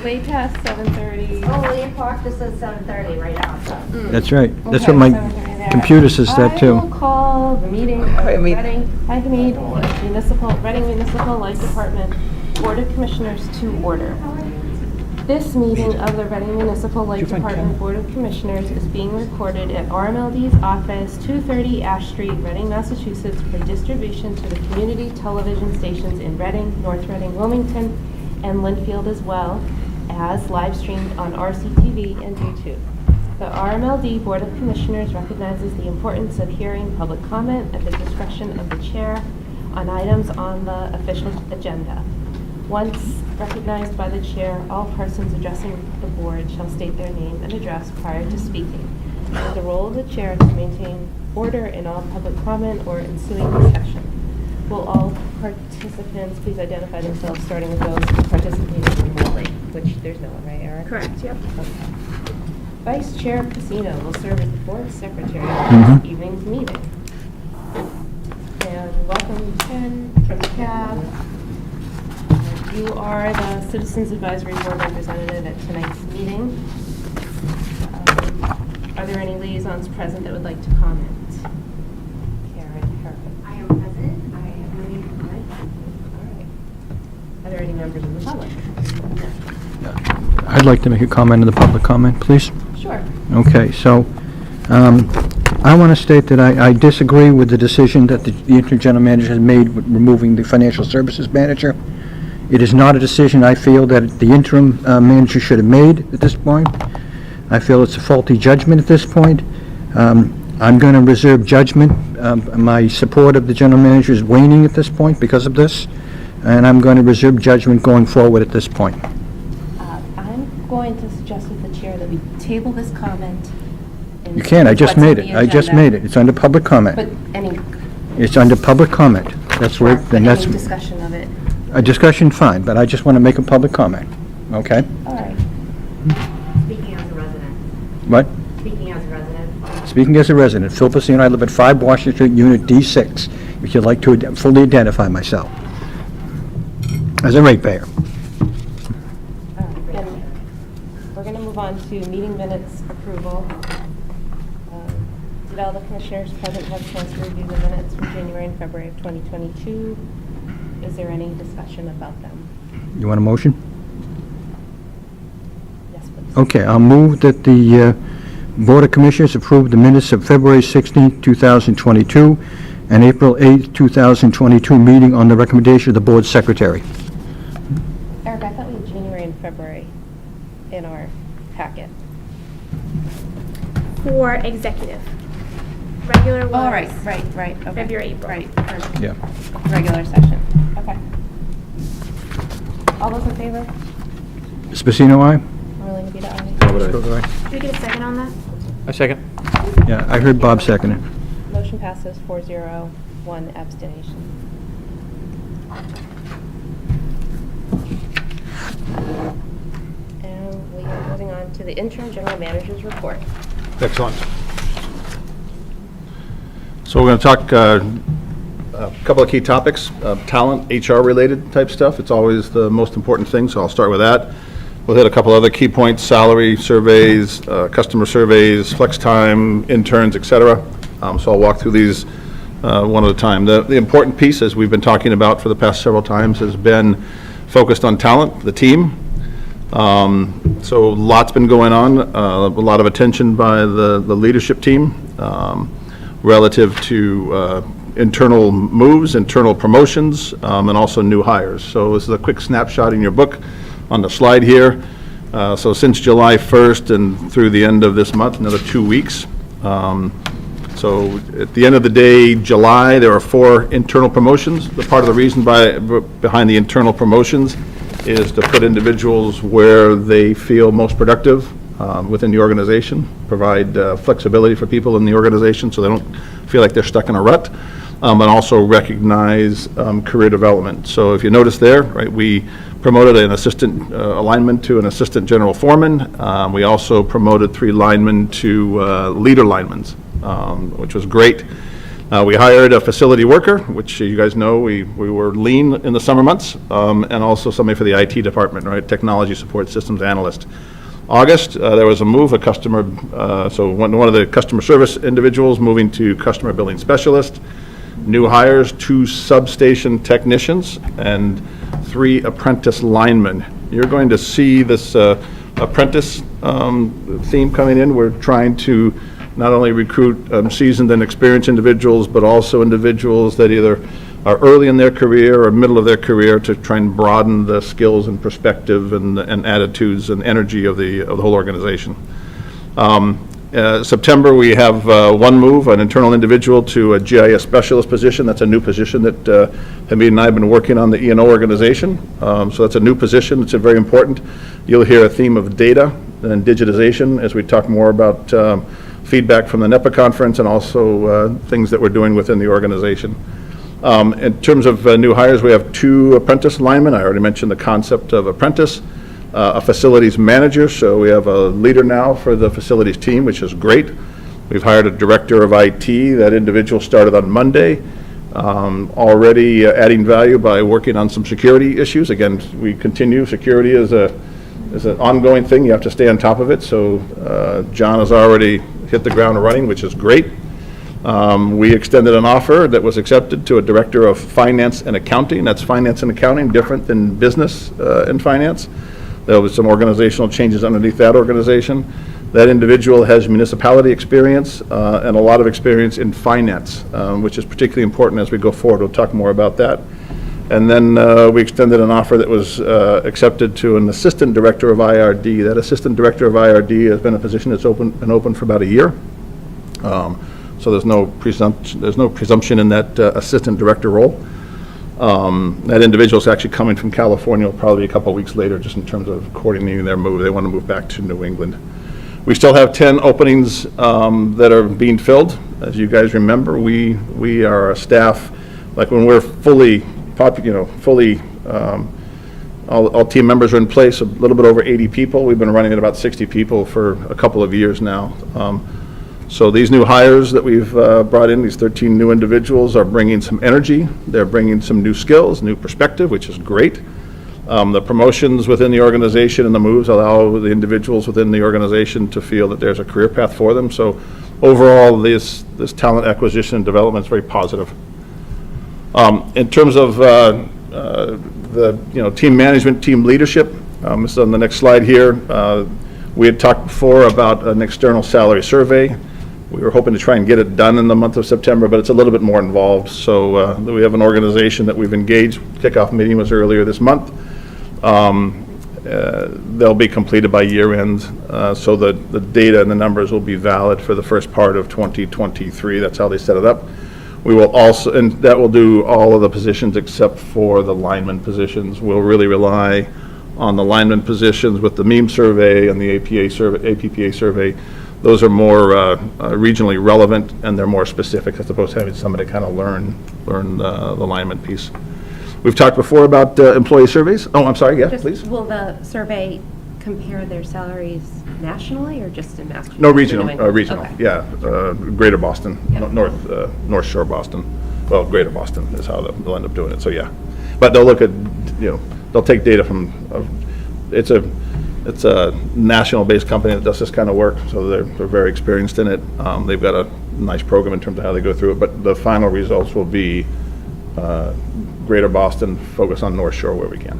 way past 7:30. Oh, well, your clock just says 7:30 right now, so. That's right. That's Okay, what my 7:30 there. computer says that I will too. call the meeting of Wait, Reading Municipal Light Department Board of Commissioners to order. This meeting of the Reading Municipal Light Department Board of Commissioners is being recorded at RMLD's office, 230 Ash Street, Reading, Massachusetts, for distribution to the community television stations in Reading, North Reading, Wilmington, and Landfill, as well as live streamed on RCTV and YouTube. The RMLD Board of Commissioners recognizes the importance of hearing public comment at the discretion of the chair on items on the official agenda. Once recognized by the chair, all persons addressing the board shall state their name and address prior to speaking. It is the role of the chair to maintain order in all public comment or ensuing discussion. Will all participants please identify themselves, starting with those participating remotely, which there's no one, right, Eric? Correct, yep. Okay. Vice Chair Pacino will serve as the board secretary of this evening's meeting. And welcome, Ken, from the CAB. You are the Citizens Advisory Board representative at tonight's meeting. Are there any liaisons present that would like to comment? Karen, Herman. I am present. I have no need to comment. All right. Are there any members of the public? No. I'd like to make a comment in the public comment, please. Sure. Okay, so I want to state that I disagree with the decision that the interim general manager has made with removing the financial services manager. It is not a decision I feel that the interim manager should have made at this point. I feel it's a faulty judgment at this point. I'm going to reserve judgment. My support of the general manager is waning at this point because of this, and I'm going to reserve judgment going forward at this point. I'm going to suggest with the chair that we table this comment. You can't, I just made it. I just made it. It's under public comment. But any, It's under public comment. That's where, but then that's, any discussion of it. a discussion, fine, but I just want to make a public comment, okay? All right. Speaking as a resident. What? Speaking as a resident. Speaking as a resident, Phil Pacino, I live at 5 Washington Street, Unit D6, if you'd like to fully identify myself as a ratepayer. All right. And we're going to move on to meeting minutes approval. Did all the commissioners present have a chance to review the minutes from January and February of 2022? Is there any discussion about them? You want a motion? Yes, please. Okay, I'll move that the Board of Commissioners approve the minutes of February 16, 2022, and April 8, 2022 meeting on the recommendation of the Board Secretary. Eric, I thought we had January and February in our packet. For executive. Regular was. Oh, right. Okay. February, April. Right, for Yeah. regular session. Okay. All those in favor? Spacino, aye? Marlene Vita, aye. Stover, aye. Did we get a second on that? A second. Yeah, I heard Bob second it. Motion passes 4-0, 1 abstention. And we are moving on to the interim general manager's report. Excellent. So we're going to talk a couple of key topics, talent, HR-related type stuff. It's always the most important thing, so I'll start with that. We'll hit a couple other key points, salary surveys, customer surveys, flex time, interns, et cetera. So I'll walk through these one at a time. The important piece, as we've been talking about for the past several times, has been focused on talent, the team. So lots been going on, a lot of attention by the leadership team relative to internal moves, internal promotions, and also new hires. So this is a quick snapshot in your book on the slide here. So since July 1st and through the end of this month, another 2 weeks. So at the end of the day, July, there are 4 internal promotions. The part of the reason behind the internal promotions is to put individuals where they feel most productive within the organization, provide flexibility for people in the organization so they don't feel like they're stuck in a rut, and also recognize career development. So if you notice there, right, we promoted an assistant lineman to an assistant general foreman. We also promoted 3 linemen to leader linemen, which was great. We hired a facility worker, which you guys know we were lean in the summer months, and also somebody for the IT department, right, technology support systems analyst. August, there was a move, a customer, so one of the customer service individuals moving to customer billing specialist. New hires, 2 substation technicians and 3 apprentice linemen. You're going to see this apprentice theme coming in. We're trying to not only recruit seasoned and experienced individuals, but also individuals that either are early in their career or middle of their career to try and broaden the skills and perspective and attitudes and energy of the whole organization. September, we have one move, an internal individual to a GIS specialist position. That's a new position that Hamid and I have been working on the E&O organization. So that's a new position. It's very important. You'll hear a theme of data and digitization as we talk more about feedback from the NEPA conference and also things that we're doing within the organization. In terms of new hires, we have 2 apprentice linemen. I already mentioned the concept of apprentice. A facilities manager, so we have a leader now for the facilities team, which is great. We've hired a director of IT. That individual started on Monday, already adding value by working on some security issues. Again, we continue. Security is an ongoing thing. You have to stay on top of it. So John has already hit the ground running, which is great. We extended an offer that was accepted to a director of finance and accounting. That's finance and accounting, different than business and finance. There was some organizational changes underneath that organization. That individual has municipality experience and a lot of experience in finance, which is particularly important as we go forward. We'll talk more about that. And then we extended an offer that was accepted to an assistant director of IRD. That assistant director of IRD has been a position that's been open for about a year. So there's no presumption in that assistant director role. That individual is actually coming from California, probably a couple of weeks later, just in terms of coordinating their move. They want to move back to New England. We still have 10 openings that are being filled. As you guys remember, we are a staff, like when we're fully, all team members are in place, a little bit over 80 people. We've been running at about 60 people for a couple of years now. So these new hires that we've brought in, these 13 new individuals, are bringing some energy. They're bringing some new skills, new perspective, which is great. The promotions within the organization and the moves allow the individuals within the organization to feel that there's a career path for them. So overall, this talent acquisition and development is very positive. In terms of the team management, team leadership, this is on the next slide here. We had talked before about an external salary survey. We were hoping to try and get it done in the month of September, but it's a little bit more involved. So we have an organization that we've engaged. Kickoff meeting was earlier this month. They'll be completed by year end, so the data and the numbers will be valid for the first part of 2023. That's how they set it up. We will also, and that will do all of the positions except for the lineman positions. We'll really rely on the lineman positions with the MEME survey and the APPA survey. Those are more regionally relevant, and they're more specific as opposed to having somebody kind of learn the lineman piece. We've talked before about employee surveys. Oh, I'm sorry, yeah, please. Will the survey compare their salaries nationally or just in Massachusetts? No, regional, regional, Okay. yeah. Greater Boston, Yeah. North Shore Boston. Well, Greater Boston is how they'll end up doing it, so yeah. But they'll look at, they'll take data from, it's a national-based company that does this kind of work, so they're very experienced in it. They've got a nice program in terms of how they go through it, but the final results will be Greater Boston, focus on North Shore where we can.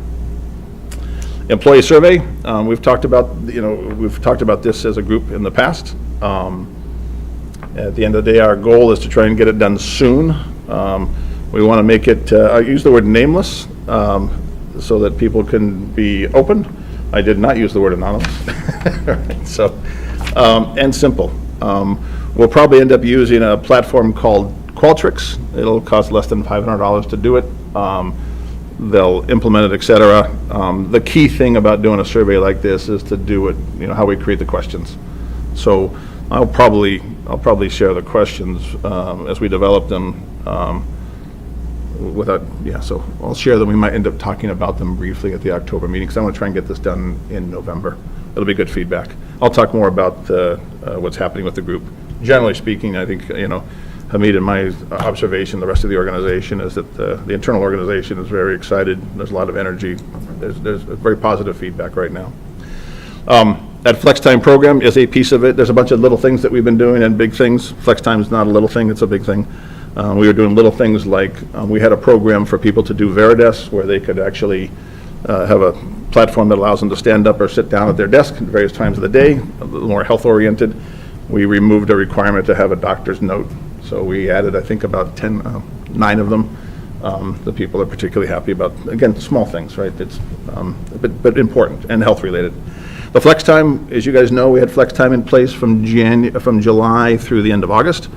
Employee survey, we've talked about this as a group in the past. At the end of the day, our goal is to try and get it done soon. We want to make it, I use the word nameless, so that people can be open. I did not use the word anonymous. Right, so, and simple. We'll probably end up using a platform called Qualtrics. It'll cost less than $500 to do it. They'll implement it, et cetera. The key thing about doing a survey like this is to do it, how we create the questions. So I'll probably share the questions as we develop them. So I'll share them. We might end up talking about them briefly at the October meeting because I want to try and get this done in November. It'll be good feedback. I'll talk more about what's happening with the group. Generally speaking, I think, Hamid and my observation, the rest of the organization, is that the internal organization is very excited. There's a lot of energy. There's very positive feedback right now. That flex time program is a piece of it. There's a bunch of little things that we've been doing and big things. Flex time is not a little thing, it's a big thing. We were doing little things like, we had a program for people to do Veridesk where they could actually have a platform that allows them to stand up or sit down at their desk at various times of the day, a little more health-oriented. We removed a requirement to have a doctor's note. So we added, I think, about 9 of them. The people are particularly happy about, again, small things, right? It's, but important and health-related. The flex time, as you guys know, we had flex time in place from July through the end of August.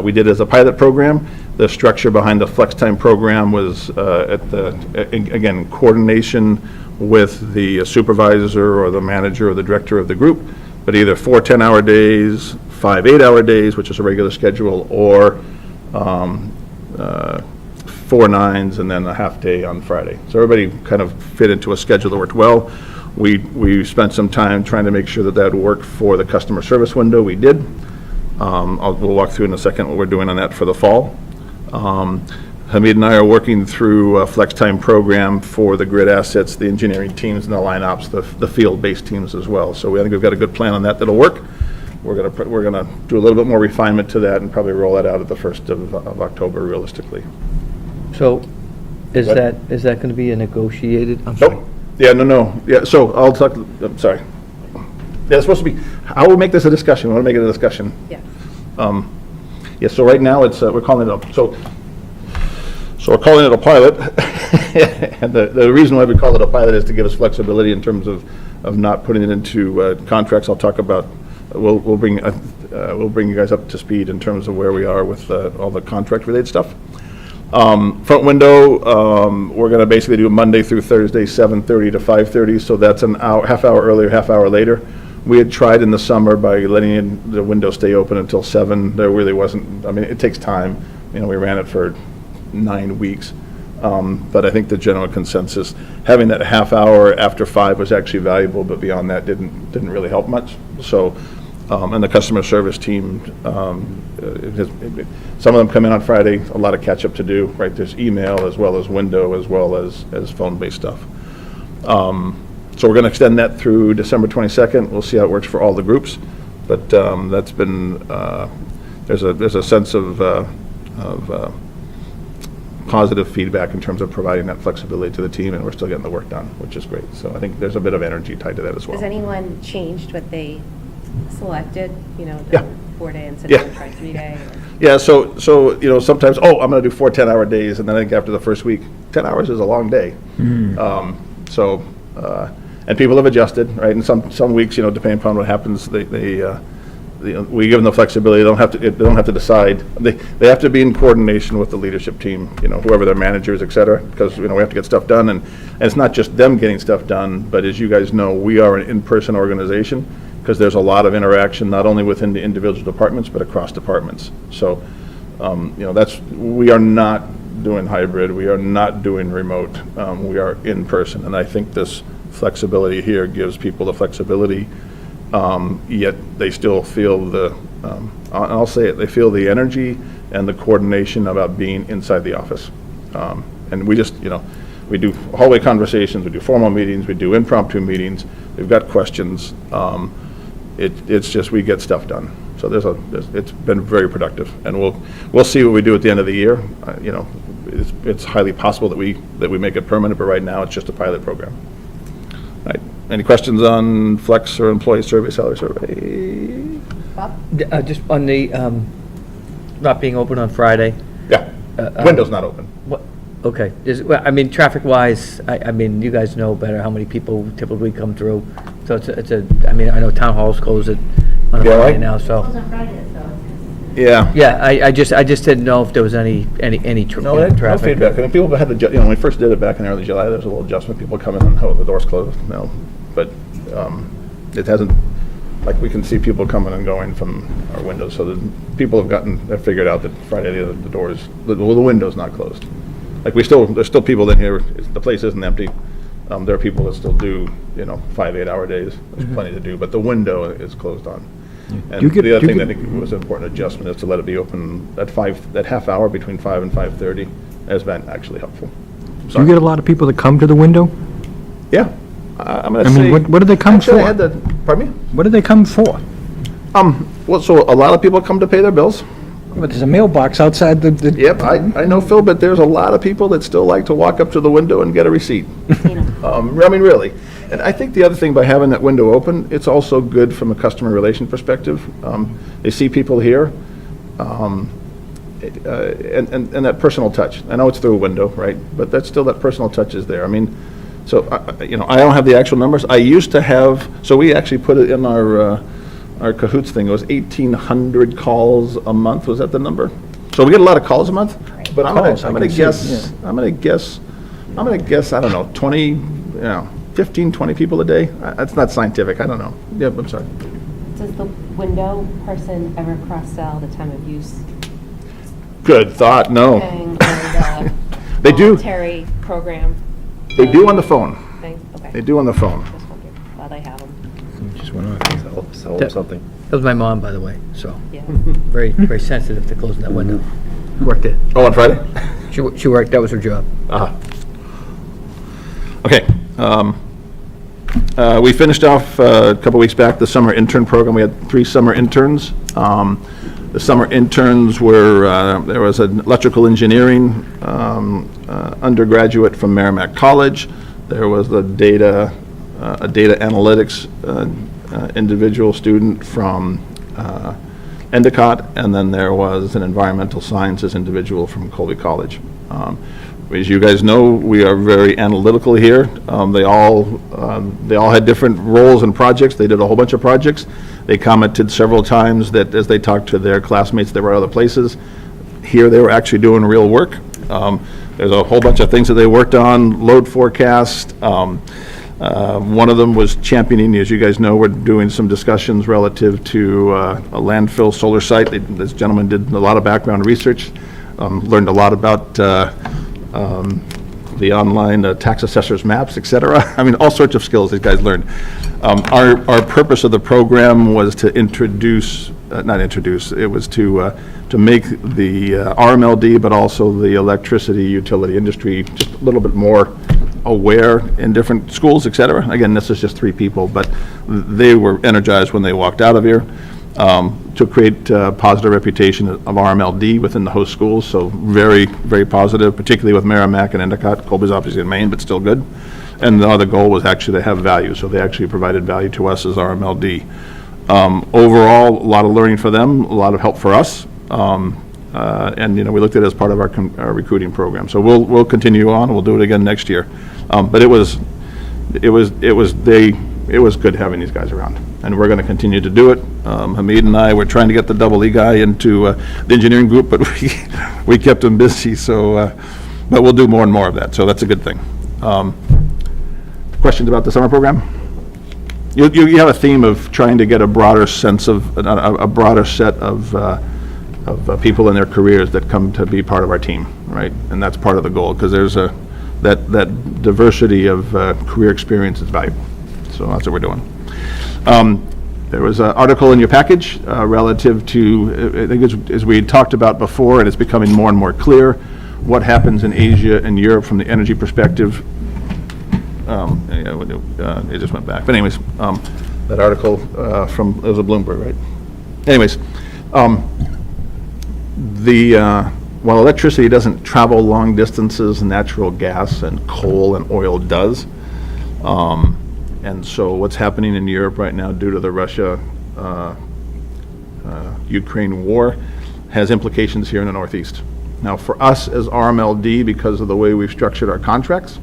We did it as a pilot program. The structure behind the flex time program was again, coordination with the supervisor or the manager or the director of the group, but either 4 10-hour days, 5 8-hour days, which is a regular schedule, or 4 9s and then a half day on Friday. So everybody kind of fit into a schedule that worked well. We spent some time trying to make sure that that would work for the customer service window. We did. We'll walk through in a second what we're doing on that for the fall. Hamid and I are working through a flex time program for the grid assets, the engineering teams, and the line ops, the field-based teams as well. So I think we've got a good plan on that that'll work. We're gonna do a little bit more refinement to that and probably roll that out at the 1st of October, realistically. So, is What? that going to be a negotiated? I'm sorry. Nope. Yeah, no. Yeah, so I'll talk, I'm sorry. Yeah, it's supposed to be, I will make this a discussion. We want to make it a discussion. Yeah. Yeah, so right now it's, we're calling it a, so we're calling it a pilot. And the reason why we call it a pilot is to give us flexibility in terms of not putting it into contracts. I'll talk about, we'll bring you guys up to speed in terms of where we are with all the contract-related stuff. Front window, we're going to basically do Monday through Thursday, 7:30 to 5:30, so that's an hour, half hour earlier, half hour later. We had tried in the summer by letting the window stay open until 7. There really wasn't, I mean, it takes time. You know, we ran it for 9 weeks. But I think the general consensus, having that half hour after 5 was actually valuable, but beyond that didn't really help much. So, and the customer service team, some of them come in on Friday, a lot of catch up to do, right? There's email as well as window as well as phone-based stuff. So we're going to extend that through December 22nd. We'll see how it works for all the groups. But that's been, there's a sense of positive feedback in terms of providing that flexibility to the team, and we're still getting the work done, which is great. So I think there's a bit of energy tied to that as well. Has anyone changed what they selected, the Yeah. 4-day instead Yeah. of try 3-day? Yeah, so sometimes, I'm going to do 4 10-hour days, and then I think after the first week, 10 hours is a long day. And people have adjusted, right? And some weeks, depending upon what happens, we give them the flexibility. They don't have to decide. They have to be in coordination with the leadership team, whoever their managers, et cetera, because we have to get stuff done. And it's not just them getting stuff done, but as you guys know, we are an in-person organization because there's a lot of interaction not only within the individual departments but across departments. So, we are not doing hybrid. We are not doing remote. We are in person, and I think this flexibility here gives people the flexibility. Yet they still feel I'll say it, they feel the energy and the coordination about being inside the office. And we just, we do hallway conversations, we do formal meetings, we do impromptu meetings, we've got questions. It's just, we get stuff done. So it's been very productive, and we'll see what we do at the end of the year. It's highly possible that we make it permanent, but right now it's just a pilot program. Right. Any questions on flex or employee survey, salary survey? Bob? Just on the, not being open on Friday. Yeah, window's not open. What, okay, traffic-wise, you guys know better how many people typically come through. So I know town hall's closed on a Yeah, Friday right. now, so. Close on Friday, so. Yeah. Yeah, I just didn't know if there was any traffic. No feedback. I mean, people had when we first did it back in early July, there was a little adjustment. People come in and, the door's closed. No, but it hasn't, like, we can see people coming and going from our windows. So people have figured out that Friday the window's not closed. Like, there's still people in here. The place isn't empty. There are people that still do, 5 8-hour days. There's plenty to do, but the window is closed on. And You get- the other you thing that get- I think was an important adjustment is to let it be open at 5, that half hour between 5 and 5:30 has been actually helpful. Do Sorry. you get a lot of people that come to the window? Yeah. I'm going I to say. mean, what do they come Actually, I for? had the, pardon me? What do they come for? Well, so a lot of people come to pay their bills. But there's a mailbox outside the... Yep, I know, Phil, but there's a lot of people that still like to walk up to the window and get a receipt. I mean, really. And I think the other thing, by having that window open, it's also good from a customer relation perspective. They see people here, and that personal touch. I know it's through a window, right? But that's still, that personal touch is there. I mean, so, I don't have the actual numbers. I used to have, so we actually put it in our Cahoots thing. It was 1,800 calls a month. Was that the number? So we get a lot of calls a month, but I'm Calls, I gonna can see, guess, I'm gonna guess, I don't know, 20, 15, 20 people a day. That's not scientific. I don't know. Yeah, I'm sorry. Does the window person ever cross-sell the time of use Good thought. No. thing or the They do. voluntary program They do on the phone. thing? Okay. They do on the phone. Just wondered. Glad I have them. Just went off. Sell them something. That was my mom, by the way, so, Yeah. very, very sensitive to closing that window. Worked it. Oh, on Friday? She worked, that was her job. Okay. We finished off a couple weeks back the summer intern program. We had 3 summer interns. The summer interns were, there was an electrical engineering undergraduate from Merrimack College. There was a data analytics individual student from Endicott, and then there was an environmental sciences individual from Colby College. As you guys know, we are very analytical here. They all had different roles and projects. They did a whole bunch of projects. They commented several times that as they talked to their classmates that were other places, here they were actually doing real work. There's a whole bunch of things that they worked on, load forecast. One of them was championing, as you guys know, we're doing some discussions relative to a landfill solar site. This gentleman did a lot of background research, learned a lot about the online tax assessors maps, et cetera. I mean, all sorts of skills these guys learned. Our purpose of the program was to it was to make the RMLD, but also the electricity utility industry just a little bit more aware in different schools, et cetera. Again, this is just 3 people, but they were energized when they walked out of here. To create a positive reputation of RMLD within the host schools, so very, very positive, particularly with Merrimack and Endicott. Colby's obviously in Maine, but still good. And the other goal was actually to have value, so they actually provided value to us as RMLD. Overall, a lot of learning for them, a lot of help for us, and we looked at it as part of our recruiting program. So we'll continue on. We'll do it again next year. But it was good having these guys around, and we're going to continue to do it. Hamid and I were trying to get the double E guy into the engineering group, but we kept him busy. So, but we'll do more and more of that. So that's a good thing. Questions about the summer program? You have a theme of trying to get a broader sense of a broader set of people in their careers that come to be part of our team, right? And that's part of the goal, because there's that diversity of career experience is valuable. So that's what we're doing. There was an article in your package relative to, I think as we had talked about before, and it's becoming more and more clear, what happens in Asia and Europe from the energy perspective. It just went back. But anyways, that article it was a Bloomberg, right? Anyways, while electricity doesn't travel long distances, natural gas and coal and oil does. And so what's happening in Europe right now due to the Russia-Ukraine war has implications here in the Northeast. Now, for us as RMLD, because of the way we've structured our contracts,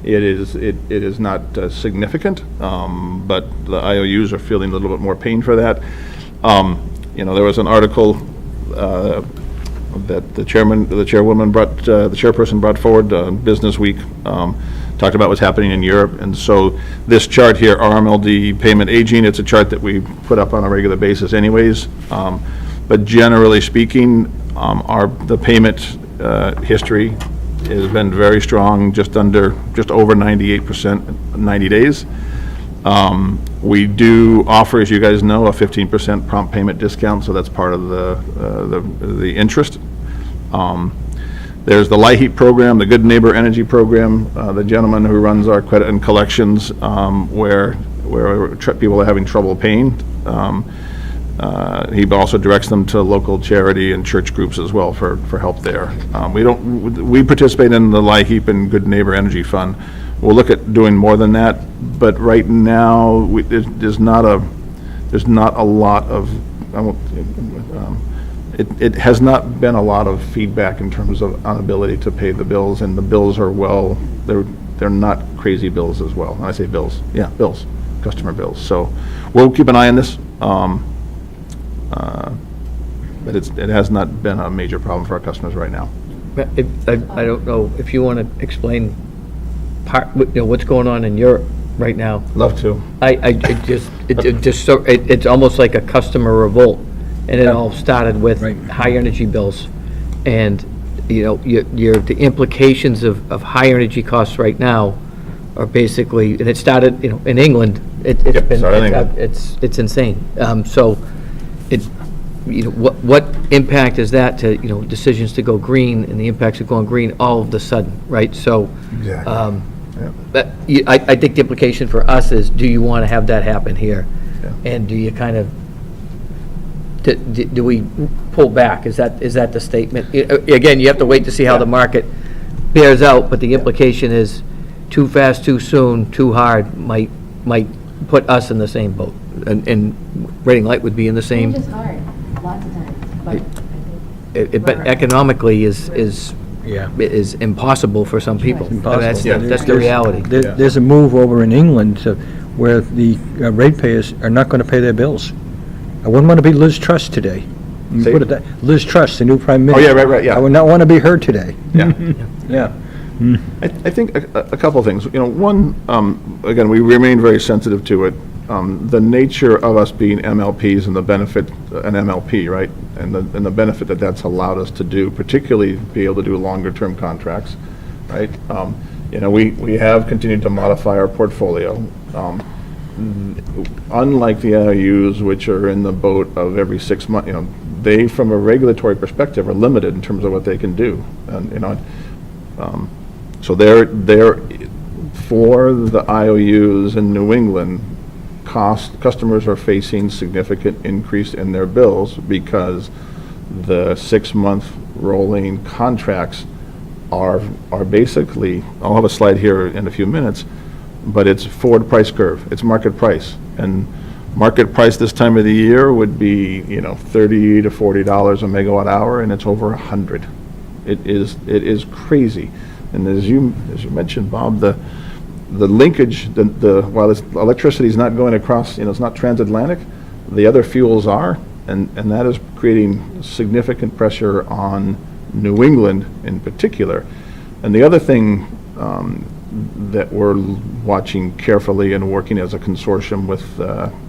it is not significant, but the IOUs are feeling a little bit more pain for that. There was an article that the chairperson brought forward, Business Week, talked about what's happening in Europe. And so this chart here, RMLD payment aging, it's a chart that we put up on a regular basis anyways. But generally speaking, the payment history has been very strong, just over 98%, 90 days. We do offer, as you guys know, a 15% prompt payment discount, so that's part of the interest. There's the LIHEAP program, the Good Neighbor Energy program, the gentleman who runs our credit and collections, where people are having trouble paying. He also directs them to local charity and church groups as well for help there. We participate in the LIHEAP and Good Neighbor Energy Fund. We'll look at doing more than that, but right now, there's not a lot of, it has not been a lot of feedback in terms of inability to pay the bills, and the bills are they're not crazy bills as well. When I say bills, yeah, bills, customer bills. So we'll keep an eye on this, but it has not been a major problem for our customers right now. I don't know if you want to explain what's going on in Europe right now. Love to. It's almost like a customer revolt, and it all started with high energy bills, and the implications of high energy costs right now are basically, and it started in England. It's insane. So what impact is that to decisions to go green and the impacts of going green all of a sudden, right? So. Exactly. But I think the implication for us is, do you want to have that happen here? Yeah. And do you kind of, do we pull back? Is that the statement? Again, you have to wait to see how the market bears out, but the implication is too fast, too soon, too hard might put us in the same boat. And Reading Light would be in the same. Change is hard, lots of times, but But economically is impossible for some people. That's the reality. There's a move over in England where the ratepayers are not going to pay their bills. I wouldn't want to be Liz Truss today. Put it that, Liz Truss, the new prime minister. Oh, yeah, right, yeah. I would not want to be her today. Yeah. Yeah. I think a couple of things. One, again, we remain very sensitive to it. The nature of us being MLPs and the benefit, an MLP, right? And the benefit that's allowed us to do, particularly be able to do longer term contracts, right? We have continued to modify our portfolio. Unlike the IOUs, which are in the boat of every 6 months, they, from a regulatory perspective, are limited in terms of what they can do. And, so they're for the IOUs in New England, customers are facing significant increase in their bills because the 6-month rolling contracts are basically, I'll have a slide here in a few minutes, but it's forward price curve, it's market price. And market price this time of the year would be, $30 to $40 a megawatt hour, and it's over 100. It is crazy. And as you mentioned, Bob, the linkage, while this electricity is not going across, it's not transatlantic, the other fuels are, and that is creating significant pressure on New England in particular. And the other thing that we're watching carefully and working as a consortium with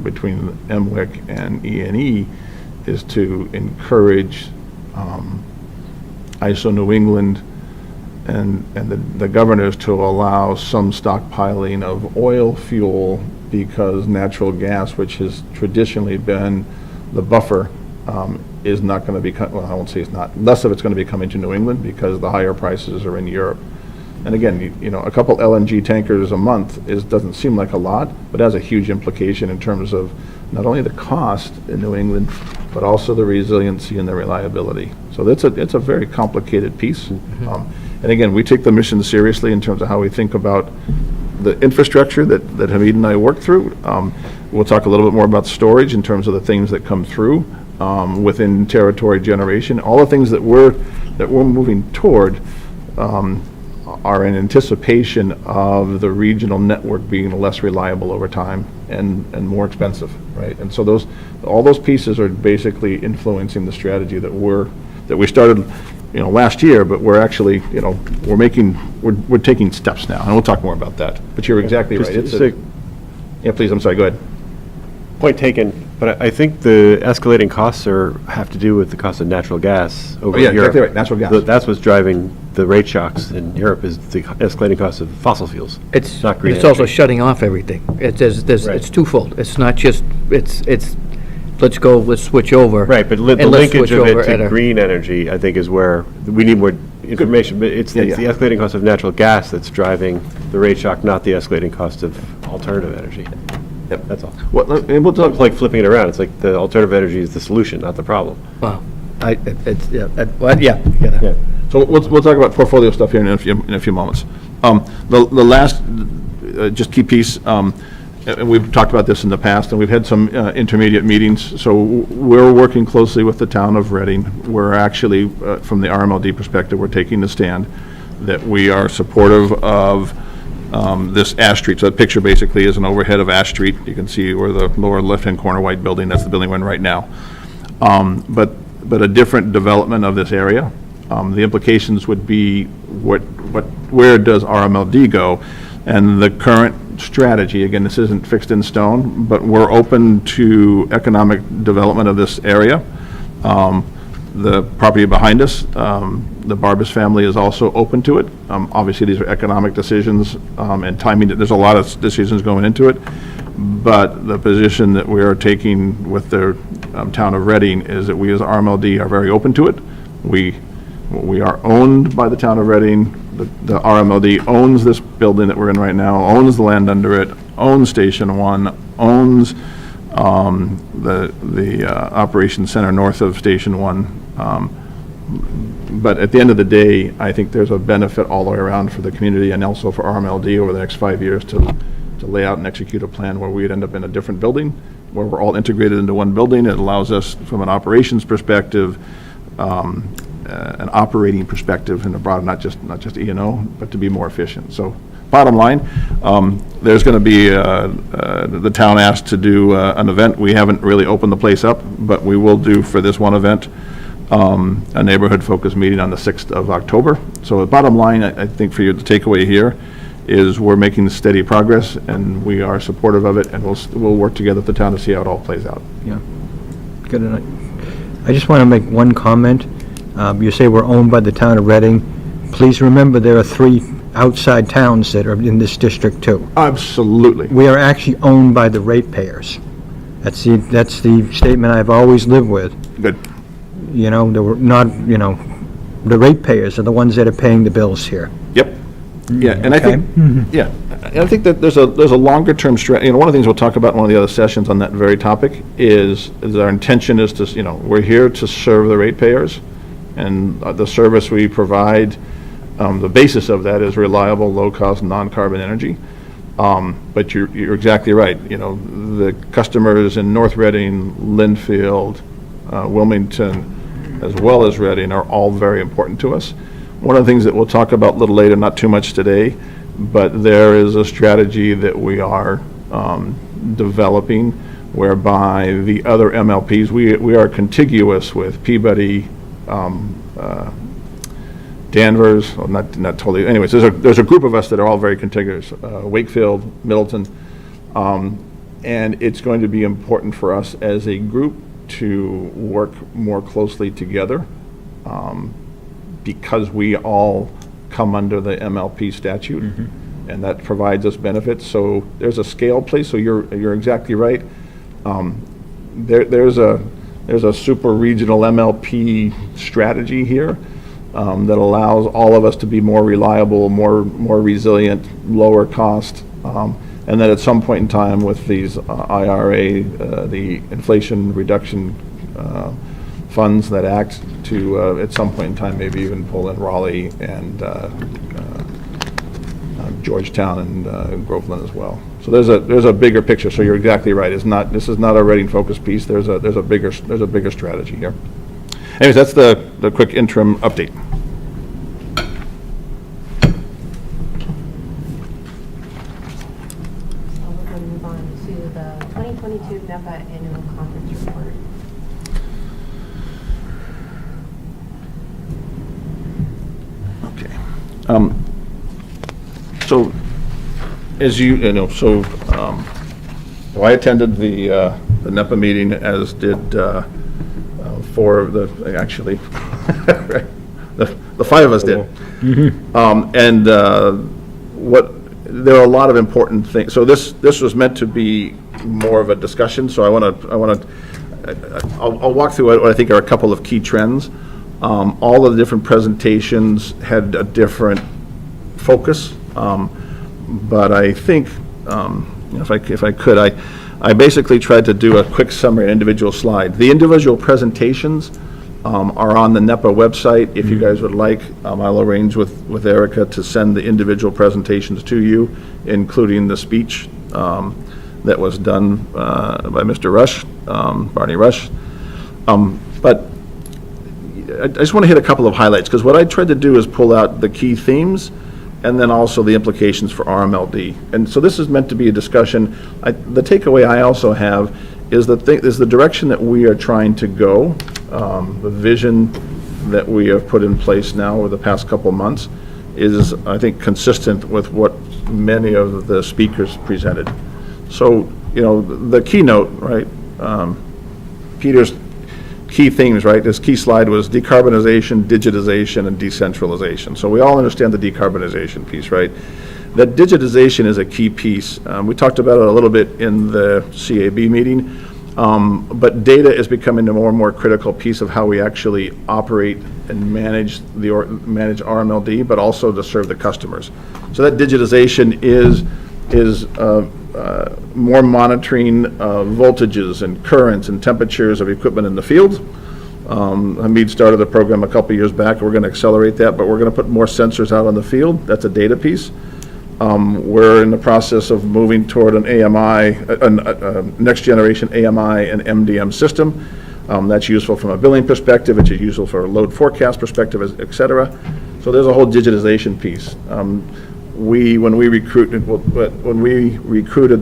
between MWIC and ENE is to encourage ISO New England and the governors to allow some stockpiling of oil fuel, because natural gas, which has traditionally been the buffer, is not going to be, well, I won't say it's not, less of it's going to be coming to New England because the higher prices are in Europe. And again, a couple LNG tankers a month doesn't seem like a lot, but has a huge implication in terms of not only the cost in New England, but also the resiliency and the reliability. So it's a very complicated piece. And again, we take the mission seriously in terms of how we think about the infrastructure that Hamid and I work through. We'll talk a little bit more about storage in terms of the things that come through within territory generation. All the things that we're moving toward are in anticipation of the regional network being less reliable over time and more expensive, right? And so all those pieces are basically influencing the strategy that we started last year, but we're actually, we're taking steps now, and we'll talk more about that. But you're exactly right. Yeah, please, I'm sorry, go ahead. Point taken, but I think the escalating costs have to do with the cost of natural gas over Oh, yeah, in Europe. exactly right, natural gas. That's what's driving the rate shocks in Europe, is the escalating cost of fossil fuels. It's, not green it's also energy. shutting off everything. It's Right. twofold. It's not just, it's, let's switch over. Right, but the and let's linkage switch of over it at to a- green energy, I think, is where we need more information, but it's Yeah, the yeah. escalating cost of natural gas that's driving the rate shock, not the escalating cost of alternative energy. Yep. That's all. And we'll talk, It's like flipping it around. It's like the alternative energy is the solution, not the problem. Well, yeah. so we'll talk about portfolio stuff here in a few moments. The last, just key piece, and we've talked about this in the past, and we've had some intermediate meetings, so we're working closely with the town of Reading. We're actually, from the RMLD perspective, we're taking the stand that we are supportive of this Ash Street. So that picture basically is an overhead of Ash Street. You can see where the lower left-hand corner white building, that's the building we're in right now. But a different development of this area. The implications would be where does RMLD go? And the current strategy, again, this isn't fixed in stone, but we're open to economic development of this area. The property behind us, the Barbas family is also open to it. Obviously, these are economic decisions and timing. There's a lot of decisions going into it. But the position that we are taking with the town of Reading is that we as RMLD are very open to it. We are owned by the town of Reading. The RMLD owns this building that we're in right now, owns the land under it, owns Station 1, owns the operations center north of Station 1. But at the end of the day, I think there's a benefit all the way around for the community and also for RMLD over the next 5 years to lay out and execute a plan where we'd end up in a different building, where we're all integrated into one building. It allows us, from an operations perspective, an operating perspective in the broad, not just E&O, but to be more efficient. So bottom line, there's going to be, the town asked to do an event. We haven't really opened the place up, but we will do for this one event a neighborhood-focused meeting on the 6th of October. So the bottom line, I think for you, the takeaway here is we're making steady progress, and we are supportive of it, and we'll work together with the town to see how it all plays out. Yeah. Good. I just want to make one comment. You say we're owned by the town of Reading. Please remember there are 3 outside towns that are in this district too. Absolutely. We are actually owned by the ratepayers. That's the statement I've always lived with. Good. You know, there were not, you know, the ratepayers are the ones that are paying the bills here. Yep. Yeah, and I think, yeah, and I think that there's a longer-term strategy. You know, one of the things we'll talk about in one of the other sessions on that very topic is our intention is to, you know, we're here to serve the ratepayers, and the service we provide, the basis of that is reliable, low-cost, non-carbon energy. But you're exactly right. You know, the customers in North Reading, Linfield, Wilmington, as well as Reading are all very important to us. One of the things that we'll talk about a little later, not too much today, but there is a strategy that we are developing whereby the other MLPs, we are contiguous with Peabody, Danvers, well, not totally, anyways, there's a group of us that are all very contiguous, Wakefield, Middleton, and it's going to be important for us as a group to work more closely together because we all come under the MLP statute, and that provides us benefits. So there's a scale place, so you're exactly right. There's a super regional MLP strategy here that allows all of us to be more reliable, more resilient, lower cost, and then at some point in time with these IRA, the Inflation Reduction funds that act to, at some point in time, maybe even pull in Raleigh and Georgetown and Groveland as well. So there's a bigger picture. So you're exactly right. This is not a Reading focused piece. There's a bigger strategy here. Anyways, that's the quick interim update. So we're going to move on to the 2022 NEPA Annual Conference Report. Okay. So, as you know, so I attended the the NEPA meeting, as did 4 of the, actually, the 5 of us did. And there are a lot of important things. So this was meant to be more of a discussion, so I'll walk through what I think are a couple of key trends. All of the different presentations had a different focus, but I think, if I could, I basically tried to do a quick summary, an individual slide. The individual presentations are on the NEPA website. If you guys would like, I'll arrange with Erica to send the individual presentations to you, including the speech that was done by Mr. Rush, Barney Rush. But I just want to hit a couple of highlights, because what I tried to do is pull out the key themes and then also the implications for RMLD. And so this is meant to be a discussion. The takeaway I also have is the direction that we are trying to go, the vision that we have put in place now over the past couple months is, I think, consistent with what many of the speakers presented. So, the keynote, right, Peter's key themes, right, his key slide was decarbonization, digitization, and decentralization. So we all understand the decarbonization piece, right? That digitization is a key piece. We talked about it a little bit in the CAB meeting, but data is becoming a more and more critical piece of how we actually operate and manage RMLD, but also to serve the customers. So that digitization is more monitoring voltages and currents and temperatures of equipment in the field. Hamid started the program a couple years back. We're going to accelerate that, but we're going to put more sensors out on the field. That's a data piece. We're in the process of moving toward an AMI, a next generation AMI and MDM system. That's useful from a billing perspective. It's useful for a load forecast perspective, et cetera. So there's a whole digitization piece. When we recruited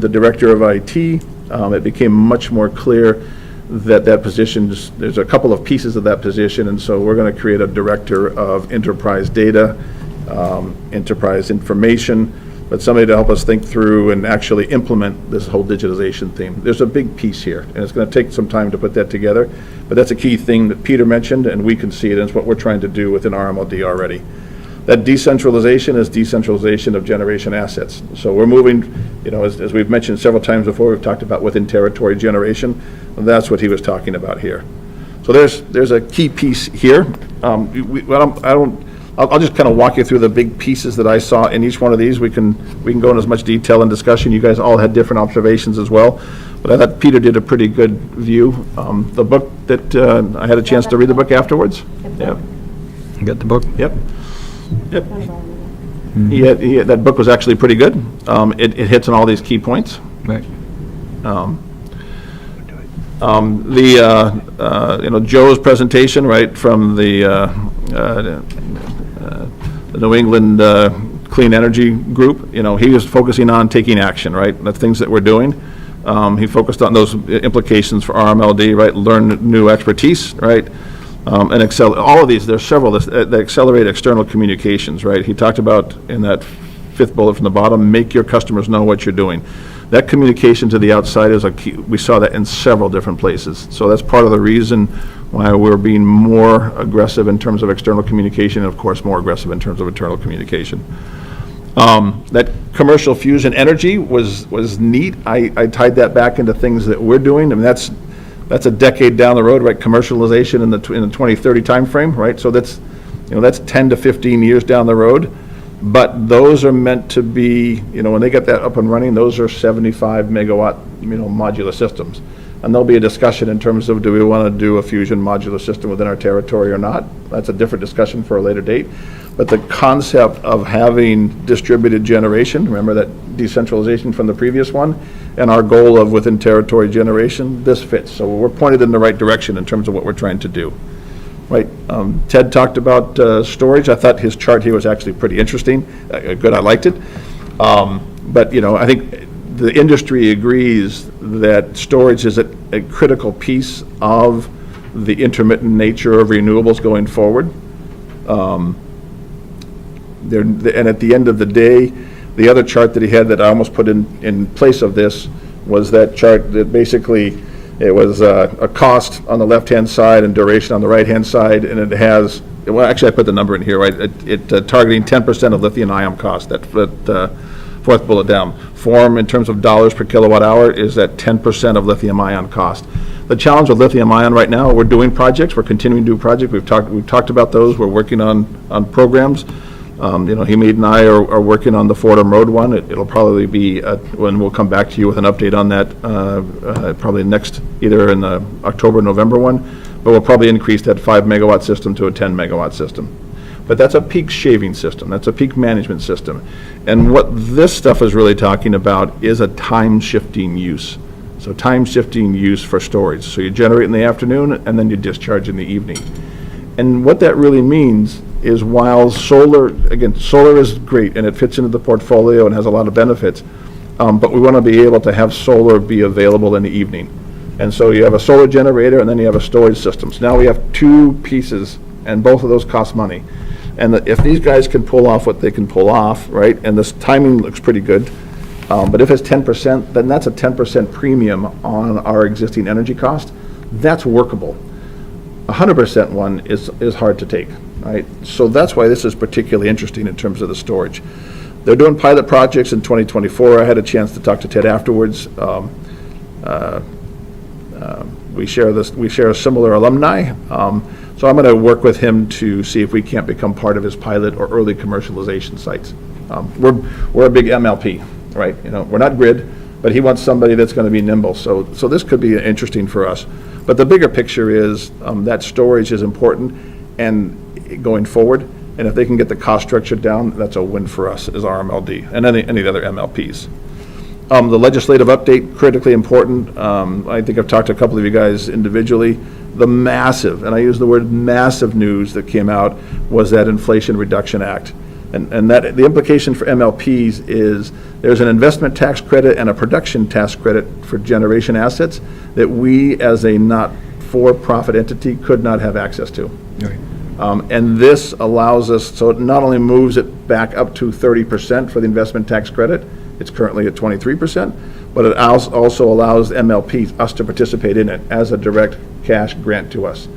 the director of IT, it became much more clear that position, there's a couple of pieces of that position, and so we're going to create a director of enterprise data, enterprise information, but somebody to help us think through and actually implement this whole digitization theme. There's a big piece here, and it's going to take some time to put that together, but that's a key thing that Peter mentioned, and we can see it, and it's what we're trying to do within RMLD already. That decentralization is decentralization of generation assets. So we're moving, as we've mentioned several times before, we've talked about within territory generation, and that's what he was talking about here. So there's a key piece here. I'll just kind of walk you through the big pieces that I saw in each one of these. We can go in as much detail and discussion. You guys all had different observations as well, but I thought Peter did a pretty good view. The book that I had a chance to read the book afterwards. Yeah. You got the book? Yep. Yep. That book was actually pretty good. It hits on all these key points. Right. Joe's presentation, right, from the New England Clean Energy Group, he was focusing on taking action, right, the things that we're doing. He focused on those implications for RMLD, right, learn new expertise, right, and all of these, there's several that accelerate external communications, right? He talked about in that 5th bullet from the bottom, make your customers know what you're doing. That communication to the outside is a key. We saw that in several different places. So that's part of the reason why we're being more aggressive in terms of external communication, and of course more aggressive in terms of internal communication. That commercial fusion energy was neat. I tied that back into things that we're doing. I mean, that's a decade down the road, right? Commercialization in the 2030 timeframe, right? So that's 10 to 15 years down the road. But those are meant to be, when they get that up and running, those are 75 megawatt, modular systems. And there'll be a discussion in terms of, do we want to do a fusion modular system within our territory or not? That's a different discussion for a later date. But the concept of having distributed generation, remember that decentralization from the previous one, and our goal of within territory generation, this fits. So we're pointed in the right direction in terms of what we're trying to do. Right, Ted talked about storage. I thought his chart here was actually pretty interesting. Good, I liked it. But I think the industry agrees that storage is a critical piece of the intermittent nature of renewables going forward. And at the end of the day, the other chart that he had that I almost put in place of this was that chart that basically It was a cost on the left-hand side and duration on the right-hand side, and it has, well, actually, I put the number in here, right? It targeting 10% of lithium-ion cost, that fourth bullet down. Form, in terms of dollars per kilowatt hour, is at 10% of lithium-ion cost. The challenge with lithium-ion right now, we're doing projects, we're continuing to do projects, we've talked about those, we're working on programs. Hamid and I are working on the Fordham Road one. It'll probably be, when we'll come back to you with an update on that, probably next, either in the October, November one, but we'll probably increase that 5 megawatt system to a 10 megawatt system. But that's a peak shaving system, that's a peak management system. And what this stuff is really talking about is a time shifting use. So time shifting use for storage. So you generate in the afternoon and then you discharge in the evening. And what that really means is, while solar is great and it fits into the portfolio and has a lot of benefits, but we want to be able to have solar be available in the evening. And so you have a solar generator and then you have a storage system. So now we have two pieces, and both of those cost money. And if these guys can pull off what they can pull off, right, and this timing looks pretty good, but if it's 10%, then that's a 10% premium on our existing energy cost. That's workable. 100% one is hard to take, right? So that's why this is particularly interesting in terms of the storage. They're doing pilot projects in 2024. I had a chance to talk to Ted afterwards. We share a similar alumni. So I'm going to work with him to see if we can't become part of his pilot or early commercialization sites. We're a big MLP, right? We're not grid, but he wants somebody that's going to be nimble. So this could be interesting for us. But the bigger picture is that storage is important and going forward. And if they can get the cost structure down, that's a win for us as RMLD and any of the other MLPs. The legislative update, critically important. I think I've talked to a couple of you guys individually. The massive, and I use the word massive, news that came out was that Inflation Reduction Act. And that the implication for MLPs is there's an investment tax credit and a production tax credit for generation assets that we, as a not-for-profit entity, could not have access to. Right. And this allows us, so it not only moves it back up to 30% for the investment tax credit, it's currently at 23%, but it also allows MLPs, us, to participate in it as a direct cash grant to us.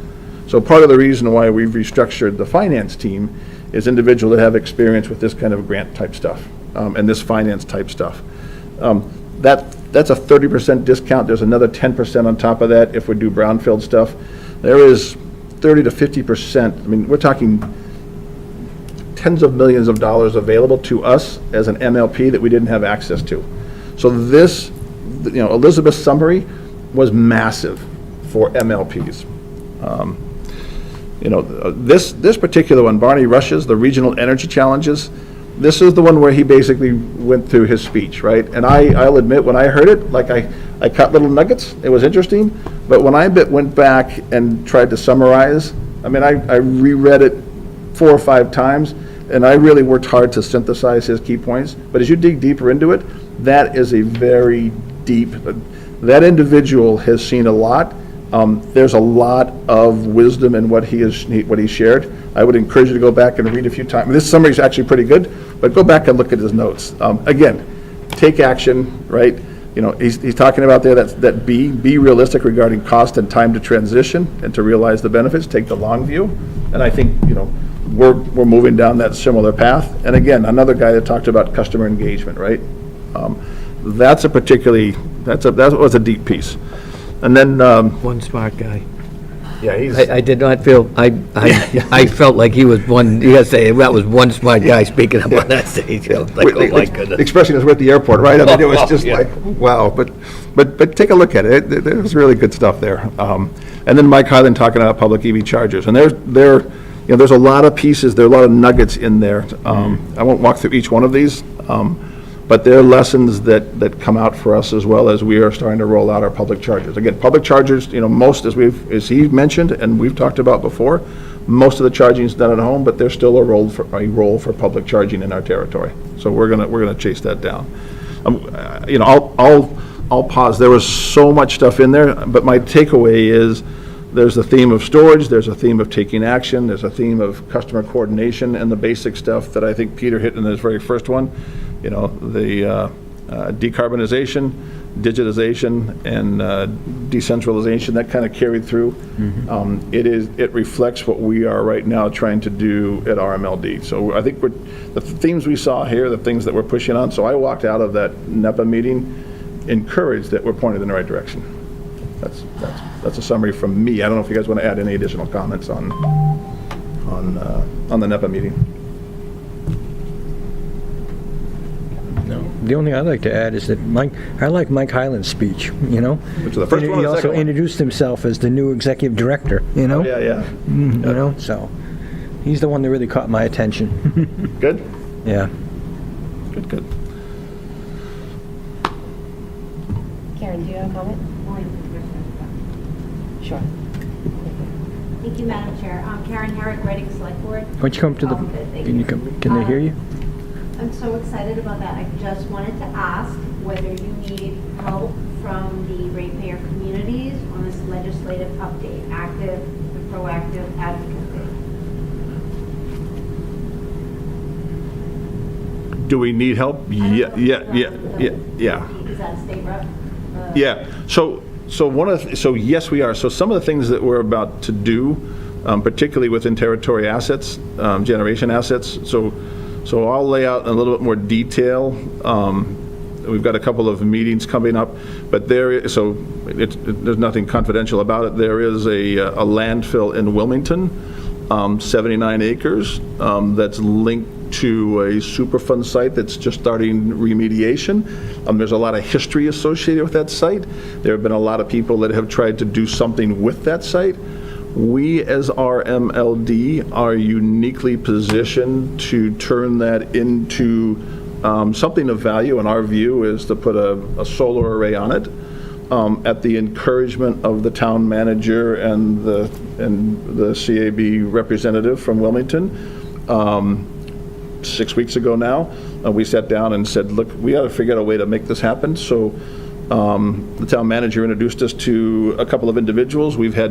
So part of the reason why we've restructured the finance team is individuals that have experience with this kind of grant type stuff and this finance type stuff. That's a 30% discount. There's another 10% on top of that if we do brownfield stuff. There is 30 to 50%. I mean, we're talking tens of millions of dollars available to us as an MLP that we didn't have access to. So this, Elizabeth's summary was massive for MLPs. This particular one, Barney Rush's, the regional energy challenges, this is the one where he basically went through his speech, right? And I'll admit, when I heard it, like I cut little nuggets, it was interesting, but when I went back and tried to summarize, I mean, I reread it 4 or 5 times, and I really worked hard to synthesize his key points. But as you dig deeper into it, that is a very deep, that individual has seen a lot. There's a lot of wisdom in what he shared. I would encourage you to go back and read a few times. This summary is actually pretty good, but go back and look at his notes. Again, take action, right? He's talking about there that be realistic regarding cost and time to transition and to realize the benefits. Take the long view, and I think we're moving down that similar path. And again, another guy that talked about customer engagement, right? That was a deep piece. And then One smart guy. yeah, he's I did not feel, I felt like he was one, you gotta say, that was one smart guy speaking up on that stage. I was like, oh my goodness. expressing us at the airport, right? I mean, it was just Yeah. like, wow. But take a look at it. There was really good stuff there. And then Mike Hyland talking about public EV chargers. And there's a lot of pieces, there are a lot of nuggets in there. I won't walk through each one of these, but there are lessons that come out for us as well as we are starting to roll out our public chargers. Again, public chargers, most, as he mentioned and we've talked about before, most of the charging is done at home, but there's still a role for public charging in our territory. So we're gonna chase that down. I'll pause. There was so much stuff in there, but my takeaway is there's a theme of storage, there's a theme of taking action, there's a theme of customer coordination and the basic stuff that I think Peter hit in his very first one. The decarbonization, digitization and decentralization, that kind of carried through. It reflects what we are right now trying to do at RMLD. So I think the themes we saw here, the things that we're pushing on. So I walked out of that NEPA meeting encouraged that we're pointed in the right direction. That's a summary from me. I don't know if you guys want to add any additional comments on the NEPA meeting. The only thing I'd like to add is that I like Mike Hyland's speech, you know? Which is the first one or He the also second one? introduced himself as the new executive director, you know? Oh, yeah. You know, so he's the one that really caught my attention. Good? Yeah. Good. Karen, do you have a comment? Sure. Thank you, Madam Chair. Karen Herrick, Reading Select Board. Why don't you come to the, Thank can you come, can they hear you? I'm so excited about that. I just wanted to ask whether you need help from the ratepayer communities on this legislative update, active and proactive advocacy. Do we need help? I don't know Yeah. Is that a state rep? Yeah, so yes, we are. So some of the things that we're about to do, particularly within territory assets, generation assets, so I'll lay out in a little bit more detail. We've got a couple of meetings coming up, but there's nothing confidential about it. There is a landfill in Wilmington, 79 acres, that's linked to a Superfund site that's just starting remediation. There's a lot of history associated with that site. There have been a lot of people that have tried to do something with that site. We, as RMLD, are uniquely positioned to turn that into something of value, and our view is to put a solar array on it at the encouragement of the town manager and the CAB representative from Wilmington. 6 weeks ago now, we sat down and said, look, we got to figure out a way to make this happen. So the town manager introduced us to a couple of individuals. We've had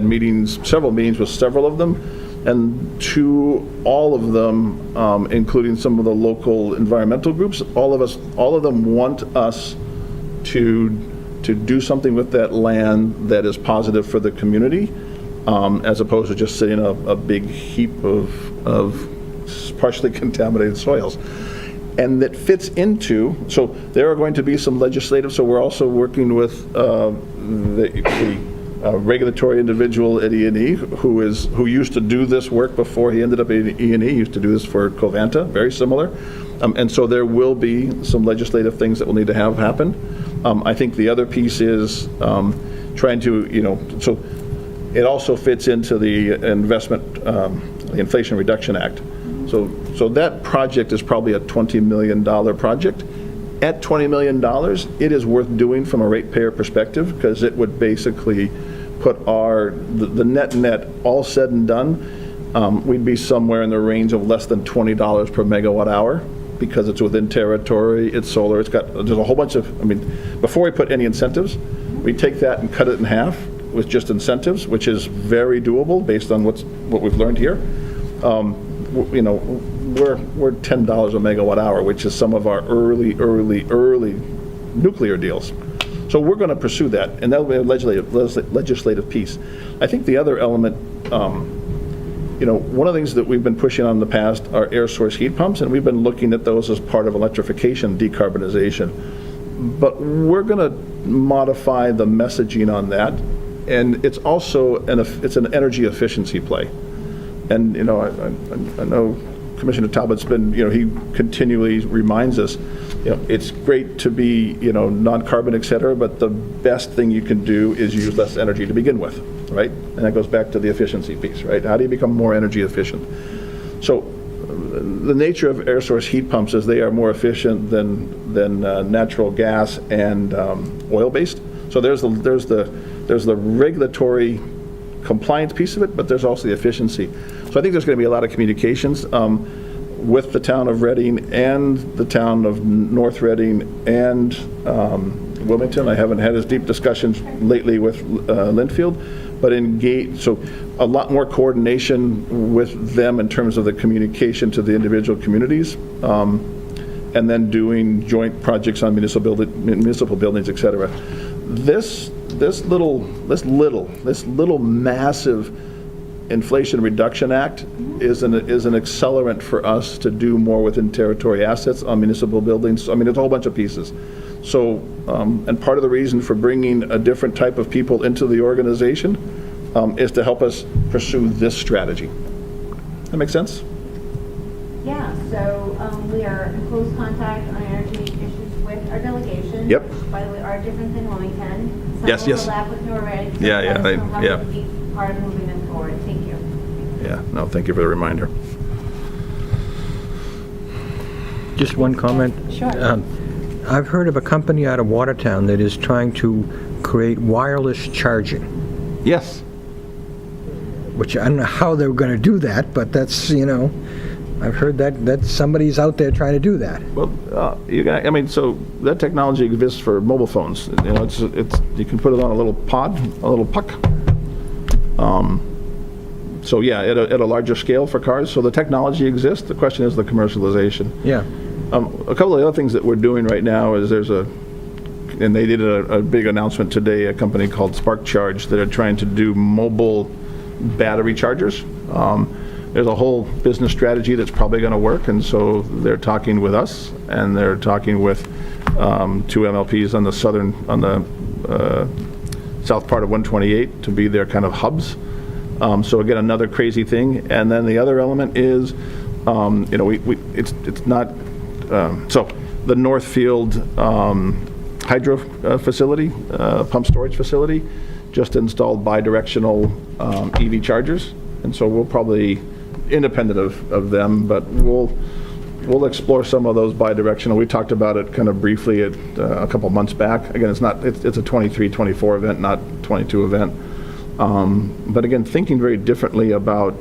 several meetings with several of them, and to all of them, including some of the local environmental groups, all of them want us to do something with that land that is positive for the community, as opposed to just sitting a big heap of partially contaminated soils. And that fits into, so there are going to be some legislative, so we're also working with the regulatory individual at E&E who used to do this work before he ended up at E&E, used to do this for Covanta, very similar. And so there will be some legislative things that will need to have happen. I think the other piece is trying to, so it also fits into the the Inflation Reduction Act. So that project is probably a $20 million project. At $20 million, it is worth doing from a ratepayer perspective, because it would basically put the net all said and done, we'd be somewhere in the range of less than $20 per megawatt hour, because it's within territory, it's solar, there's a whole bunch of, before we put any incentives, we take that and cut it in half with just incentives, which is very doable based on what we've learned here. We're $10 a megawatt hour, which is some of our early nuclear deals. So we're going to pursue that, and that'll be a legislative piece. I think the other element, one of the things that we've been pushing on in the past are air source heat pumps, and we've been looking at those as part of electrification, decarbonization. But we're going to modify the messaging on that, and it's also it's an energy efficiency play. And, I know Commissioner Talbot's been, he continually reminds us, it's great to be, non-carbon, et cetera, but the best thing you can do is use less energy to begin with, right? And that goes back to the efficiency piece, right? How do you become more energy efficient? So the nature of air source heat pumps is they are more efficient than natural gas and oil-based. So there's the regulatory compliance piece of it, but there's also the efficiency. So I think there's going to be a lot of communications with the town of Reading and the town of North Reading and Wilmington. I haven't had as deep discussions lately with Linfield, but so a lot more coordination with them in terms of the communication to the individual communities. and then doing joint projects on municipal buildings, et cetera. This little massive Inflation Reduction Act is an accelerant for us to do more within territory assets on municipal buildings. I mean, it's a whole bunch of pieces. So, and part of the reason for bringing a different type of people into the organization is to help us pursue this strategy. That make sense? Yeah, so we are in close contact on energy issues with our delegation. Yep. Which, by the way, are different than Wilmington. Yes, Some yes. overlap with Norred. So Yeah, let us know how yeah. we can be part of moving them forward. Thank you. Yeah, no, thank you for the reminder. Just one comment. Sure. I've heard of a company out of Watertown that is trying to create wireless charging, Yes. which I don't know how they're going to do that, but that's, I've heard that somebody's out there trying to do that. Well, so that technology exists for mobile phones. It's you can put it on a little pod, a little puck. So yeah, at a larger scale for cars. So the technology exists. The question is the commercialization. Yeah. A couple of the other things that we're doing right now is and they did a big announcement today, a company called Spark Charge that are trying to do mobile battery chargers. There's a whole business strategy that's probably going to work, and so they're talking with us, and they're talking with 2 MLPs on the south part of 128 to be their kind of hubs. So again, another crazy thing. And then the other element is, it's not, so the Northfield hydro facility, pump storage facility, just installed bi-directional EV chargers. And so we'll probably, independent of them, but we'll explore some of those bi-directional. We talked about it kind of briefly a couple months back. Again, it's a 23, 24 event, not 22 event. But again, thinking very differently about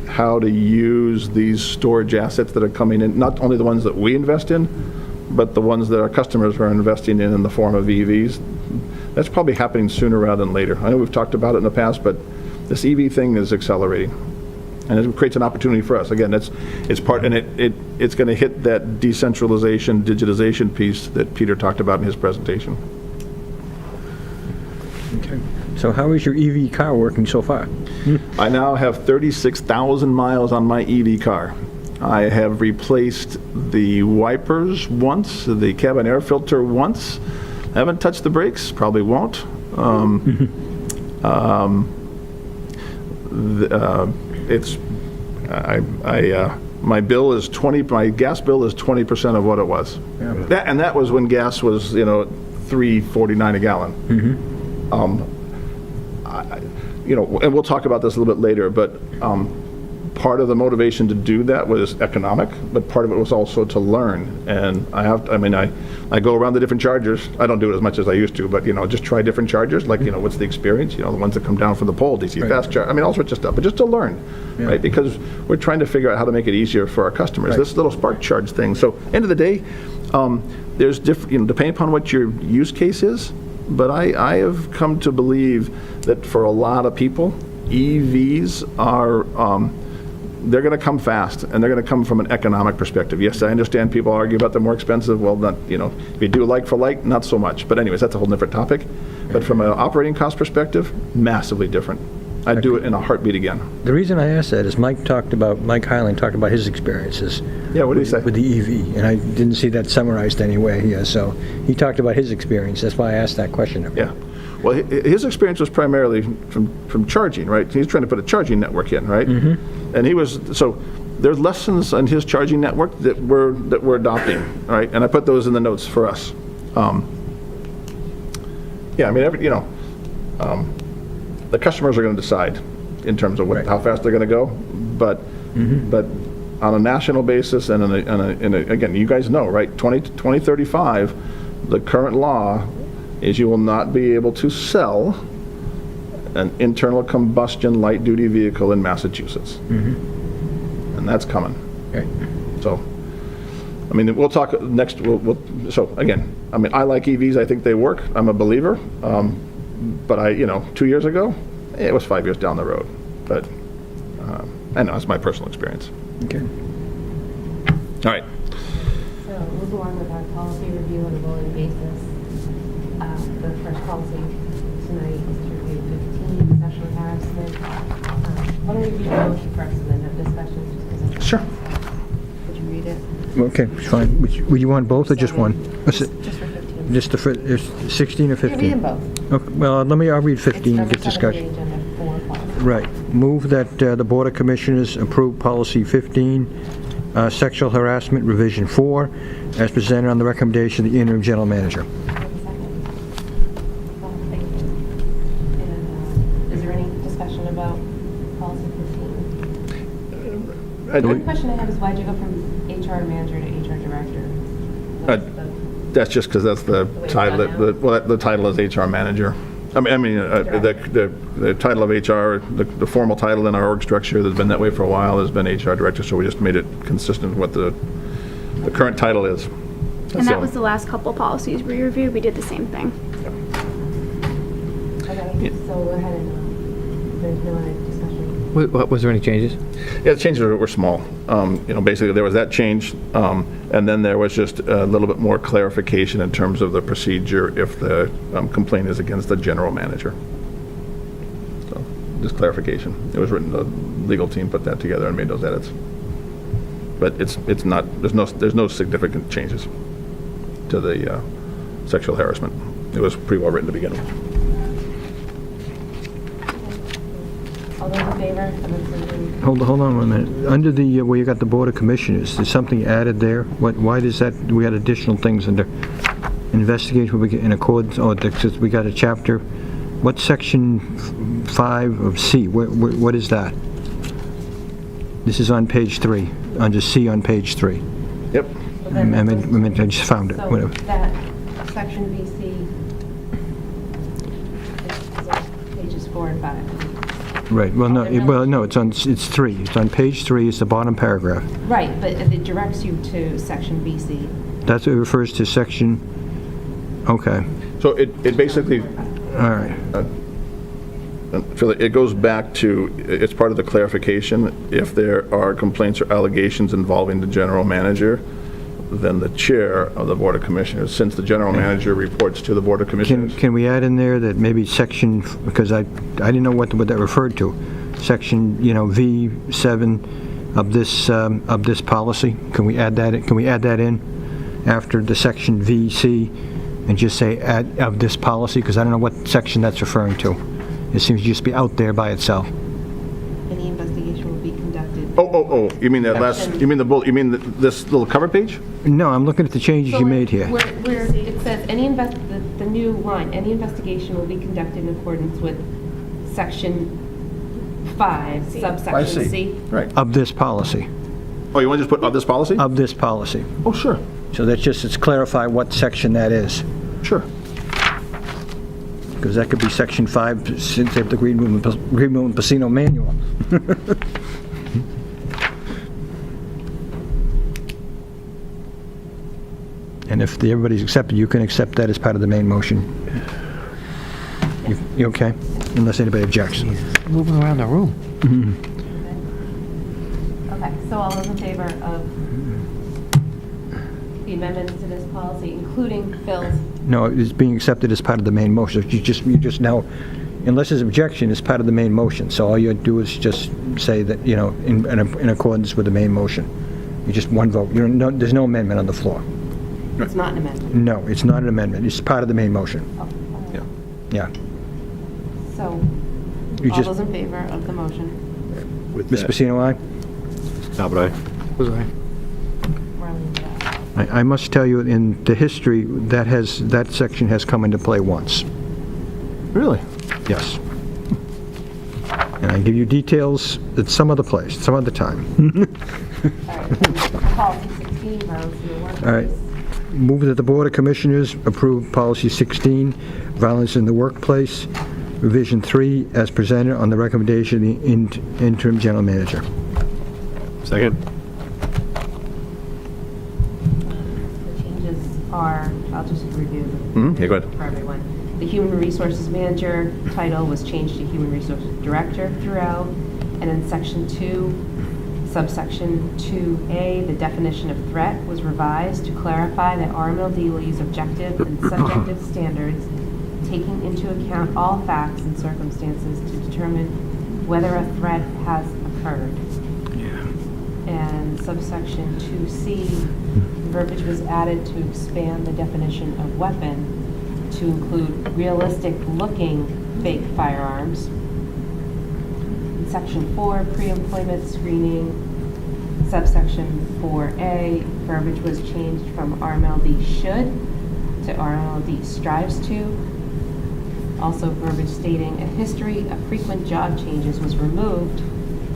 how to use these storage assets that are coming in, not only the ones that we invest in, but the ones that our customers are investing in the form of EVs. That's probably happening sooner rather than later. I know we've talked about it in the past, but this EV thing is accelerating. And it creates an opportunity for us. Again, it's part, and it's going to hit that decentralization, digitization piece that Peter talked about in his presentation. Okay. So how is your EV car working so far? I now have 36,000 miles on my EV car. I have replaced the wipers once, the cabin air filter once. I haven't touched the brakes, probably won't. My bill is my gas bill is 20% of what it was. Yeah. That was when gas was, $3.49 a gallon. And we'll talk about this a little bit later, but part of the motivation to do that was economic, but part of it was also to learn. And I go around the different chargers. I don't do it as much as I used to, but just try different chargers, like what's the experience, the ones that come down from the pole, DC fast charge, all sorts of stuff, but just to learn, right? Because we're trying to figure out how to make it easier for our customers. This little Spark Charge thing. So end of the day, there's different, depending upon what your use case is, but I have come to believe that for a lot of people, EVs are, they're going to come fast, and they're going to come from an economic perspective. Yes, I understand people argue about they're more expensive. Well, not, if you do like for like, not so much. But anyways, that's a whole different topic. But from an operating cost perspective, massively different. I'd do it in a heartbeat again. The reason I asked that is Mike Highland talked about his experiences. Yeah, what did he say? With the EV, and I didn't see that summarized anywhere here. So he talked about his experience. That's why I asked that question of him. Yeah. Well, his experience was primarily from charging, right? He's trying to put a charging network in, right? Mm-hmm. And there's lessons on his charging network that we're adopting, right? And I put those in the notes for us. The customers are going to decide in terms of how fast they're going to go, but on a national basis and again, you guys know, right? 2035, the current law is you will not be able to sell an internal combustion light-duty vehicle in Massachusetts. Mm-hmm. And that's coming. Okay. So, we'll talk next. So again, I like EVs. I think they work. I'm a believer. But 2 years ago, it was 5 years down the road. But I know, that's my personal experience. Okay. All right. So we'll goes along with our policy review on a rolling basis. The first policy tonight is to review 15, sexual harassment. Why don't we review the motion first and then have discussions? Just because Sure. Would you read it? Okay, fine. Would you want both or just one? Just for 15. Just the, 16 or 15? Yeah, read them both. Okay, well, I'll read 15 and get It's number 7 discussion. on the agenda for policy. Right. Move that the Board of Commissioners approve Policy 15, Sexual Harassment Revision 4, as presented on the recommendation of the Interim General Manager. Thank you. And is there any discussion about policy 15? The question I have is why'd you go from HR manager to HR director? What's the- That's just because that's the way it's title, done now? well, the title is HR manager. The title of HR, the formal title in our org structure that's been that way for a while has been HR director, so we just made it consistent with what the current title is. And that So- was the last couple policies we reviewed. We did the same thing. Okay, so go ahead and, there's no other discussion. Was there any changes? Yeah, the changes were small. Basically, there was that change, and then there was just a little bit more clarification in terms of the procedure if the complaint is against the general manager. So, just clarification. It was written, the legal team put that together and made those edits. But it's not, there's no significant changes to the sexual harassment. It was pretty well written to begin with. All those in favor of approving? Hold on 1 minute. Under the, where you got the Board of Commissioners, there's something added there? Why does that, we had additional things under investigation in accordance, we got a chapter. What's section 5 of C? What is that? This is on page 3, under C on page 3. Yep. I just found it, So whatever. that section BC is on pages 4 and 5. Right, no, it's 3. It's on page 3, it's the bottom paragraph. Right, but it directs you to section BC. That's what it refers to section, okay, So it basically, all right. Phil, it goes back to, it's part of the clarification, if there are complaints or allegations involving the general manager, then the chair of the Board of Commissioners, since the general manager reports to the Board of Commissioners. Can we add in there that maybe section, because I didn't know what that referred to, section, V7 of this policy? Can we add that in after the section VC and just say add of this policy? Because I don't know what section that's referring to. It seems to just be out there by itself. Any investigation will be conducted. Oh, you mean that last, you mean the bullet, you mean this little cover page? No, I'm looking at the changes you made here. Where it says, the new line, any investigation will be conducted in accordance with section 5, subsection C. Right. Of this policy. Oh, you want to just put of this policy? Of this policy. Oh, sure, So that's just, it's clarify what section that is. sure. Because that could be section 5, since they have the Green Mountain Casino Manual. And if everybody's accepted, you can accept that as part of the main motion. You okay? Unless anybody objects. Moving around the room. Okay, so all those in favor of the amendments to this policy, including Phil's? No, it's being accepted as part of the main motion. You just now, unless there's objection, it's part of the main motion. So all you do is just say that, in accordance with the main motion. You just one vote. There's no amendment on the floor. It's not an amendment. No, it's not an amendment. It's part of the main motion. Oh, Yeah. Yeah. So, You all just, those in favor of the motion? With Ms. that- Pacino, aye? Talbot, aye. Was I? Marlene, aye. I must tell you, in the history, that section has come into play once. Really? Yes. And I give you details at some other place, some other time. All right, policy 16, violence in the workplace. All right. Move that the Board of Commissioners approve Policy 16, Violence in the Workplace, Revision 3, as presented on the recommendation of the Interim General Manager. Second? The changes are, I'll just review them. Yeah, go ahead. For everyone. The Human Resources Manager title was changed to Human Resources Director throughout, and in Section 2, Subsection 2A, the definition of threat was revised to clarify that RMLD will use objective and subjective standards, taking into account all facts and circumstances to determine whether a threat has occurred. And subsection 2C, verbiage was added to expand the definition of weapon to include realistic-looking fake firearms. In section 4, pre-employment screening, subsection 4A, verbiage was changed from RMLD should to RMLD strives to. Also, verbiage stating a history of frequent job changes was removed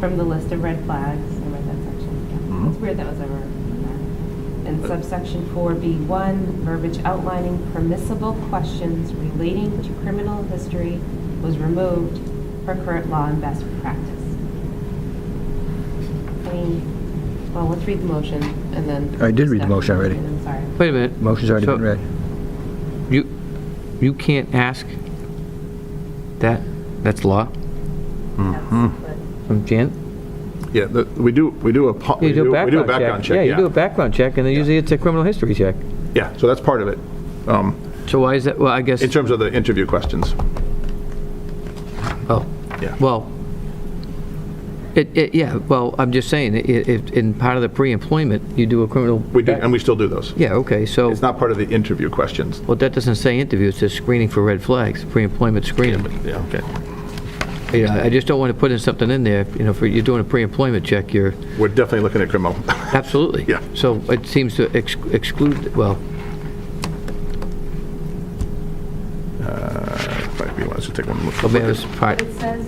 from the list of red flags. I read that section. Yeah. It's weird that was ever in there. And subsection 4B1, verbiage outlining permissible questions relating to criminal history was removed for current law and best practice. Well, let's read the motion and then. I did read the motion already. I'm sorry. Wait a minute. Motion's already So- been read. You can't ask that? That's law? From Jan? Yeah, we do a background check. Yeah, you do a background check, and then usually it's a criminal history check. Yeah, so that's part of it, So why is that, well, I guess, in terms of the interview questions. oh, Yeah. well, yeah, well, I'm just saying, if, in part of the pre-employment, you do a criminal. We do, and we still do those. Yeah, okay, so, It's not part of the interview questions. well, that doesn't say interview, it says screening for red flags, pre-employment screening. Yeah, okay. I just don't want to put in something in there, for you're doing a pre-employment check, you're, We're definitely looking at criminal. absolutely. Yeah. So it seems to exclude, well, Let's just take one look. maybe it's part, It says,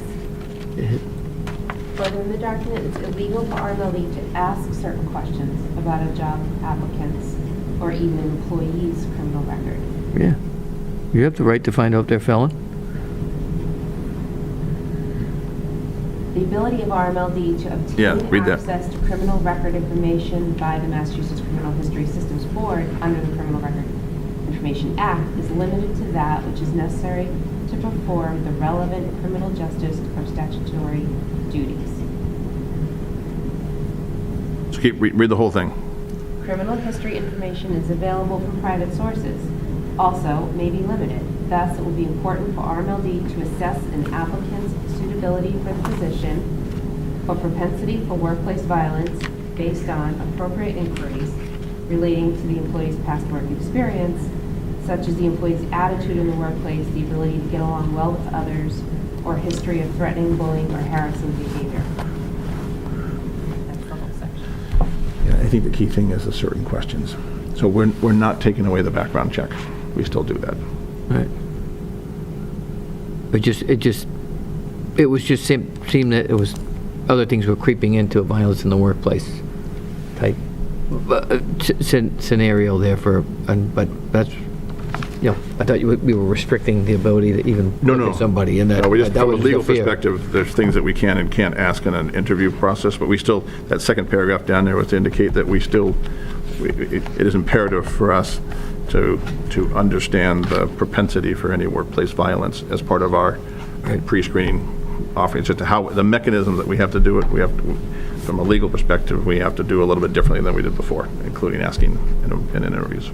further in the document, it's illegal for RMLD to ask certain questions about a job applicant's or even an employee's criminal record. yeah. You have the right to find out if they're felon. The ability of RMLD to Yeah, obtain read that. access to criminal record information by the Massachusetts Criminal History Systems Board under the Criminal Record Information Act is limited to that which is necessary to perform the relevant criminal justice or statutory duties. So read the whole thing. Criminal history information is available from private sources. Also, may be limited. Thus, it will be important for RMLD to assess an applicant's suitability for the position or propensity for workplace violence based on appropriate inquiries relating to the employee's past work experience, such as the employee's attitude in the workplace, the ability to get along well with others, or history of threatening, bullying, or harassing behavior. That's the whole section. Yeah, I think the key thing is the certain questions. So we're not taking away the background check. We still do that. Right. It was just seemed that it was, other things were creeping into a violence in the workplace type scenario there but that's, I thought we were restricting the ability to even No, look no. at somebody, and that No, we just, that from a was the legal fear. perspective, there's things that we can and can't ask in an interview process, but we still, that second paragraph down there was to indicate that it is imperative for us to understand the propensity for any workplace violence as part of our pre-screening offerings, just to how, the mechanism that we have to do it, from a legal perspective, we have to do a little bit differently than we did before, including asking in interviews.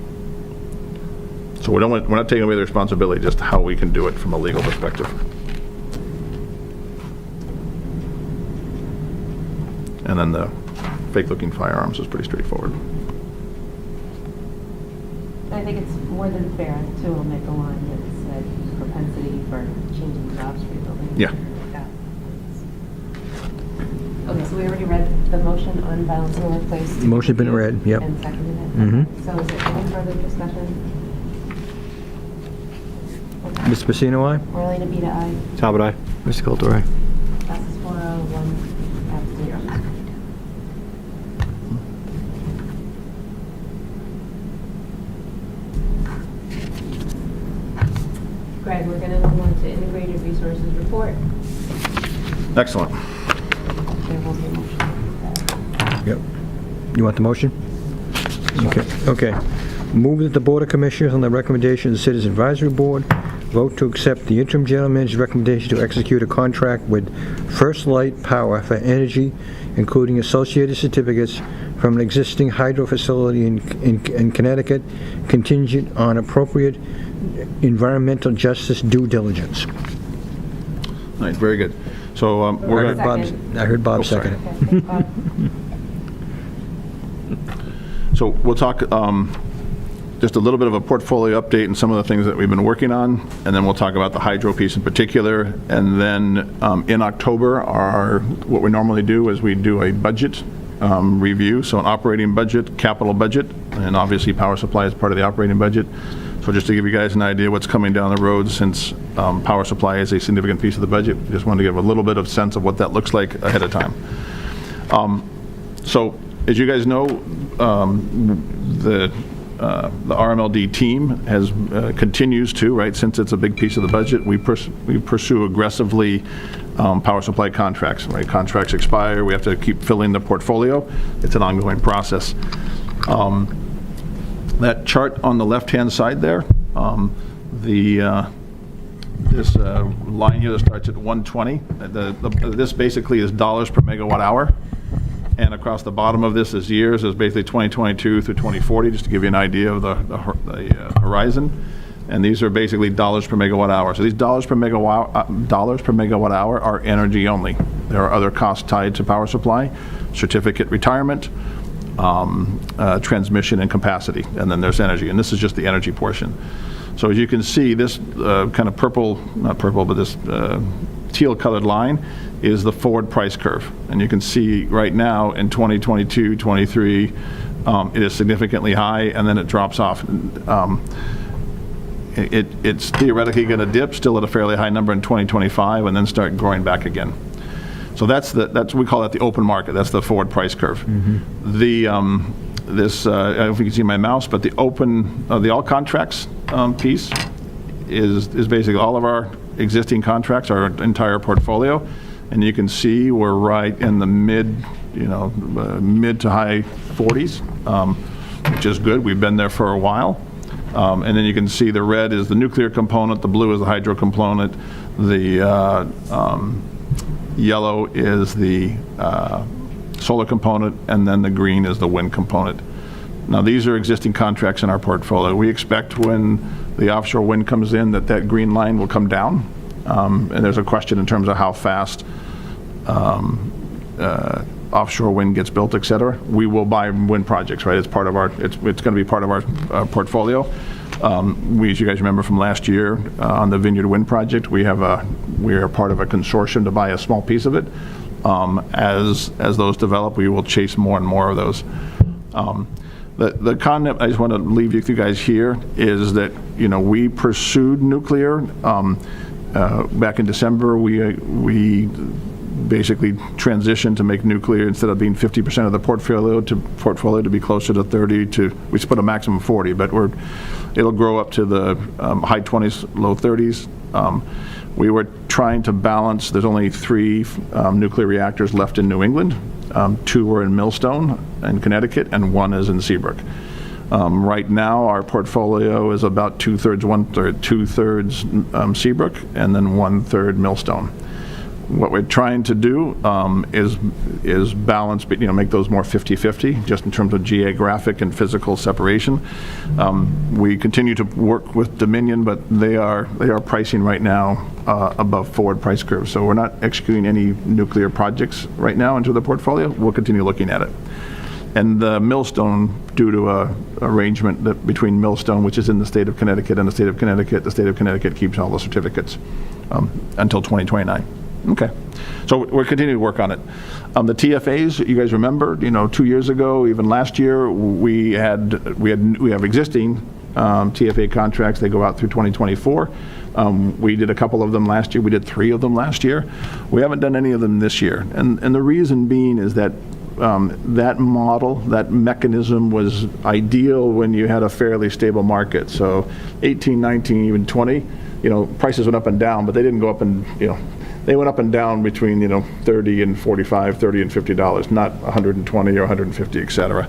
So we're not taking away the responsibility, just how we can do it from a legal perspective. And then the fake-looking firearms is pretty straightforward. I think it's more than fair to omit the line that said propensity for changing jobs, rebuilding. Yeah. Okay, so we already read the motion on violence in the workplace. The motion's been read, yep. And seconded it? Mhm. So is there any further discussion? Ms. Pacino, aye? Marlena Beta, aye. Talbot, aye. Mr. Coulter, aye. Passes 4-0, 1-0. Greg, we're going to move on to integrated resources report. Excellent. There will be a motion. Yep. You want the motion? Okay. Move that the Board of Commissioners, on the recommendation of the Citizens Advisory Board, Vote to accept the interim general manager's recommendation to execute a contract with First Light Power for energy, including associated certificates from an existing hydro facility in Connecticut, contingent on appropriate environmental justice due diligence. All right, very good. So we're going to... Second. I heard Bob sorry. second it. Okay, thanks, Bob. So we'll talk just a little bit of a portfolio update and some of the things that we've been working on, and then we'll talk about the hydro piece in particular. And then in October, what we normally do is we do a budget review, so an operating budget, capital budget, and obviously power supply is part of the operating budget. So just to give you guys an idea what's coming down the road, since power supply is a significant piece of the budget, just wanted to give a little bit of sense of what that looks like ahead of time. So as you guys know, the RMLD team continues to, right, since it's a big piece of the budget, we pursue aggressively power supply contracts, right? Contracts expire, we have to keep filling the portfolio. It's an ongoing process. That chart on the left-hand side there, this line here that starts at 120, this basically is dollars per megawatt hour. And across the bottom of this is years, is basically 2022 through 2040, just to give you an idea of the horizon. And these are basically dollars per megawatt hour. So these dollars per megawatt hour are energy only. There are other costs tied to power supply, certificate retirement, transmission and capacity, and then there's energy. And this is just the energy portion. So as you can see, this kind of purple, not purple, but this teal colored line is the forward price curve. And you can see right now in 2022, 23, it is significantly high, and then it drops off. It's theoretically going to dip, still at a fairly high number in 2025, and then start growing back again. So that's we call that the open market. That's the forward price curve. The I don't know if you can see my mouse, but the all contracts piece is basically all of our existing contracts, our entire portfolio, and you can see we're right in the mid to high 40s, which is good. We've been there for a while. And then you can see the red is the nuclear component, the blue is the hydro component, the yellow is the solar component, and then the green is the wind component. Now, these are existing contracts in our portfolio. We expect when the offshore wind comes in that green line will come down. And there's a question in terms of how fast offshore wind gets built, et cetera. We will buy wind projects, right? It's part of our, it's going to be part of our portfolio. As you guys remember from last year, on the Vineyard Wind Project, we are part of a consortium to buy a small piece of it. As those develop, we will chase more and more of those. The concept I just want to leave you guys here is that, we pursued nuclear. Back in December, we basically transitioned to make nuclear, instead of being 50% of the portfolio to be closer to 30 to, we just put a maximum of 40, but it'll grow up to the high 20s, low 30s. We were trying to balance, there's only 3 nuclear reactors left in New England. 2 were in Millstone in Connecticut, and 1 is in Seabrook. Right now, our portfolio is about 2/3, 1/3, 2/3 Seabrook, and then 1/3 Millstone. What we're trying to do is balance, make those more 50-50, just in terms of geographic and physical separation. We continue to work with Dominion, but they are pricing right now above forward price curve. So we're not executing any nuclear projects right now into the portfolio. We'll continue looking at it. And the Millstone, due to a arrangement between Millstone, which is in the state of Connecticut, and the state of Connecticut keeps all the certificates until 2029. Okay, so we're continuing to work on it. The TFAs, you guys remember, 2 years ago, even last year, we have existing TFA contracts. They go out through 2024. We did a couple of them last year. We did 3 of them last year. We haven't done any of them this year, and the reason being is that that model, that mechanism was ideal when you had a fairly stable market. So 18, 19, even 20, prices went up and down, but they didn't go up and, they went up and down between, $30 and $45, $30 and $50, not $120 or $150, et cetera.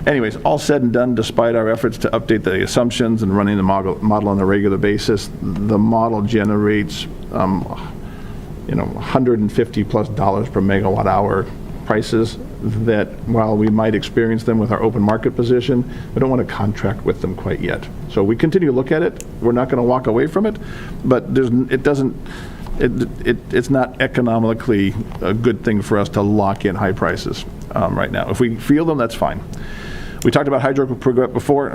anyways, all said and done, despite our efforts to update the assumptions and running the model on a regular basis, the model generates, $150+ per megawatt hour prices that, while we might experience them with our open market position, we don't want to contract with them quite yet. So we continue to look at it. We're not going to walk away from it, but it's not economically a good thing for us to lock in high prices right now. If we feel them, that's fine. We talked about Hydro-Quebec before.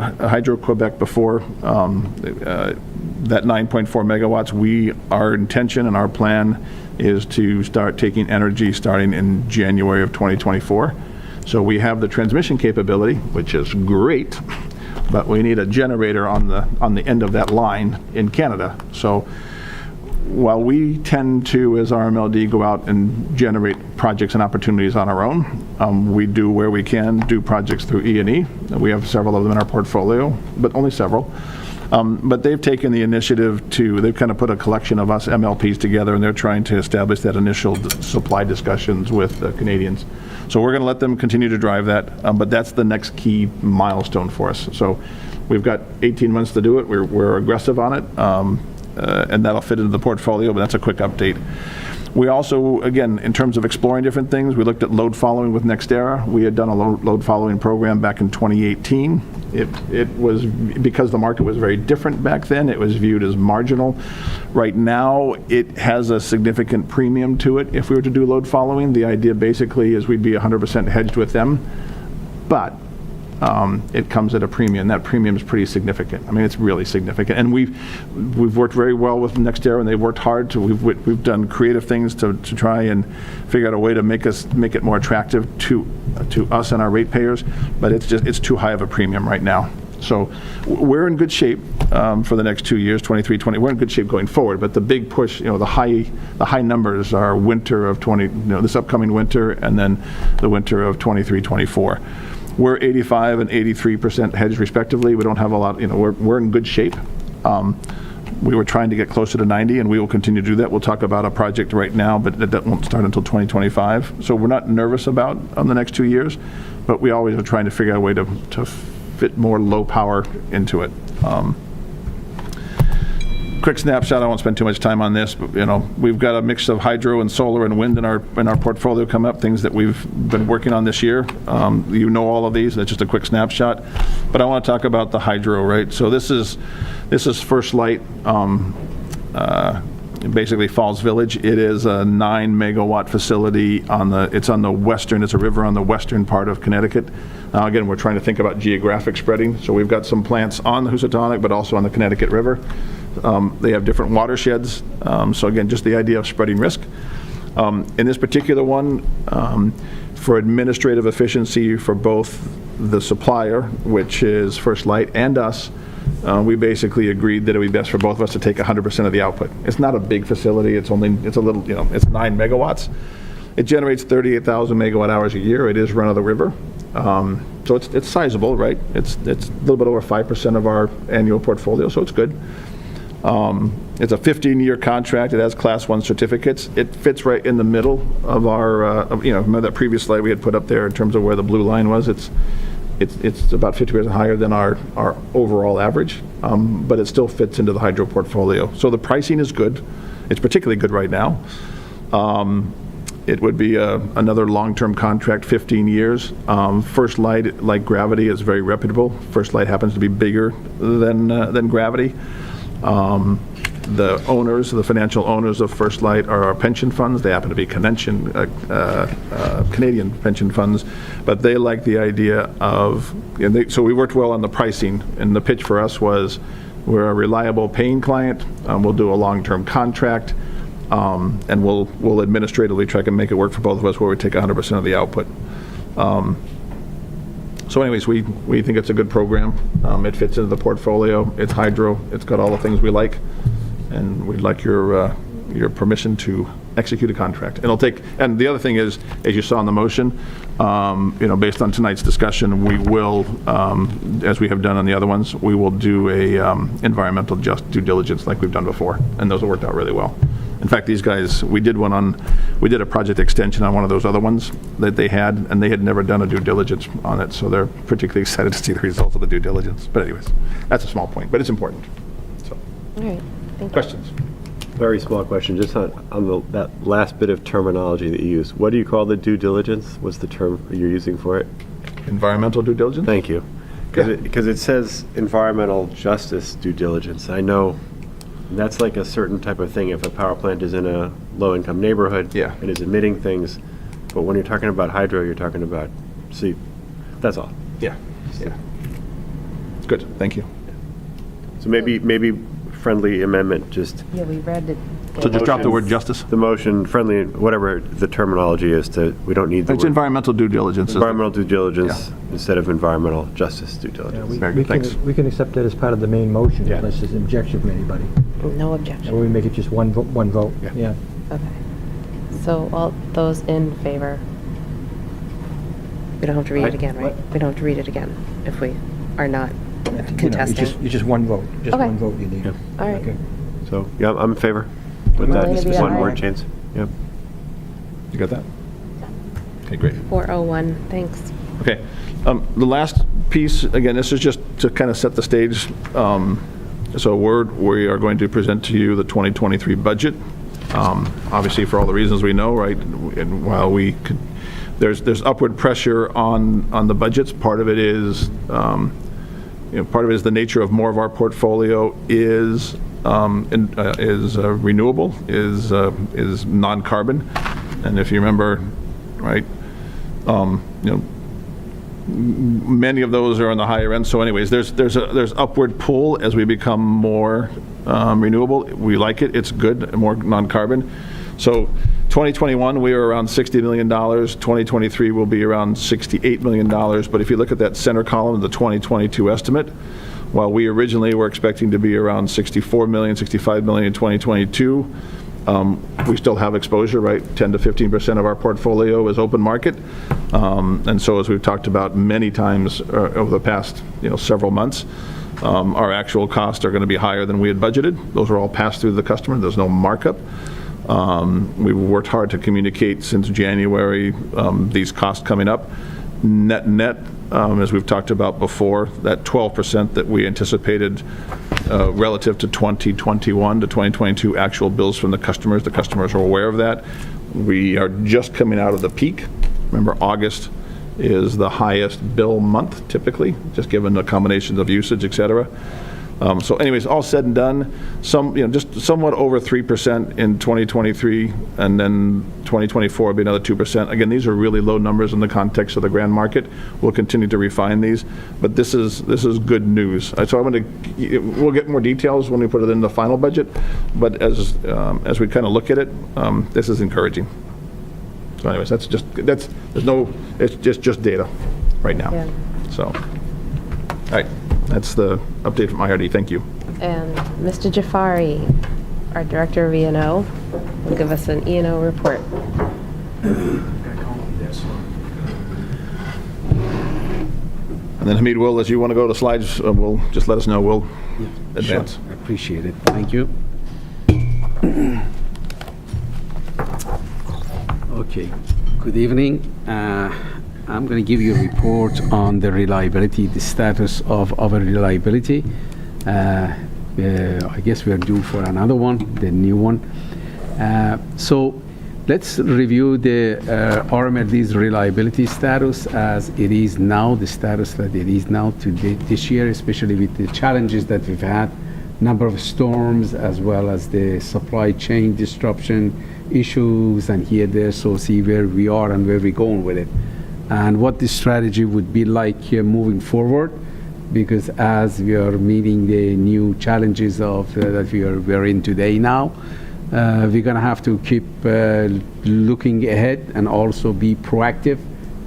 That 9.4 megawatts, our intention and our plan is to start taking energy starting in January of 2024. So we have the transmission capability, which is great, but we need a generator on the end of that line in Canada. So while we tend to, as Rmld, go out and generate projects and opportunities on our own, we do, where we can, do projects through E&E. We have several of them in our portfolio, but only several. But they've taken the initiative they've kind of put a collection of us MLPs together, and they're trying to establish that initial supply discussions with the Canadians. So we're going to let them continue to drive that, but that's the next key milestone for us. So we've got 18 months to do it. We're aggressive on it, and that'll fit into the portfolio, but that's a quick update. We also, again, in terms of exploring different things, we looked at load following with NextEra. We had done a load following program back in 2018. It was, because the market was very different back then, it was viewed as marginal. Right now, it has a significant premium to it if we were to do load following. The idea basically is we'd be 100% hedged with them, but it comes at a premium. That premium is pretty significant. I mean, it's really significant. And we've worked very well with NextEra, and they've worked hard. We've done creative things to try and figure out a way to make it more attractive to us and our ratepayers. But it's too high of a premium right now. So we're in good shape for the next 2 years, 23, 20. We're in good shape going forward. But the big push, the high numbers are winter of this upcoming winter, and then the winter of 23, 24. We're 85 and 83% hedged respectively. We don't have a lot, we're in good shape. We were trying to get closer to 90, and we will continue to do that. We'll talk about a project right now, but that won't start until 2025. So we're not nervous about the next 2 years, but we always are trying to figure out a way to fit more low power into it. Quick snapshot, I won't spend too much time on this, but we've got a mix of hydro and solar and wind in our portfolio coming up, things that we've been working on this year. All of these, that's just a quick snapshot. But I want to talk about the hydro, right? So this is First Light, basically Falls Village. It is a 9 megawatt facility it's on the western, it's a river on the western part of Connecticut. Now again, we're trying to think about geographic spreading. So we've got some plants on the Housatonic, but also on the Connecticut River. They have different watersheds. So again, just the idea of spreading risk. In this particular one, for administrative efficiency for both the supplier, which is First Light, and us, we basically agreed that it would be best for both of us to take 100% of the output. It's not a big facility. It's a little, it's 9 megawatts. It generates 38,000 megawatt hours a year. It is run of the river. So it's sizable, right? It's a little bit over 5% of our annual portfolio, so it's good. It's a 15-year contract. It has Class 1 certificates. It fits right in the middle of our, remember that previous slide we had put up there in terms of where the blue line was? It's about 50% higher than our overall average, but it still fits into the hydro portfolio. So the pricing is good. It's particularly good right now. It would be another long-term contract, 15 years. First Light, like Gravity, is very reputable. First Light happens to be bigger than Gravity. The financial owners of First Light are our pension funds. They happen to be Canadian pension funds, but they like the idea of, so we worked well on the pricing, and the pitch for us was, we're a reliable paying client, we'll do a long-term contract, and we'll administratively try to make it work for both of us where we take 100% of the output. So anyways, we think it's a good program. It fits into the portfolio. It's hydro. It's got all the things we like, and we'd like your permission to execute a contract. And the other thing is, as you saw in the motion, based on tonight's discussion, we will, as we have done on the other ones, we will do a environmental due diligence like we've done before, and those have worked out really well. In fact, these guys, we did a project extension on one of those other ones that they had, and they had never done a due diligence on it, so they're particularly excited to see the results of the due diligence. But anyways, that's a small point, but it's important. So, All right, thank you. questions? Very small question, just on that last bit of terminology that you used. What do you call the due diligence? What's the term you're using for it? Environmental due diligence? Thank you. Because it says environmental justice due diligence. I know that's like a certain type of thing if a power plant is in a low-income neighborhood Yeah. and is emitting things. But when you're talking about hydro, you're talking about, see, that's all. Yeah, yeah. Good, thank you. So maybe friendly amendment, just Yeah, we read it. So just drop the word justice? the motion, friendly, whatever the terminology is, we don't need the It's word environmental due diligence. isn't it? environmental due diligence instead of environmental justice due diligence. Very good, thanks. We can accept that as part of the main motion Yeah. unless there's an objection from anybody. No Or objection. we make it just one vote. Yeah. Okay. So all those in favor? We don't have to read it again, right? We don't have to read it again if we are not You know, contesting. It's just one vote. Just Okay. one vote you need. Yeah. All right. Okay. So, yeah, I'm in favor with Willing to be that one aye. word change. Yep. You got that? Okay, great. 401, thanks. Okay. The last piece, again, this is just to kind of set the stage. So we are going to present to you the 2023 budget. Obviously, for all the reasons we know, right? And while there's upward pressure on the budgets. Part of it is, part of it is the nature of more of our portfolio is renewable, is non-carbon. And if you remember, right, many of those are on the higher end. So anyways, there's upward pull as we become more renewable. We like it. It's good, more non-carbon. So 2021, we were around $60 million. 2023 will be around $68 million. But if you look at that center column, the 2022 estimate, while we originally were expecting to be around 64 million, 65 million in 2022, we still have exposure, right? 10 to 15% of our portfolio is open market. And so as we've talked about many times over the past several months, our actual costs are going to be higher than we had budgeted. Those are all passed through to the customer. There's no markup. We've worked hard to communicate since January these costs coming up. Net, as we've talked about before, that 12% that we anticipated relative to 2021 to 2022 actual bills from the customers are aware of that. We are just coming out of the peak. Remember, August is the highest bill month typically, just given the combinations of usage, et cetera. So anyways, all said and done, just somewhat over 3% in 2023, and then 2024 will be another 2%. Again, these are really low numbers in the context of the grand market. We'll continue to refine these, but this is good news. So we'll get more details when we put it in the final budget, but as we kind of look at it, this is encouraging. So anyways, it's just data right now. Yeah. So, all right. That's the update from IRD. Thank you. And Mr. Jafari, our Director of E&O, will give us an E&O report. And then Hamid will, as you want to go to slides, will just let us know. We'll advance. Sure. I appreciate it. Thank you. Okay. Good evening. I'm going to give you a report on the reliability, the status of our reliability. I guess we are due for another one, the new one. So let's review the Rmld's reliability status as it is now, the status that it is now to this year, especially with the challenges that we've had, number of storms, as well as the supply chain disruption issues, and here, there, so see where we are and where we're going with it. And what the strategy would be like here moving forward, because as we are meeting the new challenges of that we're in today now, we're going to have to keep looking ahead and also be proactive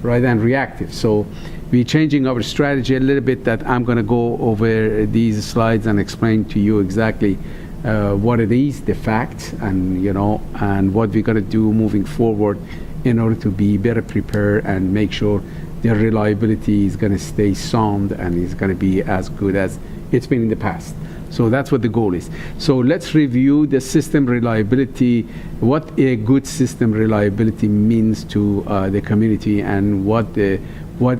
rather than reactive. So we're changing our strategy a little bit, that I'm going to go over these slides and explain to you exactly what it is, the facts, and and what we're going to do moving forward in order to be better prepared and make sure the reliability is going to stay sound and is going to be as good as it's been in the past. So that's what the goal is. So let's review the system reliability, what a good system reliability means to the community and what it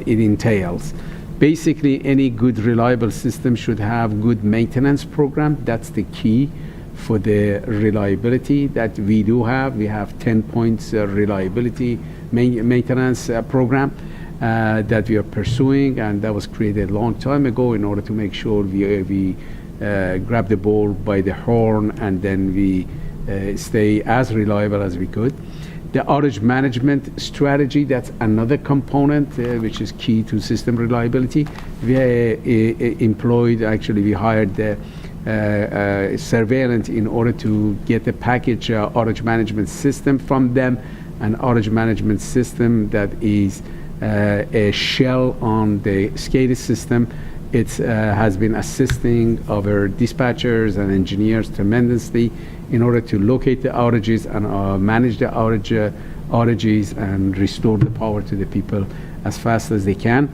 entails. Basically, any good reliable system should have good maintenance program. That's the key for the reliability that we do have. We have 10 points reliability maintenance program that we are pursuing, and that was created a long time ago in order to make sure we grab the ball by the horn and then we stay as reliable as we could. The outage management strategy, that's another component which is key to system reliability. We we hired the surveillance in order to get a package outage management system from them, an outage management system that is a shell on the SCADA system. It has been assisting our dispatchers and engineers tremendously in order to locate the outages and manage the outages and restore the power to the people as fast as they can.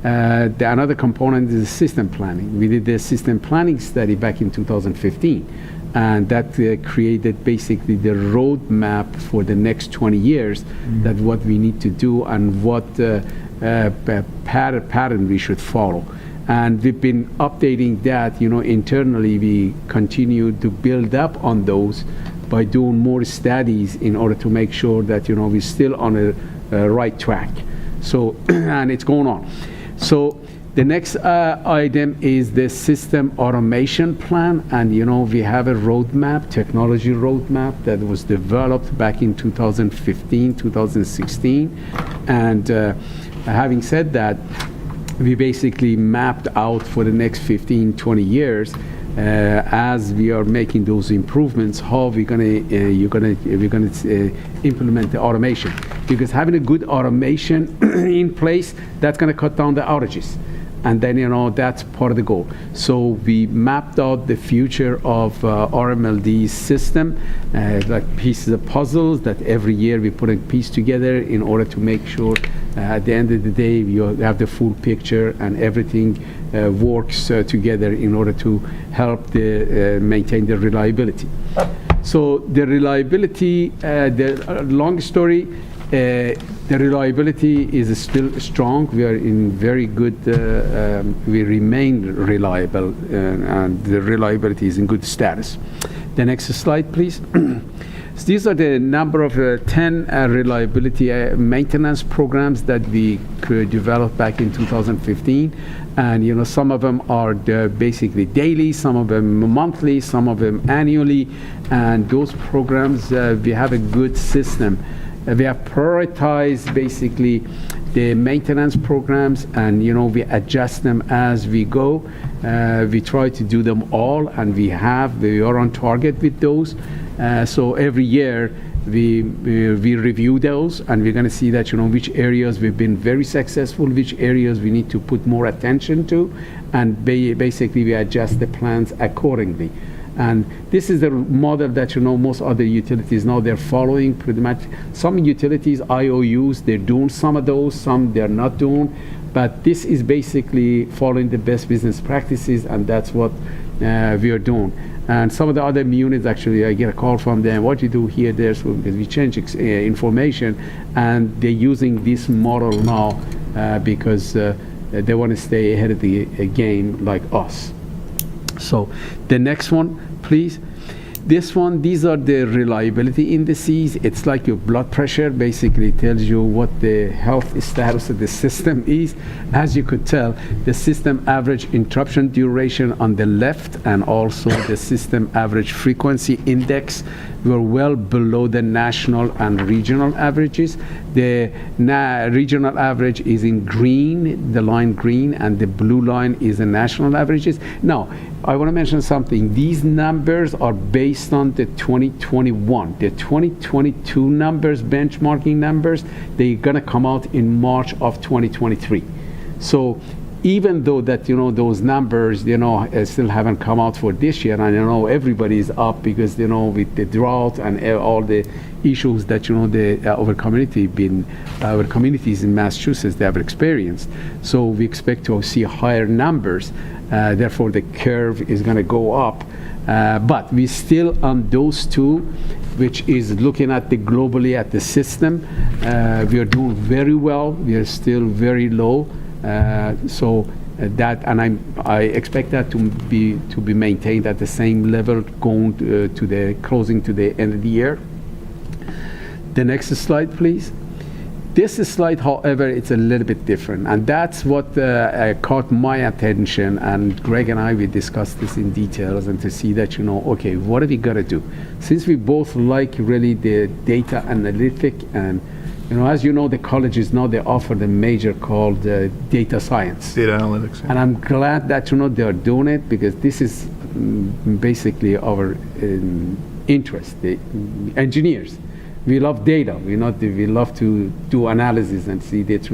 Another component is system planning. We did the system planning study back in 2015, and that created basically the roadmap for the next 20 years, that what we need to do and what pattern we should follow. And we've been updating that, internally. We continue to build up on those by doing more studies in order to make sure that, we're still on a right track. So, and it's going on. So the next item is the system automation plan. And, we have a roadmap, technology roadmap that was developed back in 2015, 2016. And having said that, we basically mapped out for the next 15, 20 years as we are making those improvements, how we're gonna implement the automation. Because having a good automation in place, that's gonna cut down the outages. And then, that's part of the goal. So we mapped out the future of Rmld's system, like pieces of puzzles that every year we put a piece together in order to make sure at the end of the day you have the full picture and everything works together in order to help maintain the reliability. So the reliability, the long story, the reliability is still strong. We are in very good, we remain reliable, and the reliability is in good status. The next slide, please. So these are the number of 10 reliability maintenance programs that we developed back in 2015. And some of them are basically daily, some of them monthly, some of them annually. And those programs, we have a good system. We have prioritized basically the maintenance programs, and we adjust them as we go. We try to do them all, and we are on target with those. So every year we review those, and we're going to see that which areas we've been very successful, which areas we need to put more attention to, and basically we adjust the plans accordingly. And this is the model that most other utilities now they're following pretty much. Some utilities, IOUs, they're doing some of those, some they're not doing. But this is basically following the best business practices, and that's what we are doing. And some of the other units, actually, I get a call from them, what you do here, there, so because we change information, and they're using this model now because they want to stay ahead of the game like us. So the next one, please. These are the reliability indices. It's like your blood pressure. Basically tells you what the health status of the system is. As you could tell, the system average interruption duration on the left, and also the system average frequency index were well below the national and regional averages. The regional average is in green, the line green, and the blue line is the national averages. Now, I want to mention something. These numbers are based on the 2021. The 2022 numbers, benchmarking numbers, they're going to come out in March of 2023. So even though that, those numbers, still haven't come out for this year, and everybody's up because, with the drought and all the issues that, our communities in Massachusetts, they have experienced. So we expect to see higher numbers. Therefore, the curve is going to go up. But we still on those two, which is looking at the globally at the system. We are doing very well. We are still very low. That, and I expect that to be maintained at the same level going to the closing to the end of the year. The next slide, please. This slide, however, it's a little bit different, and that's what caught my attention. And Greg and I, we discussed this in details, and to see that, okay, what are we gonna do? Since we both like really the data analytic, and as you know, the colleges now they offer the major called data science. Data analytics. Yeah. And I'm glad that they are doing it, because this is basically our interest, the engineers. We love data. We love to do analysis and see that,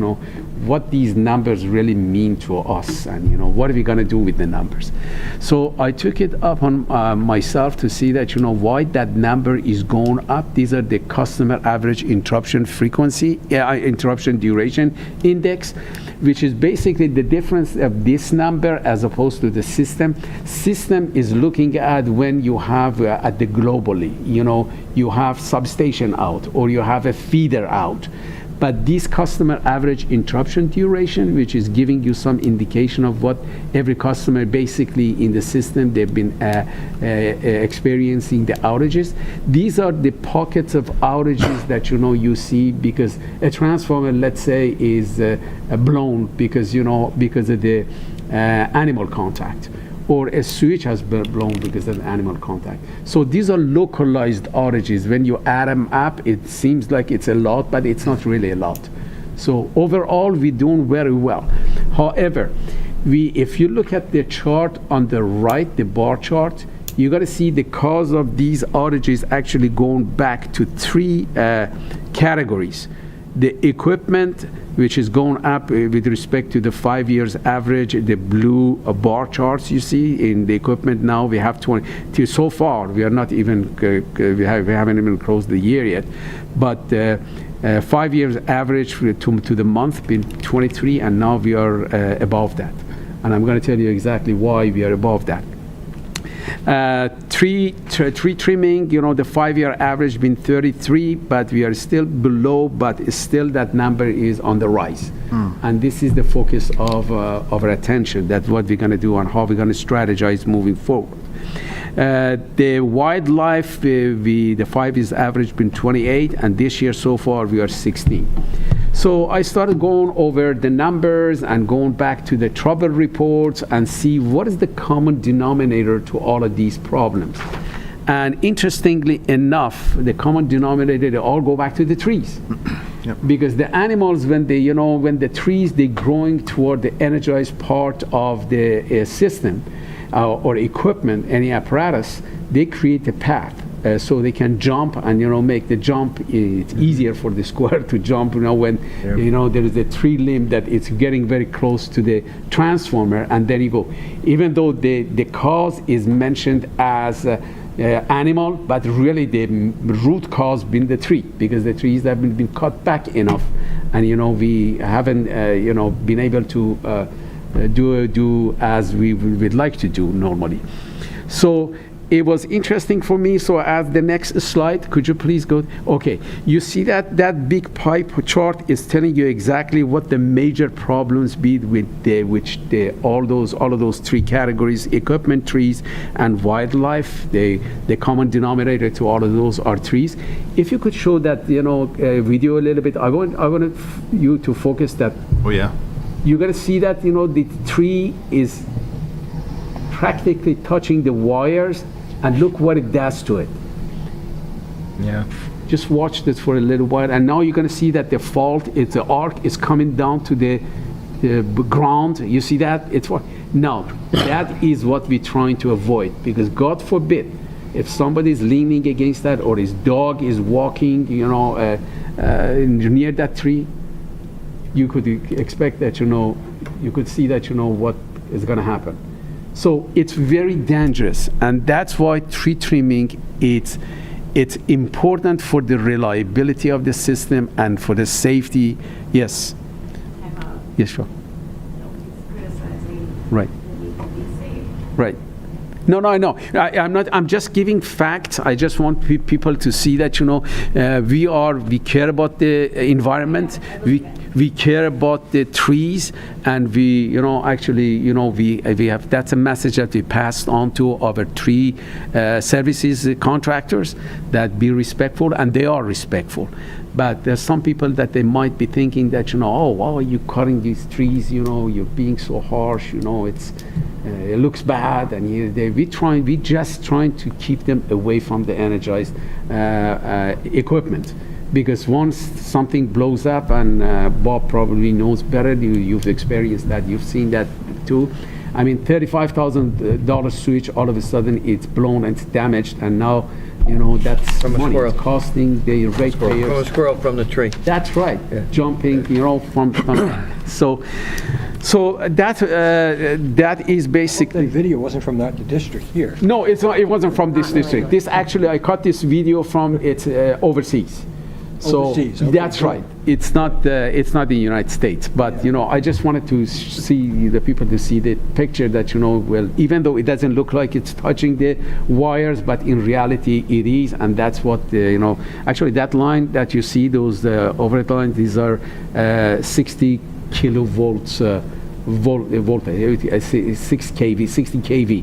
what these numbers really mean to us, and what are we going to do with the numbers. So I took it upon myself to see that, why that number is going up. These are the customer average interruption frequency, interruption duration index, which is basically the difference of this number as opposed to the system. System is looking at when you have at the globally, you have substation out or you have a feeder out. But this customer average interruption duration, which is giving you some indication of what every customer basically in the system, they've been experiencing the outages. These are the pockets of outages that you see, because a transformer, let's say, is blown because of the animal contact, or a switch has been blown because of animal contact. So these are localized outages. When you add them up, it seems like it's a lot, but it's not really a lot. So overall, we're doing very well. However, if you look at the chart on the right, the bar chart, you got to see the cause of these outages actually going back to three categories. The equipment, which is going up with respect to the 5 years average, the blue bar charts you see in the equipment now, we have 20. So far, we are not even, we haven't even closed the year yet. But 5 years average to the month been 23, and now we are above that. And I'm going to tell you exactly why we are above that. Tree trimming, the 5 year average been 33, but we are still below, but still that number is on the rise. And this is the focus of our attention. That's what we're going to do and how we're going to strategize moving forward. The wildlife, the 5 years average been 28, and this year so far we are 16. So I started going over the numbers and going back to the trouble reports and see what is the common denominator to all of these problems. And interestingly enough, the common denominator, they all go back to the trees. Yep. Because the animals, when the trees, they're growing toward the energized part of the system or equipment, any apparatus, they create a path. So they can jump and make the jump. It's easier for the squirrel to jump when there is a tree limb that it's getting very close to the transformer, and then you go. Even though the cause is mentioned as animal, but really the root cause been the tree, because the trees have been cut back enough, and we haven't been able to do as we would like to do normally. So it was interesting for me. So as the next slide, could you please go? Okay, you see that big pipe chart is telling you exactly what the major problems be with all of those three categories: equipment, trees, and wildlife. The common denominator to all of those are trees. If you could show that video a little bit, I wanted you to focus that. Oh yeah. You're gonna see that the tree is practically touching the wires. And look what it does to it. Yeah. Just watch this for a little while, and now you're going to see that the fault, the arc is coming down to the ground. You see that? Now, that is what we're trying to avoid, because God forbid, if somebody's leaning against that, or his dog is walking, near that tree, you could expect that, you could see that, what is going to happen. So it's very dangerous, and that's why tree trimming, it's important for the reliability of the system and for the safety. Yes. Yes, sure. Nobody's criticizing Right. the Right. No, I know. I'm not. I'm just giving facts. I just want people to see that we care about the environment. We care about the trees, and we have. That's a message that we passed on to our tree services contractors, that be respectful, and they are respectful. But there's some people that they might be thinking that oh, why are you cutting these trees? You're being so harsh. It looks bad, and we just trying to keep them away from the energized equipment, because once something blows up, and Bob probably knows better, you've experienced that, you've seen that too. I mean, $35,000 switch, all of a sudden it's blown and it's damaged, and now that's From a money. squirrel. It's costing the ratepayers. From a squirrel from the tree. That's right, jumping, from so that is The basically. video wasn't from the district here. No, it's not, it wasn't from this district. This actually, I cut this video from overseas. So Overseas, okay, that's good. right. It's not the United States, but I just wanted to see the people to see the picture that well, even though it doesn't look like it's touching the wires, but in reality it is, and that's what actually that line that you see, those overhead lines, these are 60 kilovolts voltage, 6 kV, 60 kV.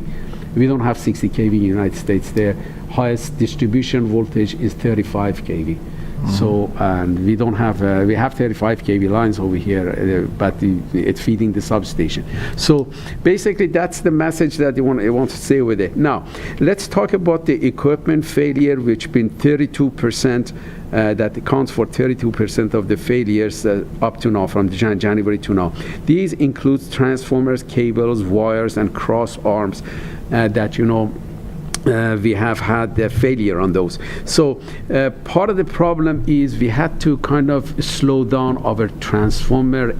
We don't have 60 kV in the United States. The highest distribution voltage is 35 kV. So, and we don't have, we have 35 kV lines over here, but it's feeding the substation. So basically that's the message that I want to say with it. Now, let's talk about the equipment failure, which been 32%, that accounts for 32% of the failures up to now, from January to now. These include transformers, cables, wires, and cross arms that we have had the failure on those. So part of the problem is we had to kind of slow down our transformer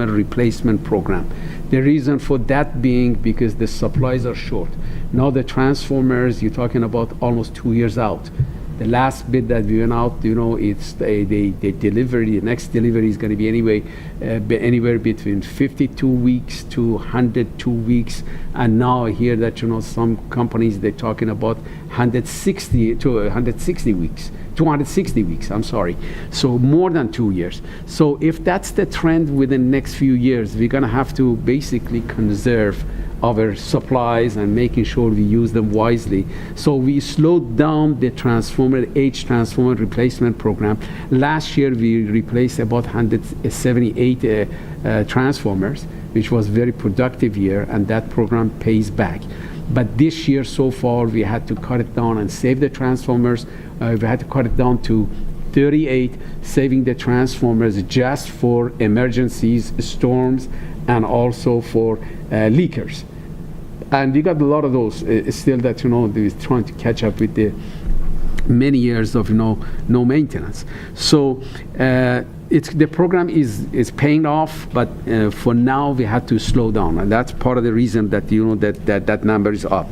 replacement program. The reason for that being because the supplies are short. Now the transformers, you're talking about almost 2 years out. The last bid that we went out, it's the delivery, the next delivery is going to be anywhere between 52 weeks to 102 weeks. And now I hear that, some companies, they're talking about 160 weeks, I'm sorry. So more than 2 years. So if that's the trend within the next few years, we're going to have to basically conserve our supplies and making sure we use them wisely. So we slowed down the transformer replacement program. Last year we replaced about 178 transformers, which was very productive year, and that program pays back. But this year so far we had to cut it down and save the transformers. We had to cut it down to 38, saving the transformers just for emergencies, storms, and also for leakers. And we got a lot of those still that they're trying to catch up with the many years of no maintenance. So the program is paying off, but for now we had to slow down, and that's part of the reason that that number is up.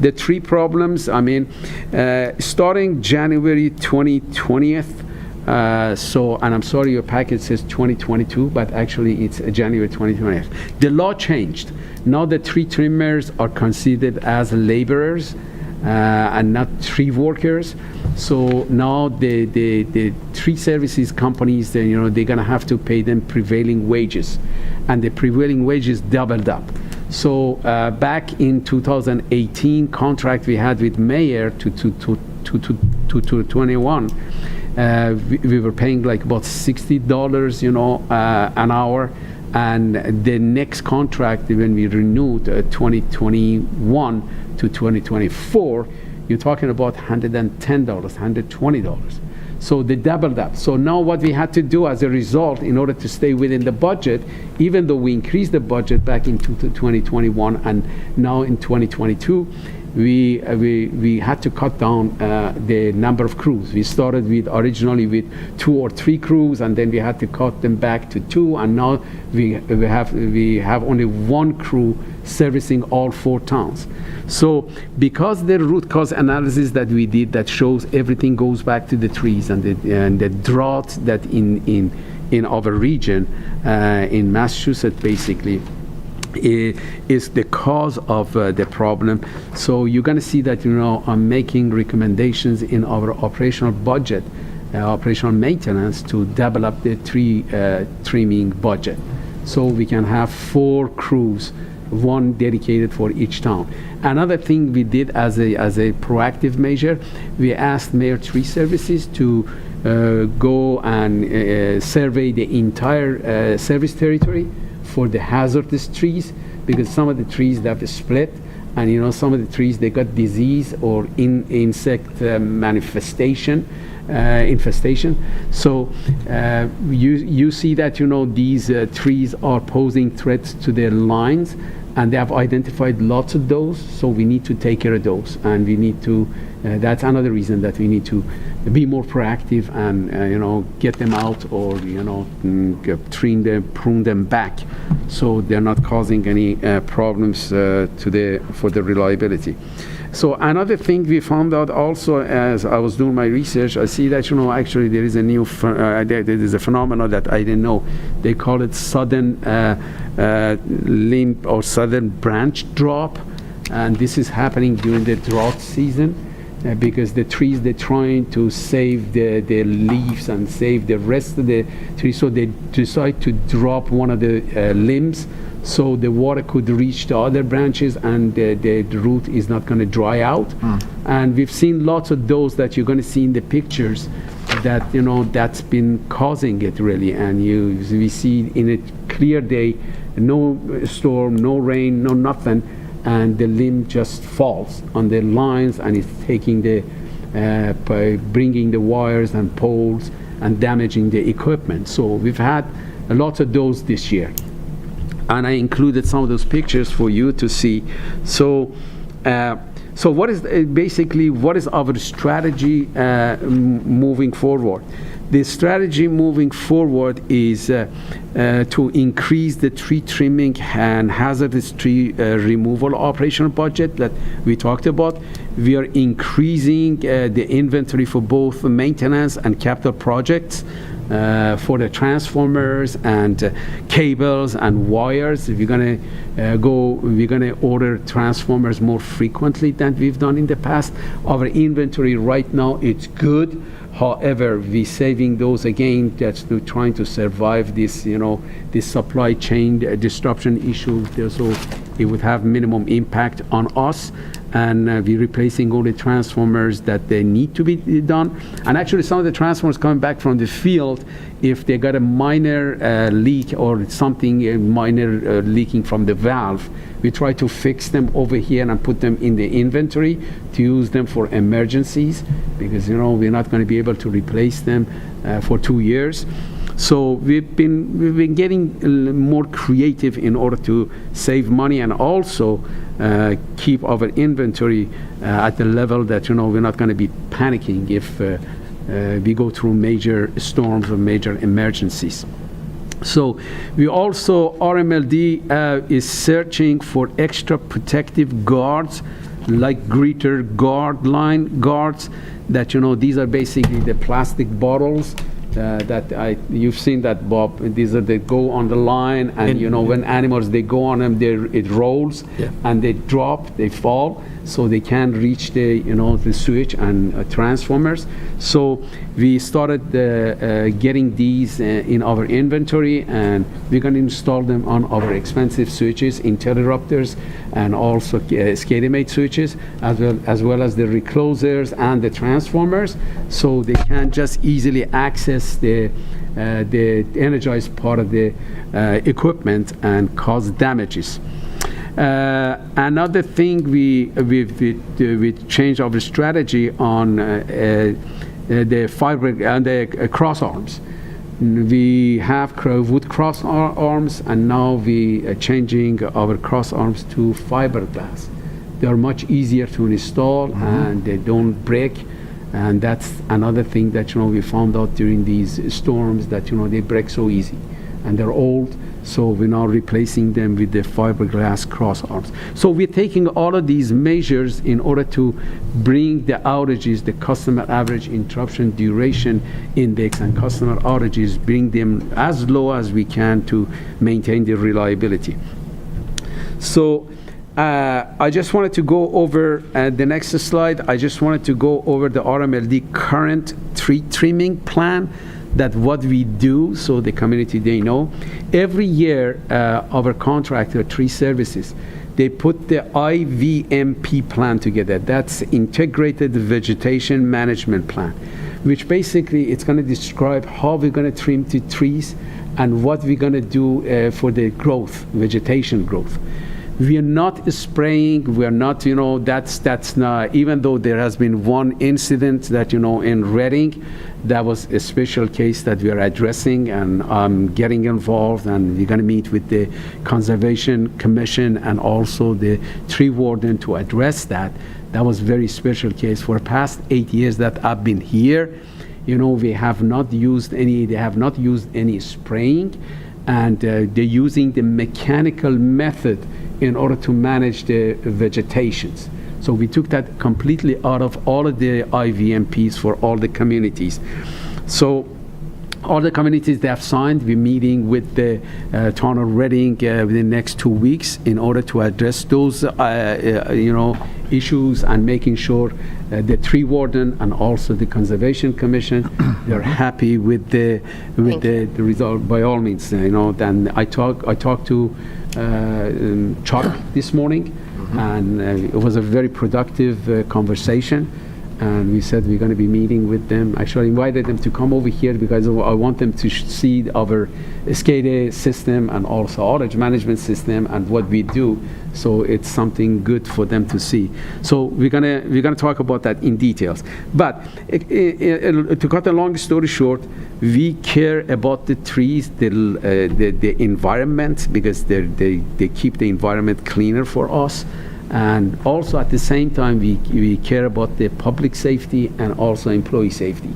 The three problems, starting January 2020th. And I'm sorry, your package says 2022, but actually it's January 2020. The law changed. Now the tree trimmers are considered as laborers and not tree workers. So now the tree services companies, they're going to have to pay them prevailing wages, and the prevailing wages doubled up. So back in 2018 contract we had with Mayor to 21. We were paying like about $60, an hour, and the next contract when we renewed 2021 to 2024, you're talking about $110, $120. So they doubled up. So now what we had to do as a result, in order to stay within the budget, even though we increased the budget back in 2021 and now in 2022, we had to cut down the number of crews. We started originally with 2 or 3 crews, and then we had to cut them back to 2, and now we have only 1 crew servicing all 4 towns. So because the root cause analysis that we did that shows everything goes back to the trees and the drought that in our region, in Massachusetts basically, is the cause of the problem. So you're going to see that, I'm making recommendations in our operational budget, operational maintenance, to develop the tree trimming budget. So we can have 4 crews, one dedicated for each town. Another thing we did as a proactive measure, we asked Mayor Tree Services to go and survey the entire service territory for the hazardous trees, because some of the trees that have split, and some of the trees, they got disease or insect infestation. So you see that these trees are posing threats to their lines, and they have identified lots of those. So we need to take care of those, and we need to. That's another reason that we need to be more proactive and get them out, or prune them back, so they're not causing any problems for the reliability. So another thing we found out also, as I was doing my research, I see that actually there is a new there is a phenomenon that I didn't know. They call it sudden limb or sudden branch drop, and this is happening during the drought season. Because the trees, they're trying to save the leaves and save the rest of the trees, so they decide to drop one of the limbs, so the water could reach the other branches, and the root is not going to dry out. And we've seen lots of those that you're going to see in the pictures, that that's been causing it really. And we see in a clear day, no storm, no rain, no nothing, and the limb just falls on the lines, and it's taking by bringing the wires and poles and damaging the equipment. So we've had a lot of those this year, and I included some of those pictures for you to see. So what is our strategy moving forward? The strategy moving forward is to increase the tree trimming and hazardous tree removal operational budget that we talked about. We are increasing the inventory for both maintenance and capital projects, for the transformers and cables and wires. We're gonna order transformers more frequently than we've done in the past. Our inventory right now, it's good. However, we're saving those again, that's trying to survive this, this supply chain disruption issue. So it would have minimum impact on us, and we're replacing all the transformers that they need to be done. And actually, some of the transformers coming back from the field, if they got a minor leak or something minor leaking from the valve, we try to fix them over here and put them in the inventory to use them for emergencies, because we're not going to be able to replace them for 2 years. So we've been getting more creative in order to save money, and also keep our inventory at the level that we're not going to be panicking if we go through major storms or major emergencies. So we also, RMLD is searching for extra protective guards, like greeter guard line guards, that these are basically the plastic bottles that you've seen that, Bob. These are, they go on the line, and when animals, they go on them, it rolls, and they drop, they fall, so they can't reach the the switch and transformers. So we started getting these in our inventory, and we're going to install them on our expensive switches, interrupters, and also SCADA-made switches, as well as the reclosers and the transformers, so they can just easily access the energized part of the equipment and cause damages. Another thing, we changed our strategy on the fiber and the cross arms. We have wood cross arms, and now we are changing our cross arms to fiberglass. They are much easier to install, and they don't break. And that's another thing that we found out during these storms, that they break so easy, and they're old. So we're now replacing them with the fiberglass cross arms. So we're taking all of these measures in order to bring the outages, the customer average interruption duration index and customer outages, bring them as low as we can to maintain the reliability. So I just wanted to go over the next slide. I just wanted to go over the RMLD current tree trimming plan, that what we do, so the community, they know. Every year, our contractor, Tree Services, they put the IVMP plan together. That's Integrated Vegetation Management Plan, which basically it's going to describe how we're going to trim the trees and what we're going to do for the growth, vegetation growth. We are not spraying, we are not, that's not, even though there has been one incident that, in Reading, that was a special case that we are addressing, and I'm getting involved, and we're going to meet with the Conservation Commission and also the tree warden to address that. That was a very special case. For the past 8 years that I've been here, we have not used any, they have not used any spraying, and they're using the mechanical method in order to manage the vegetations. So we took that completely out of all of the IVMPs for all the communities. So all the communities they have signed, we're meeting with the town of Reading within the next 2 weeks in order to address those issues, and making sure the tree warden and also the Conservation Commission, they're happy with the result. By all means, Then I talked to Chuck this morning, and it was a very productive conversation. And we said we're going to be meeting with them. Actually, I invited them to come over here because I want them to see our SCADA system and also outage management system and what we do. So it's something good for them to see. So we're gonna talk about that in details. But to cut a long story short, we care about the trees, the environment, because they keep the environment cleaner for us. And also at the same time, we care about the public safety and also employee safety.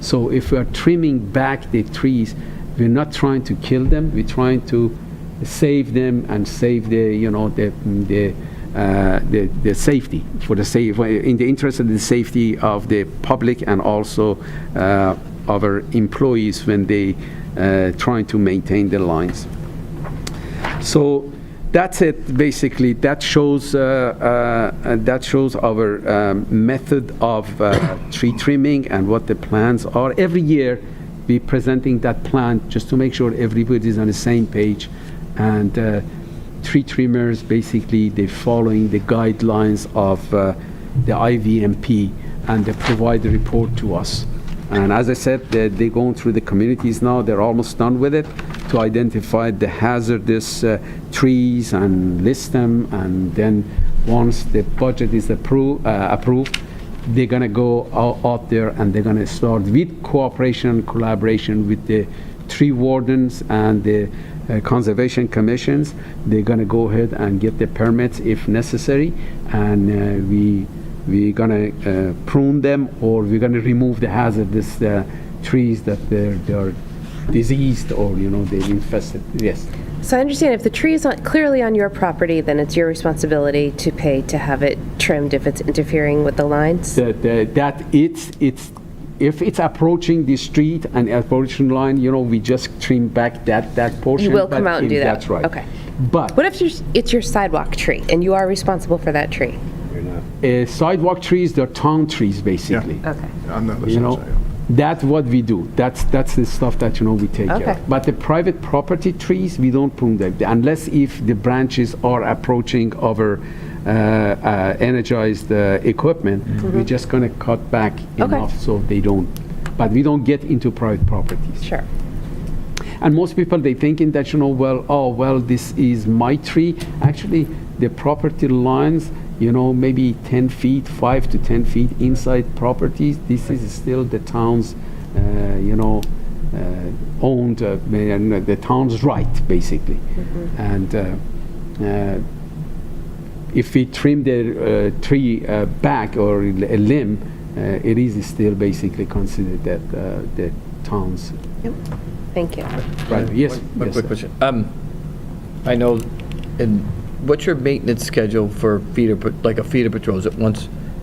So if we are trimming back the trees, we're not trying to kill them. We're trying to save them and save the safety in the interest of the safety of the public and also our employees when they trying to maintain the lines. So that's it, basically. That shows our method of tree trimming and what the plans are. Every year, we're presenting that plan just to make sure everybody's on the same page. And tree trimmers, basically, they're following the guidelines of the IVMP, and they provide the report to us. And as I said, they're going through the communities now. They're almost done with it, to identify the hazardous trees and list them. And then once the budget is approved, they're going to go out there and they're going to start with cooperation and collaboration with the tree wardens and the conservation commissions. They're going to go ahead and get the permits if necessary, and we're going to prune them, or we're going to remove the hazardous trees that they're diseased or they're infested. Yes. So I understand if the tree is clearly on your property, then it's your responsibility to pay to have it trimmed if it's interfering with the lines? If it's approaching the street and approaching line, we just trim back that portion. You will come out and do that? That's right. Okay. But what if it's your sidewalk tree and you are responsible for that tree? sidewalk trees, they're town trees, basically. Okay. On the other You side, know, that's what we do. That's the stuff that, we take care Okay. of. But the private property trees, we don't prune them, unless if the branches are approaching our energized equipment. We're just going to cut back enough so they don't. But we don't get into private properties. Sure. And most people, they thinking that, this is my tree. Actually, the property lines, maybe 10 feet, 5 to 10 feet inside properties. This is still the town's, owned, the town's right, basically. And if we trim the tree back or a limb, it is still basically considered that the town's. Yep. Thank you. Right. Yes. One yes, quick sir. question. I know, what's your maintenance schedule for feeder patrol?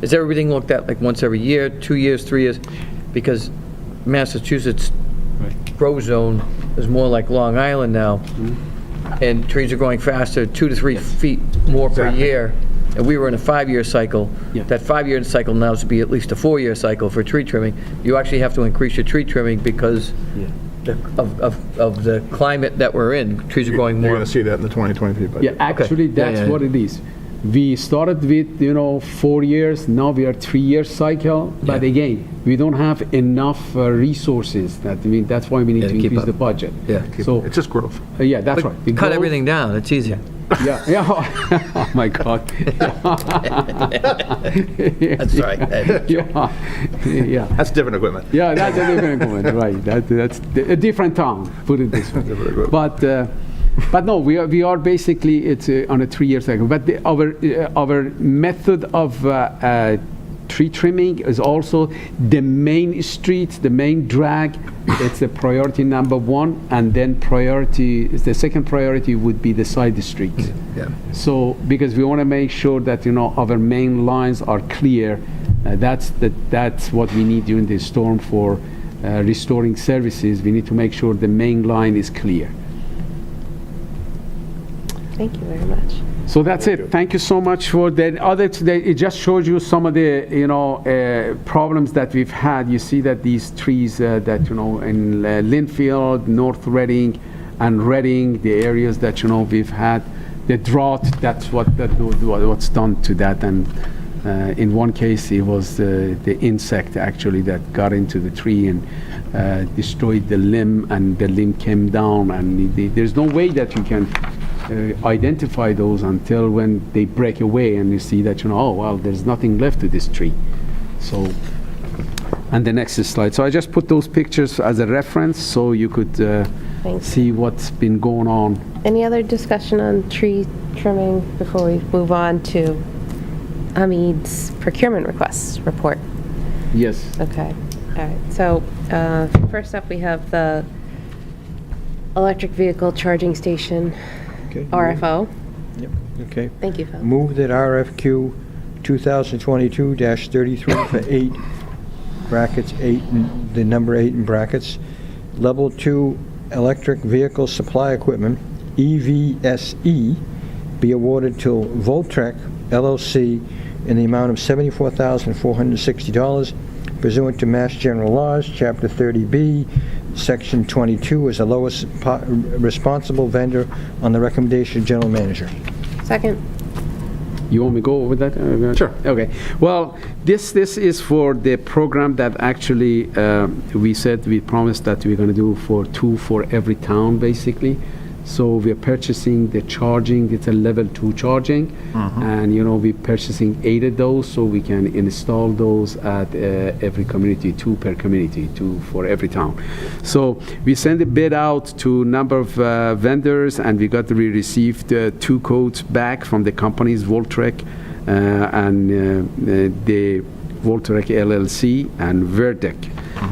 Is everything looked at like once every year, 2 years, 3 years? Because Massachusetts grow zone is more like Long Island now. and trees are growing faster, 2 to 3 feet more per year, and we were in a 5-year cycle, Yeah. that 5-year cycle now is to be at least a 4-year cycle for tree trimming, you actually have to increase your tree trimming because of the climate that we're in. Trees are growing You're more. going to see that in the 2023 budget. Yeah, actually, Yeah, that's yeah, what it is. We started with, 4 years, now we are 3-year cycle, but Yeah. again, we don't have enough resources. That's why we need Yeah, to to keep increase up. the budget. Yeah. So, It's just growth. yeah, that's But right. We cut grow- everything down, it's easier. Yeah, yeah. Oh my God. That's right. Yeah, yeah. That's different equipment. Yeah, that's a different comment, right? That's a different town, put it this way. But no, we are basically, it's on a 3-year cycle. But our method of tree trimming is also the main street, the main drag. It's the priority number 1, and then the second priority would be the side streets. Yeah. So, because we want to make sure that, our main lines are clear, that's what we need during the storm for restoring services. We need to make sure the main line is clear. Thank you very much. So that's it. Thank you so much for that. It just shows you some of the, problems that we've had. You see that these trees that, in Landfill, North Reading, and Reading, the areas that, we've had, the drought, that's what's done to that. And in one case, it was the insect actually that got into the tree and destroyed the limb, and the limb came down. And there's no way that you can identify those until when they break away and you see that, oh, well, there's nothing left to this tree. So, and the next slide. So I just put those pictures as a reference so you could Thanks. see what's been going on. Any other discussion on tree trimming before we move on to Hamid's procurement requests report? Yes. Okay, all right. So first up, we have the electric vehicle charging station, Okay. RFO. Yep, okay. Thank you, Phil. Move that RFQ 2022-33 for 8 brackets, 8, the number 8 in brackets, level 2 electric vehicle supply equipment, EVSE, be awarded to Voltrek LLC in the amount of $74,460 pursuant to Mass General Laws, Chapter 30B, Section 22, as the lowest responsible vendor on the recommendation of General Manager. Second. You want me to go over that? Sure. Okay. Well, this is for the program that actually we promised that we're going to do for 2 for every town, basically. So we're purchasing the charging. It's a level 2 charging, and we're purchasing 8 of those so we can install those at every community, 2 per community, 2 for every town. So we sent a bid out to a number of vendors, and we received 2 quotes back from the companies Voltrek and the Voltrek LLC and Verdec.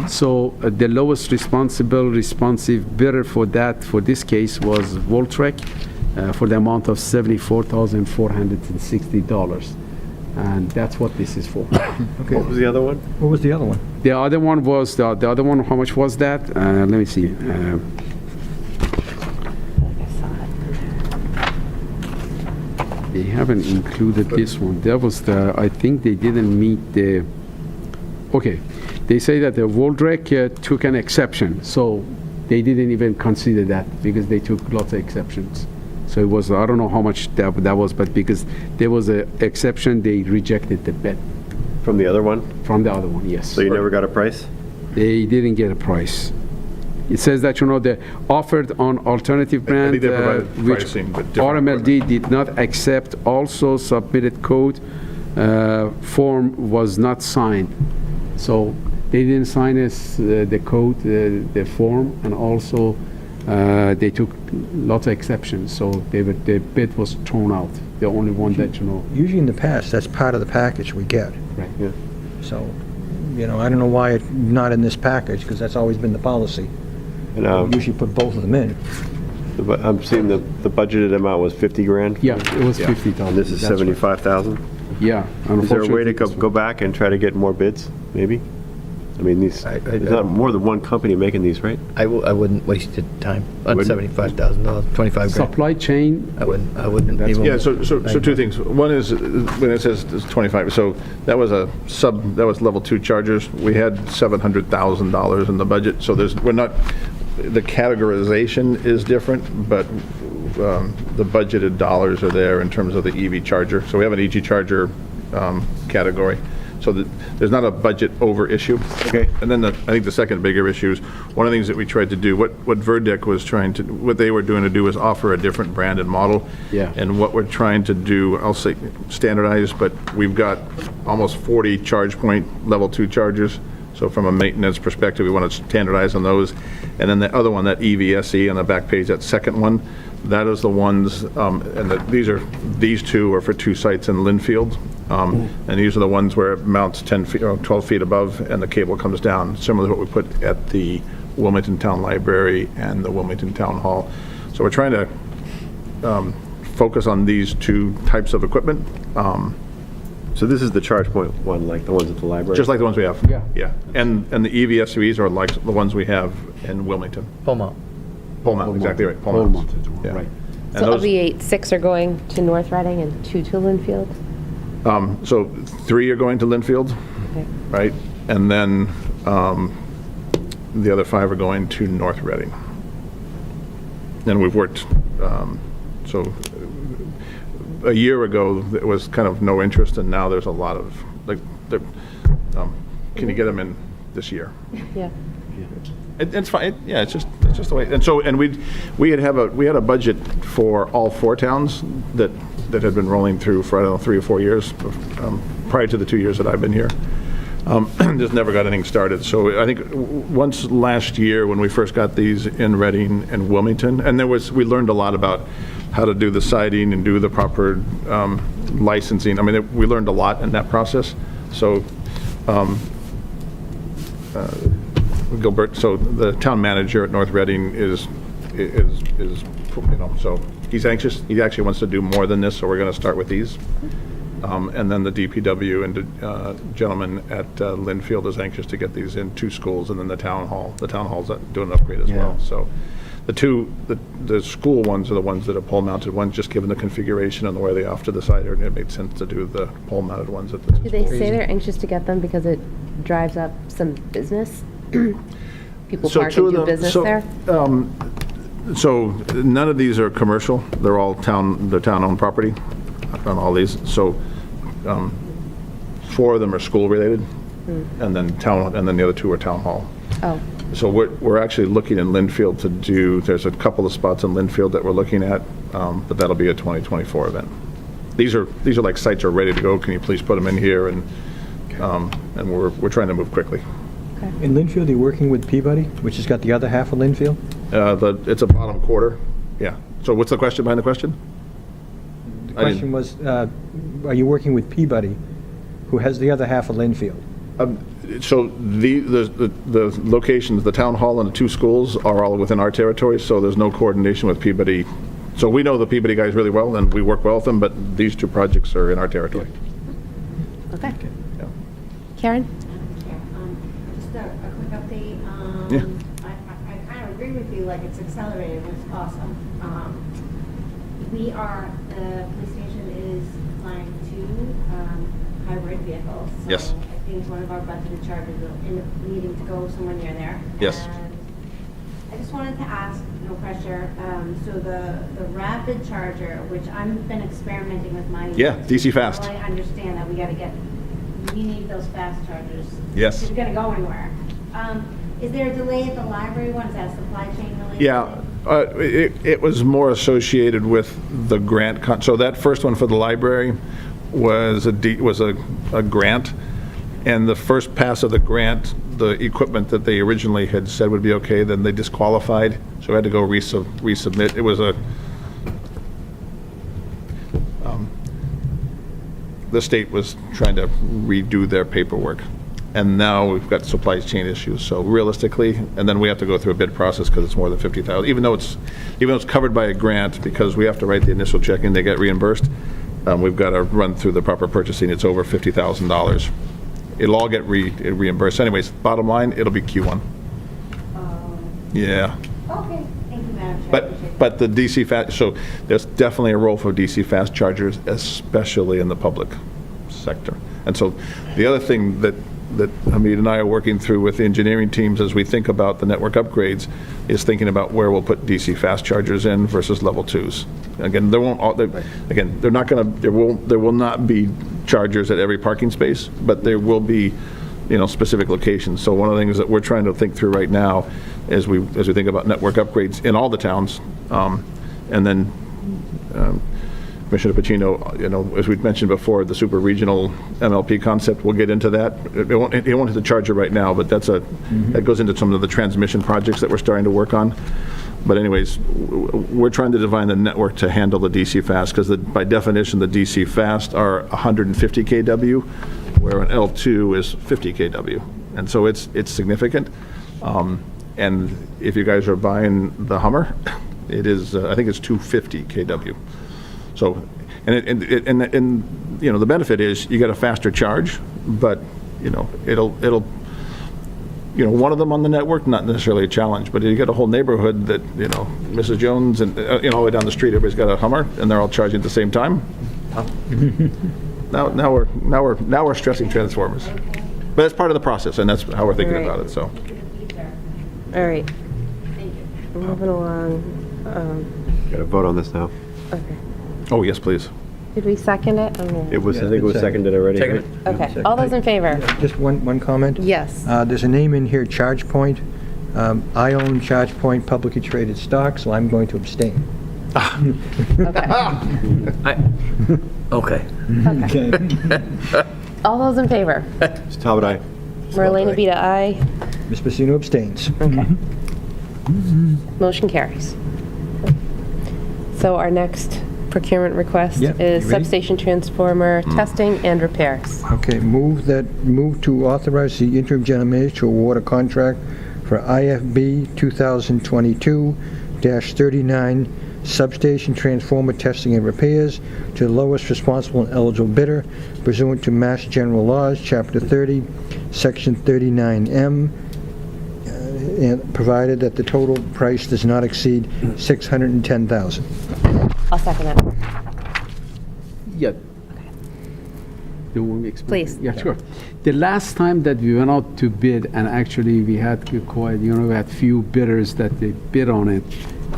So the lowest responsive bidder for this case was Voltrek for the amount of $74,460. And that's what this is for. Okay. What was the other one? What was the other one? The other one was, how much was that? Let me see. They haven't included this one. That was I think they didn't meet the, okay. They say that the Voltrek took an exception, so they didn't even consider that because they took lots of exceptions. So it was, I don't know how much that was, but because there was an exception, they rejected the bid. From the other one? From the other one, yes. So you never got a price? They didn't get a price. It says that, they offered on alternative brand, think they provided which pricing, but different RMLD did not accept, also submitted code form was not signed. So they didn't sign the code, the form, and also they took lots of exceptions. So the bid was thrown out. The only one that, Usually in the past, that's part of the package we get. right. Yeah. So, I don't know why it's not in this package, because that's always been the policy. And We usually put both of them in. I'm seeing the budgeted amount was 50 grand? Yeah, it was 50,000. And this is That's right. 75,000? Yeah. Is there a way to unfortunately, go back and try to get more bids, maybe? I mean, there's not more than one company making these, right? I wouldn't waste your time on Wouldn't? $75,000, 25 grand. Supply chain, I wouldn't That's- even. Yeah, so two things. One is, when it says it's 25, so that was that was level 2 chargers. We had $700,000 in the budget, so we're not, the categorization is different, but the budgeted dollars are there in terms of the EV charger. So we have an EV charger category. So there's not a budget over issue. Okay. And then I think the second bigger issue is, one of the things that we tried to do, what Verdeck was trying to, what they were doing to do is offer a different brand and model. Yeah. And what we're trying to do, I'll say standardized, but we've got almost 40 charge point level 2 chargers. So from a maintenance perspective, we want to standardize on those. And then the other one, that EVSE on the back page, that second one, that is the ones, and these two are for 2 sites in Linfield. And these are the ones where it mounts 10 feet, or 12 feet above, and the cable comes down, similar to what we put at the Wilmington Town Library and the Wilmington Town Hall. So we're trying to focus on these 2 types of equipment, So this is the charge point one, like the ones at the library? just like the ones we have. Yeah. Yeah, and the EVSEs are like the ones we have in Wilmington. Pole mount. Pole mount, exactly right, pole Pole mounts. mounted one, Yeah. right. And So of those- the 8, 6 are going to North Reading and 2 to Linfield? So 3 are going to Linfield, Okay. right? And then the other 5 are going to North Reading. And we've worked, so a year ago, there was kind of no interest, and now there's a lot of, like, can you get them in this year? Yeah. It's fine, yeah, it's just the way, and we had a budget for all 4 towns that had been rolling through for, I don't know, 3 or 4 years, prior to the 2 years that I've been here. Just never got anything started. So I think once last year, when we first got these in Reading and Wilmington, and we learned a lot about how to do the siting and do the proper licensing. I mean, we learned a lot in that process. So Gilbert, so the town manager at North Reading is, so he's anxious. He actually wants to do more than this, so we're going to start with these. And then the DPW and gentleman at Linfield is anxious to get these in 2 schools, and then the town hall. The town hall's doing an upgrade as well. So the school ones are the ones that are pole-mounted ones, just given the configuration and the way they off to the side, and it made sense to do the pole-mounted ones at the Do they schools. say they're anxious to get them because it drives up some business? People So park 2 and of do them- business so, there? So none of these are commercial. They're all town-owned property on all these. So 4 of them are school-related, and then the other 2 are town hall. Oh, So we're actually looking in Linfield to do, there's a couple of spots in Linfield that we're looking at, but that'll be a 2024 event. These are like sites are ready to go. Can you please put them in here? And we're trying to move quickly. In Linfield, you're working with Peabody, which has got the other half of Linfield? It's a bottom quarter. Yeah. So what's the question behind the question? The question was, are you working with Peabody, who has the other half of Linfield? So the locations, the town hall and the 2 schools are all within our territory, so there's no coordination with Peabody. So we know the Peabody guys really well, and we work well with them, but these 2 projects are in our territory. okay. Yeah. Karen? Just a quick update. Yeah. I kind of agree with you, like, it's accelerated, it's awesome. The police station is applying 2 hybrid vehicles. Yes. So I think one of our budgeted charges will end up needing to go somewhere near there. Yes. And I just wanted to ask, no pressure, so the rapid charger, which I've been experimenting with my. Yeah, DC fast. So I understand that we need those fast chargers. Yes. If you're gonna go anywhere. Is there a delay at the library one? Is that supply chain related? Yeah, it was more associated with the grant, so that first one for the library was a grant, and the first pass of the grant, the equipment that they originally had said would be okay, then they disqualified, so we had to go resubmit. It was the state was trying to redo their paperwork. And now we've got supply chain issues, so realistically, and then we have to go through a bid process because it's more than $50,000, even though it's covered by a grant, because we have to write the initial check and they get reimbursed, we've got to run through the proper purchasing, it's over $50,000 it'll all get reimbursed. Anyways, bottom line, it'll be Q1. Yeah. Okay, thank you, Madam Chair. I appreciate that. But the DC fast, so there's definitely a role for DC fast chargers, especially in the public sector. And so the other thing that Hamid and I are working through with the engineering teams as we think about the network upgrades is thinking about where we'll put DC fast chargers in versus level 2s. Again, they're not going to, there will not be chargers at every parking space, but there will be, specific locations. So one of the things that we're trying to think through right now as we think about network upgrades in all the towns, and then Commissioner Pacino, as we've mentioned before, the super regional MLP concept, we'll get into that. It won't hit the charger right now, but that goes into some of the transmission projects that we're starting to work on. But anyways, we're trying to define the network to handle the DC fast, because by definition, the DC fast are 150 kW, where an L2 is 50 kW. And so it's significant. And if you guys are buying the Hummer, it is, I think it's 250 kW. So, and the benefit is you get a faster charge, but, it'll one of them on the network, not necessarily a challenge, but you get a whole neighborhood that, Mrs. Jones and, all the way down the street, everybody's got a Hummer, and they're all charging at the same time. Now we're stressing transformers. But that's part of the process, and that's how we're thinking Right. about it, so. All right, Thank you. we're moving along. Got to vote on this now. Okay. Oh, yes, please. Did we second it? I don't know. It was, I Yeah, think it was it's seconded already. Seconded. right? Okay, all those in favor? Just one comment. Yes. There's a name in here, ChargePoint. I own ChargePoint publicly traded stock, so I'm going to abstain. Okay. Okay. All those in favor? It's Talbot, aye. Marlena Beta, aye. Ms. Pacino abstains. Okay. Motion carries. So our next procurement request Yep, is you ready? substation transformer testing and repairs. Okay, move to authorize the interim general manager to award a contract for IFB 2022-39 substation transformer testing and repairs to the lowest responsible and eligible bidder pursuant to Mass General Laws, Chapter 30, Section 39M, and provided that the total price does not exceed $610,000. I'll second that. Yeah. Do you want me to explain? Please. Yeah, sure. The last time that we went out to bid, and actually we had quite, we had few bidders that they bid on it,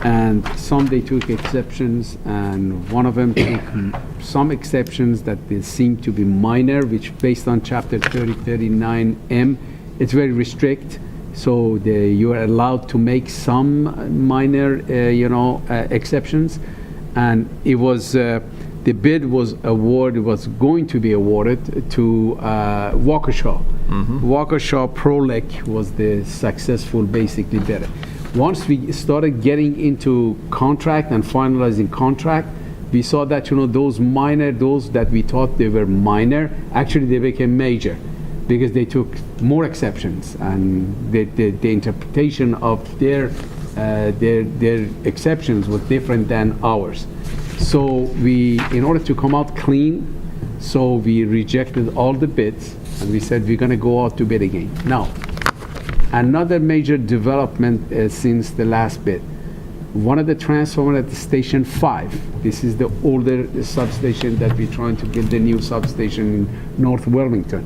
and some they took exceptions, and one of them took some exceptions that they seemed to be minor, which based on Chapter 39M, it's very restrict. So you are allowed to make some minor, exceptions, and it was the bid was going to be awarded to Waukesha. Waukesha Prolec was the successful, basically bidder. Once we started getting into contract and finalizing contract, we saw that those that we thought they were minor, actually they became major, because they took more exceptions, and the interpretation of their exceptions was different than ours. So in order to come out clean, so we rejected all the bids, and we said we're going to go out to bid again. Now, another major development since the last bid. One of the transformers at the Station 5, this is the older substation that we're trying to build, the new substation in North Wilmington.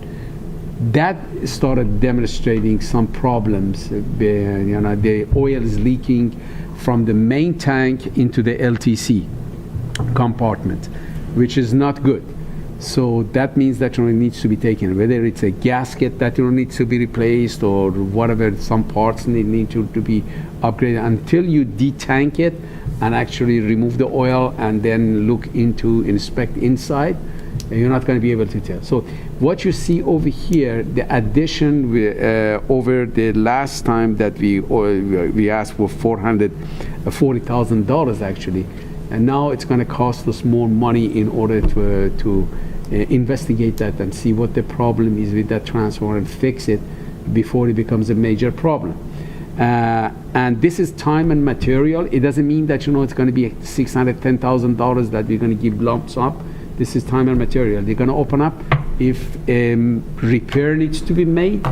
That started demonstrating some problems. The oil is leaking from the main tank into the LTC compartment, which is not good. So that means that it needs to be taken, whether it's a gasket that needs to be replaced or whatever, some parts need to be upgraded. Until you detank it and actually remove the oil and then inspect inside, you're not going to be able to tell. So what you see over here, the addition over the last time that we asked for $440,000 actually, and now it's going to cost us more money in order to investigate that and see what the problem is with that transformer and fix it before it becomes a major problem. And this is time and material. It doesn't mean that it's going to be $610,000 that we're going to give lumps up. This is time and material. They're going to open up, If repair needs to be made,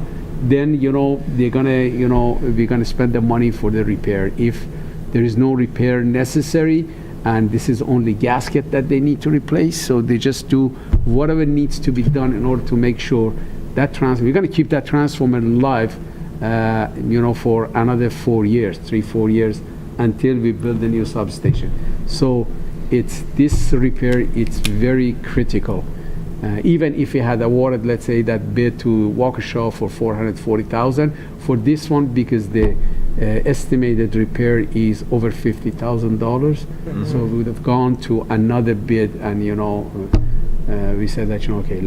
then, they're gonna, we're gonna spend the money for the repair. If there is no repair necessary, and this is only gasket that they need to replace, so they just do whatever needs to be done in order to make sure that we're gonna keep that transformer alive, for another 4 years, 3-4 years, until we build a new substation. So this repair, it's very critical. Even if we had awarded, let's say, that bid to Waukesha for $440,000, for this one, because the estimated repair is over $50,000, so we would have gone to another bid, and we said that okay,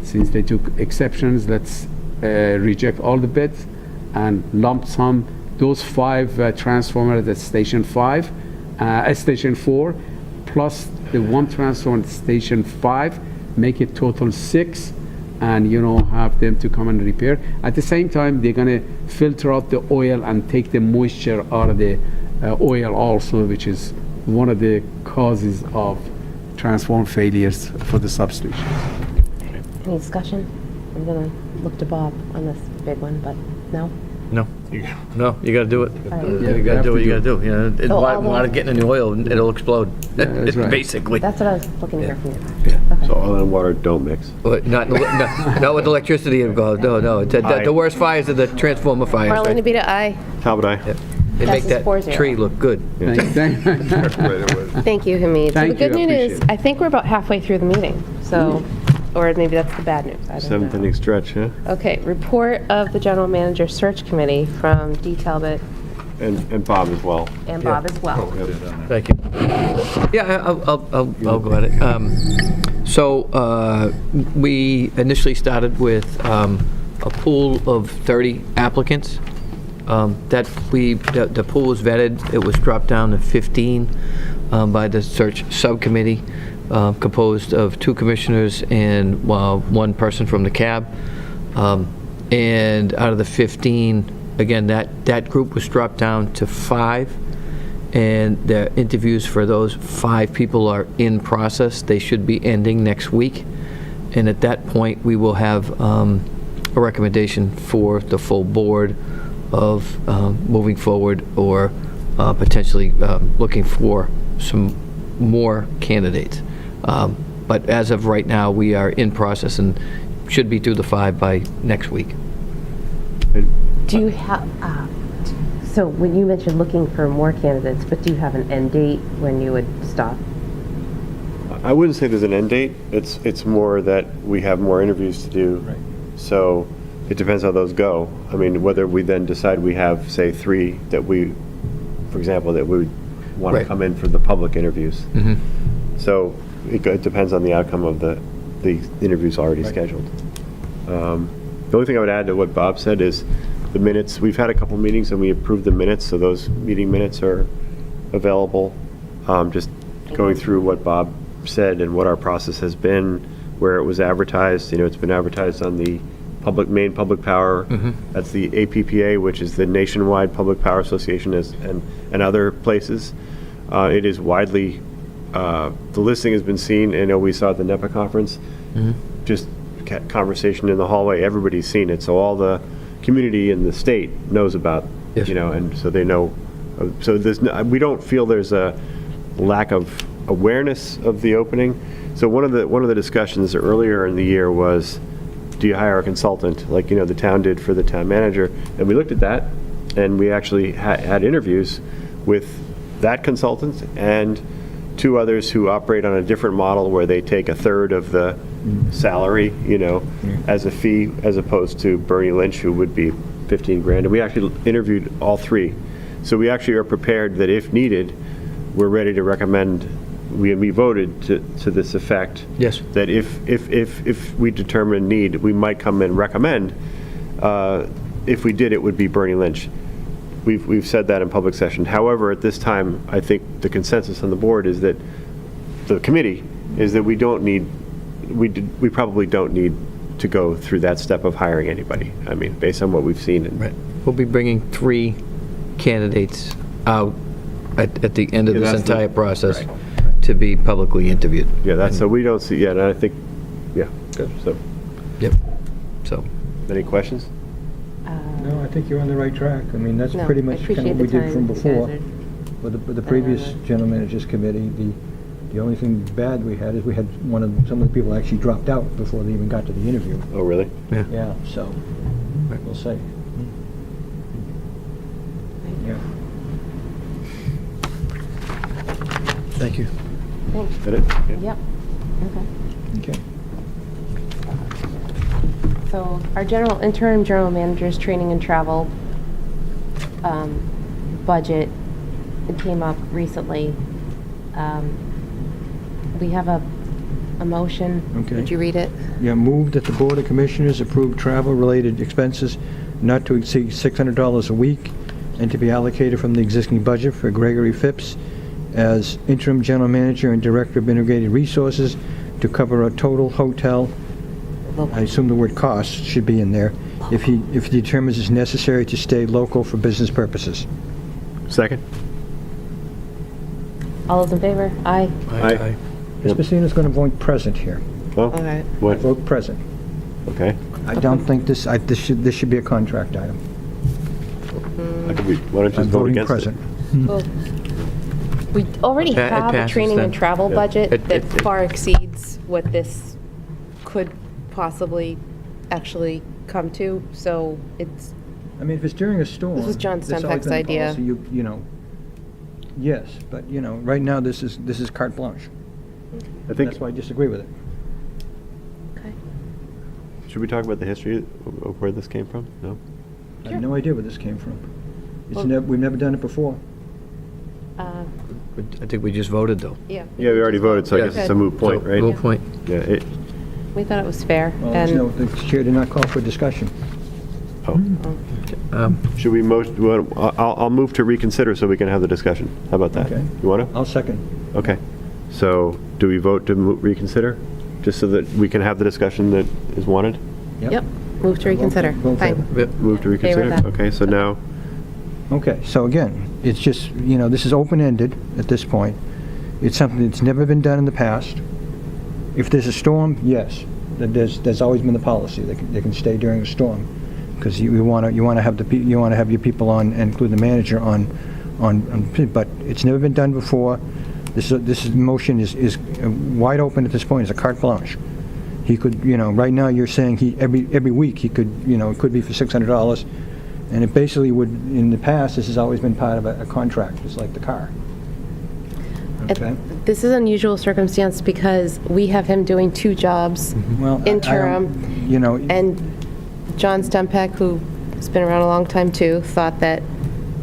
since they took exceptions, let's reject all the bids and lump sum those 5 transformers at station 4, plus the 1 transformer at station 5, make it total 6, and have them to come and repair. At the same time, they're gonna filter out the oil and take the moisture out of the oil also, which is one of the causes of transformer failures for the substation. Any discussion? I'm gonna look to Bob on this big one, but no? No, you gotta do it. right. You gotta do what you gotta do. So all Why the- not getting any oil, it'll explode, that's right. basically. That's what I was looking to hear from you. So oil and water don't mix. But not with electricity involved, no. The worst fires are the transformer fires. Marlena Right? Beta, aye. Talbot, aye. They make Passes that 4-0. tree look good. Thank you, Hamid. So the Thank you, good news is, appreciate it. I think we're about halfway through the meeting, so, or maybe that's the bad news, I don't know. 7th inning stretch, huh? Okay, report of the General Manager Search Committee from D. Talbot And Bob as well. and Bob as well. Thank you. Yeah, I'll go at it. So we initially started with a pool of 30 applicants. The pool was vetted. It was dropped down to 15 by the search subcommittee, composed of 2 commissioners and 1 person from the cab. And out of the 15, again, that group was dropped down to 5. And the interviews for those 5 people are in process. They should be ending next week. And at that point, we will have a recommendation for the full board of moving forward or potentially looking for some more candidates. But as of right now, we are in process and should be through the 5 by next week. Do you have, so when you mentioned looking for more candidates, but do you have an end date when you would stop? I wouldn't say there's an end date. It's more that we have more interviews to do. Right. So it depends how those go. I mean, whether we then decide we have, say, 3 that for example, that we would want to Right. come in for the public interviews. So it depends on the outcome of the interviews already scheduled. The only thing I would add to what Bob said is the minutes. We've had a couple meetings and we approved the minutes, so those meeting minutes are available. Just going through what Bob said and what our process has been, where it was advertised. It's been advertised on the main public power. That's the APPA, which is the Nationwide Public Power Association, and other places. It is widely, the listing has been seen. I know we saw at the NEPA conference, just conversation in the hallway, everybody's seen it. So all the community in the state knows about, Yes. and so they know. So we don't feel there's a lack of awareness of the opening. So one of the discussions earlier in the year was, do you hire a consultant like the town did for the town manager? And we looked at that, and we actually had interviews with that consultant and 2 others who operate on a different model where they take 1/3 of the salary, as a fee, as opposed to Bernie Lynch, who would be $15,000. And we actually interviewed all 3. So we actually are prepared that if needed, we're ready to recommend. We voted to this effect. Yes. That if we determine need, we might come and recommend. If we did, it would be Bernie Lynch. We've said that in public session. However, at this time, I think the consensus on the board is that the committee is that we probably don't need to go through that step of hiring anybody. I mean, based on what we've seen. Right. We'll be bringing 3 candidates out at the end of this that's the- entire process to be publicly interviewed. Yeah, so we don't see, and I think, So, Yep. So, any questions? No, I think you're on the right track. I mean, that's No, pretty I much kind of appreciate what we the did time from you guys before. are- With the previous general managers committee, the only thing bad we had is we had some of the people actually dropped out before they even got to the interview. Oh, really? Yeah, so, we'll see. Yeah. thank you. Thanks. Is that it? Yeah. Yep. Okay. Okay. So our interim general manager's training and travel budget, it came up recently. We have a motion. Okay. Would you read it? Yeah, move that the Board of Commissioners approve travel-related expenses not to exceed $600 a week and to be allocated from the existing budget for Gregory Phipps as interim general manager and director of integrated resources to cover a total hotel, I assume the word cost should be in there, if he determines it's necessary to stay local for business purposes. Second? All those in favor? Aye. Aye. Ms. Messina's going to vote present here. Oh, Okay. what? Vote present. Okay. I don't think this should be a contract item. Why don't you I'm just vote voting against it? present. Well, we already It have a passes training and then. travel Yeah. budget It- that it- far exceeds what this could possibly actually come to, so it's, I mean, if it's during a storm. This was John that's always Stempeck's been the idea. policy, you know, yes, but, right now, this is carte blanche. I think, That's why I disagree with it. okay. should we talk about the history of where this came from? No? I have no idea where this came from. Well- We've never done it before. I think we just voted, though. Yeah. Yeah, we already voted, so I Yeah. guess it's a moot point, So, right? moot point. Yeah, We thought it was fair, Well, and the chair did not call for discussion. should we I'll move to reconsider so we can have the discussion. How about that? Okay. You want to? I'll second. Okay. So, do we vote to reconsider? Just so that we can have the discussion that is wanted? yep, move to reconsider. Vote in Fine. favor. Yep. Move to Favor reconsider? that. Okay, so now, Okay, so again, it's just, this is open-ended at this point. It's something that's never been done in the past. If there's a storm, yes, there's always been the policy. They can stay during a storm, because you want to have your people on, and include the manager on, but it's never been done before. This motion is wide open at this point. It's a carte blanche. He could, right now you're saying every week he could, it could be for $600. And it basically would, in the past, this has always been part of a contract, just like the car. Okay? This is unusual circumstance because we have him doing two jobs, Well, I don't- interim, and John Stempeck, who's been around a long time too, thought that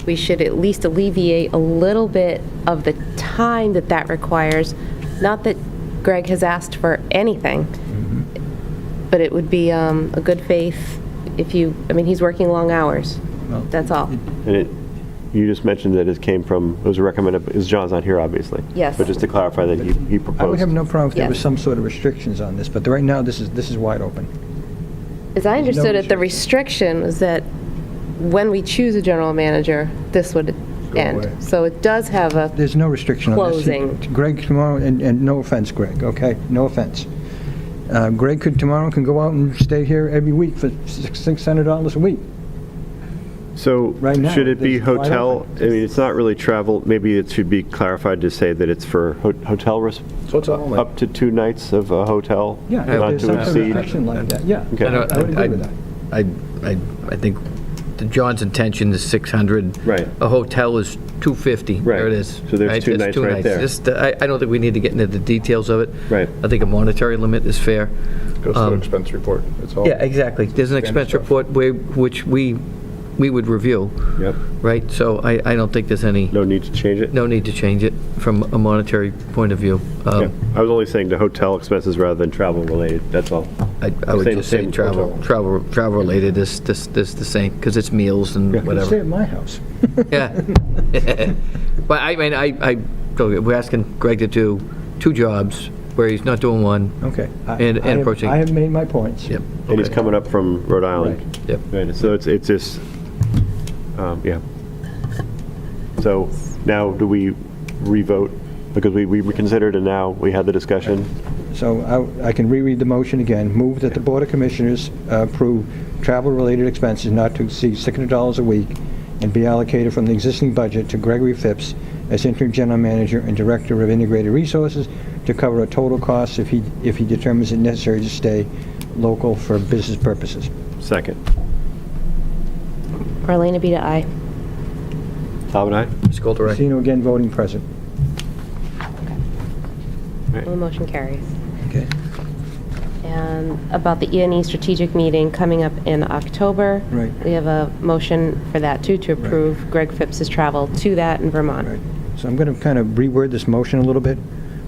we should at least alleviate a little bit of the time that requires. Not that Greg has asked for anything, but it would be a good faith if he's working long hours, Well, that's all. and you just mentioned that it was recommended, because John's not here, obviously. Yes. But just to clarify that he proposed. I would have no problem if there was Yes. some sort of restrictions on this, but right now, this is wide open. As I There's no understood it, the restriction was that when we choose a general manager, this would end. away. So it does have a, There's no restriction on this. Closing. Greg tomorrow, and no offense, Greg, okay? No offense. Greg tomorrow can go out and stay here every week for $600 a week. So, Right now, should it be it's wide hotel, open. I mean, it's not really travel, maybe it should be clarified to say that it's for hotel, up to 2 nights of a hotel? Yeah, if Not there's to some sort of exceed? restriction like that, yeah. Okay. I would agree with that. I think John's intention is 600. Right. A hotel is 250. Right. There it is. So there's Right? 2 There's nights 2 right nights. there. Just, I don't think we need to get into the details of it. Right. I think a monetary limit is fair. Goes to an expense report, that's all. Yeah, exactly. There's an expense stuff. report which we would review, Yep. right? So I don't think there's any, No need to change it? no need to change it from a monetary point of view. Yeah. I was only saying the hotel expenses rather than travel related, that's all. I would Same- just say same travel related is the same, because it's meals and You can stay whatever. at my house. Yeah. But I mean, we're asking Greg to do 2 jobs where he's not doing one. Okay. And approaching- I have made my points. Yep. And he's okay. coming up from Rhode Island. Yep. Right, so it's just, yeah. So now do we revote? Because we reconsidered and now we had the discussion. So I can reread the motion again. Move that the Board of Commissioners approve travel-related expenses not to exceed $600 a week and be allocated from the existing budget to Gregory Phipps as Interim General Manager and Director of Integrated Resources to cover a total cost if he determines it necessary to stay local for business purposes. Second. Marlena Beta, aye. Talbot, aye? Ms. Coulter, aye. Casino again voting present. The motion carries. Okay. And about the E&E strategic meeting coming up in October. Right. We have a motion for that, too, to approve Greg Phipps's travel to that in Vermont. Right. So I'm going to kind of reword this motion a little bit.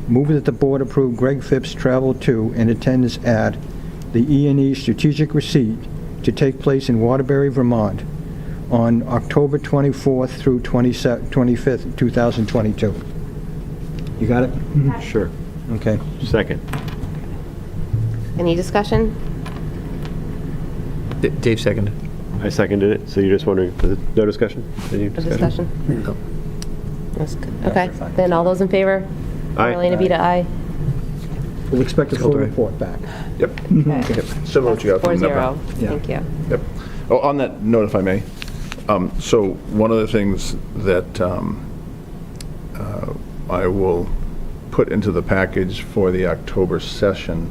Move that the board approve Greg Phipps' travel to and attendance at the E&E strategic receipt to take place in Waterbury, Vermont on October 24th through 25th, 2022. You got it? Sure. Okay. Second. Any discussion? Dave seconded. I seconded it, so you're just wondering, no discussion? Any No discussion? No. That's good. Okay, then all those in favor? Aye. Marlena Beta, aye. We'll expect a full Coulter, aye. report back. Yep. Okay. Yep. Similar to what you got from 4-0. Yeah. Thank you. Yep. Oh, on that note, if I may, so one of the things that I will put into the package for the October session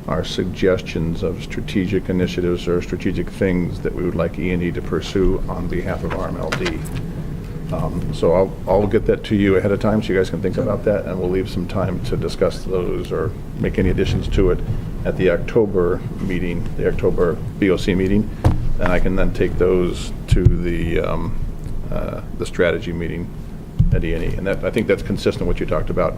are suggestions of strategic initiatives or strategic things that we would like E&E to pursue on behalf of RMLD. So I'll get that to you ahead of time so you guys can think about that, and we'll leave some time to discuss those or make any additions to it at the October meeting, the October BOC meeting, and I can then take those to the strategy meeting at E&E, and that, I think that's consistent with what you talked about.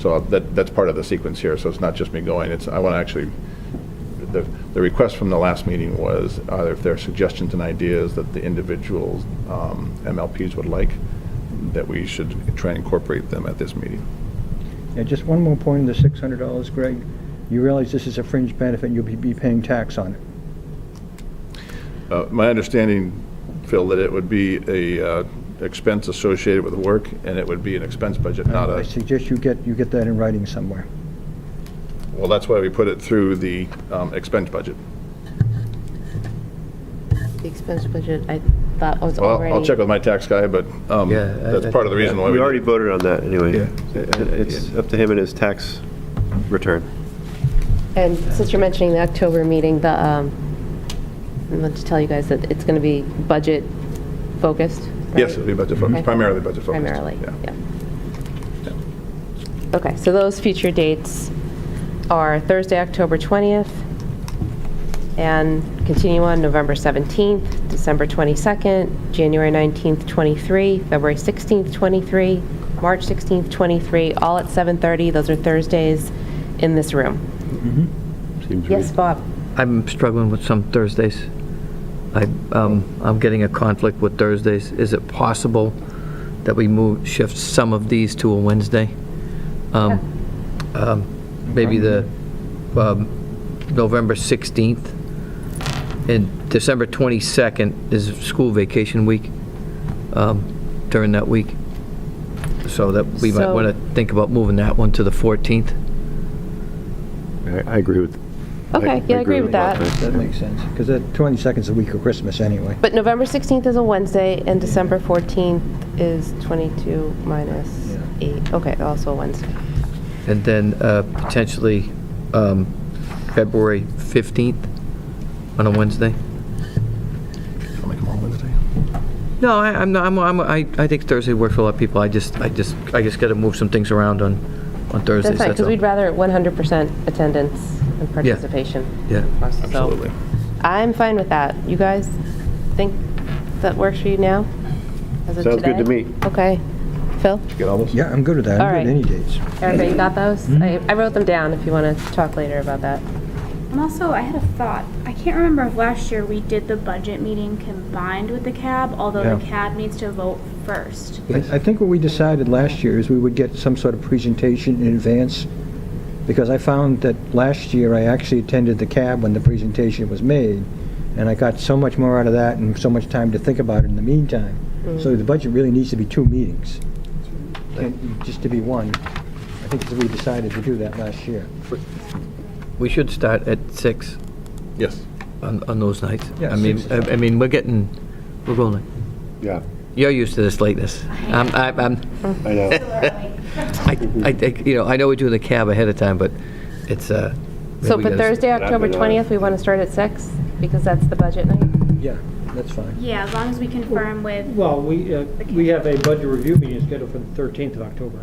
So that's part of the sequence here, so it's not just me going, I want to actually, the request from the last meeting was if there are suggestions and ideas that the individual MLPs would like, that we should try and incorporate them at this meeting. Yeah, just one more point on the $600, Greg. You realize this is a fringe benefit and you'll be paying tax on it. My understanding, Phil, that it would be a expense associated with work, and it would be an expense budget, not I a, suggest you get that in writing somewhere. well, that's why we put it through the expense budget. The expense budget, I thought was Well, already... I'll check with my tax guy, but that's part of the reason why We we already did. voted on that anyway. Yeah. It's up to him and his tax return. And since you're mentioning the October meeting, I want to tell you guys that it's going to be budget focused, right? Yes, it'll be budget focused, Okay. primarily budget focused. Primarily, Yeah. yeah. Okay, so those future dates are Thursday, October 20th, and continue on November 17th, December 22nd, January 19th, 23, February 16th, 23, March 16th, 23, all at 7:30. Those are Thursdays in this room. Seems Yes, Bob? I'm struggling with some Thursdays. I'm getting a conflict with Thursdays. Is it possible that we shift some of these to a Wednesday? Maybe the November 16th and December 22nd is school vacation week during that week. So that we might So- want to think about moving that one to the 14th. I agree with. Okay, yeah, I agree with that. That makes sense, because the 22nd is the week of Christmas anyway. But November 16th is a Wednesday, and December 14th is 22 minus 8. Okay, also a Wednesday. And then potentially February 15th on a Wednesday. I'll make them all Wednesday. No, I'm not. I think Thursday works for a lot of people. I just got to move some things around on Thursdays. That's fine, because all. we'd rather 100% attendance and participation. Yeah. So Absolutely. I'm fine with that. You guys think that works for you now? As of Sounds good to today? me. Okay. Phil? Did you get all those? Yeah, I'm good with that. All I'm good right. any dates. Erica, you got those? I wrote them down if you want to talk later about that. And also, I had a thought. I can't remember if last year we did the budget meeting combined with the CAB, although Yeah. the CAB needs to vote first. I think what we decided last year is we would get some sort of presentation in advance, because I found that last year I actually attended the CAB when the presentation was made, and I got so much more out of that and so much time to think about it in the meantime. So the budget really needs to be 2 meetings, just to be one. I think we decided to do that last year. We should start at 6 Yes. on those nights. Yeah, I mean, 6 is I mean, we're going like, Yeah, you're used to this lateness. I'm, I know. I know we do the cab ahead of time, but it's, So we for gotta- Thursday, October been, 20th, we want to start at 6 because that's the budget night? Yeah, that's fine. Yeah, as long as we confirm with, Well, we have a budget review meeting scheduled for the 13th of October,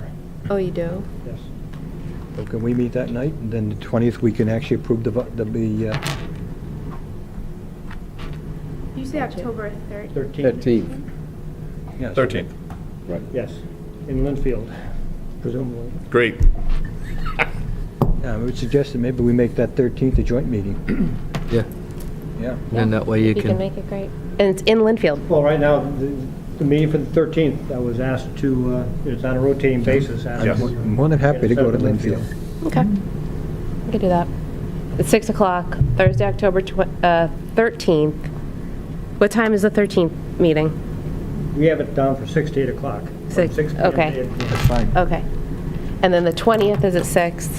Oh, you do? yes. So can we meet that night? And then the 20th, we can actually approve you say October 3rd. 13th, yes, 13th. yes, in Linfield, presumably. Great. Yeah, I would suggest that maybe we make that 13th a joint meeting. Yeah, Yeah. and that way you You can can, make it great. And it's in Linfield. Well, right now, the meeting for the 13th, I was asked to, it's on a rotating basis. asked Yes. to- I'm more than happy to go to Instead of Linfield. Okay. We could do that. It's 6 o'clock, Thursday, October 13th. What time is the 13th meeting? We have it down for 6 to 8 o'clock. From 6, 6 p.m. to okay. 8 p.m. That's fine. Okay. And then the 20th is at 6?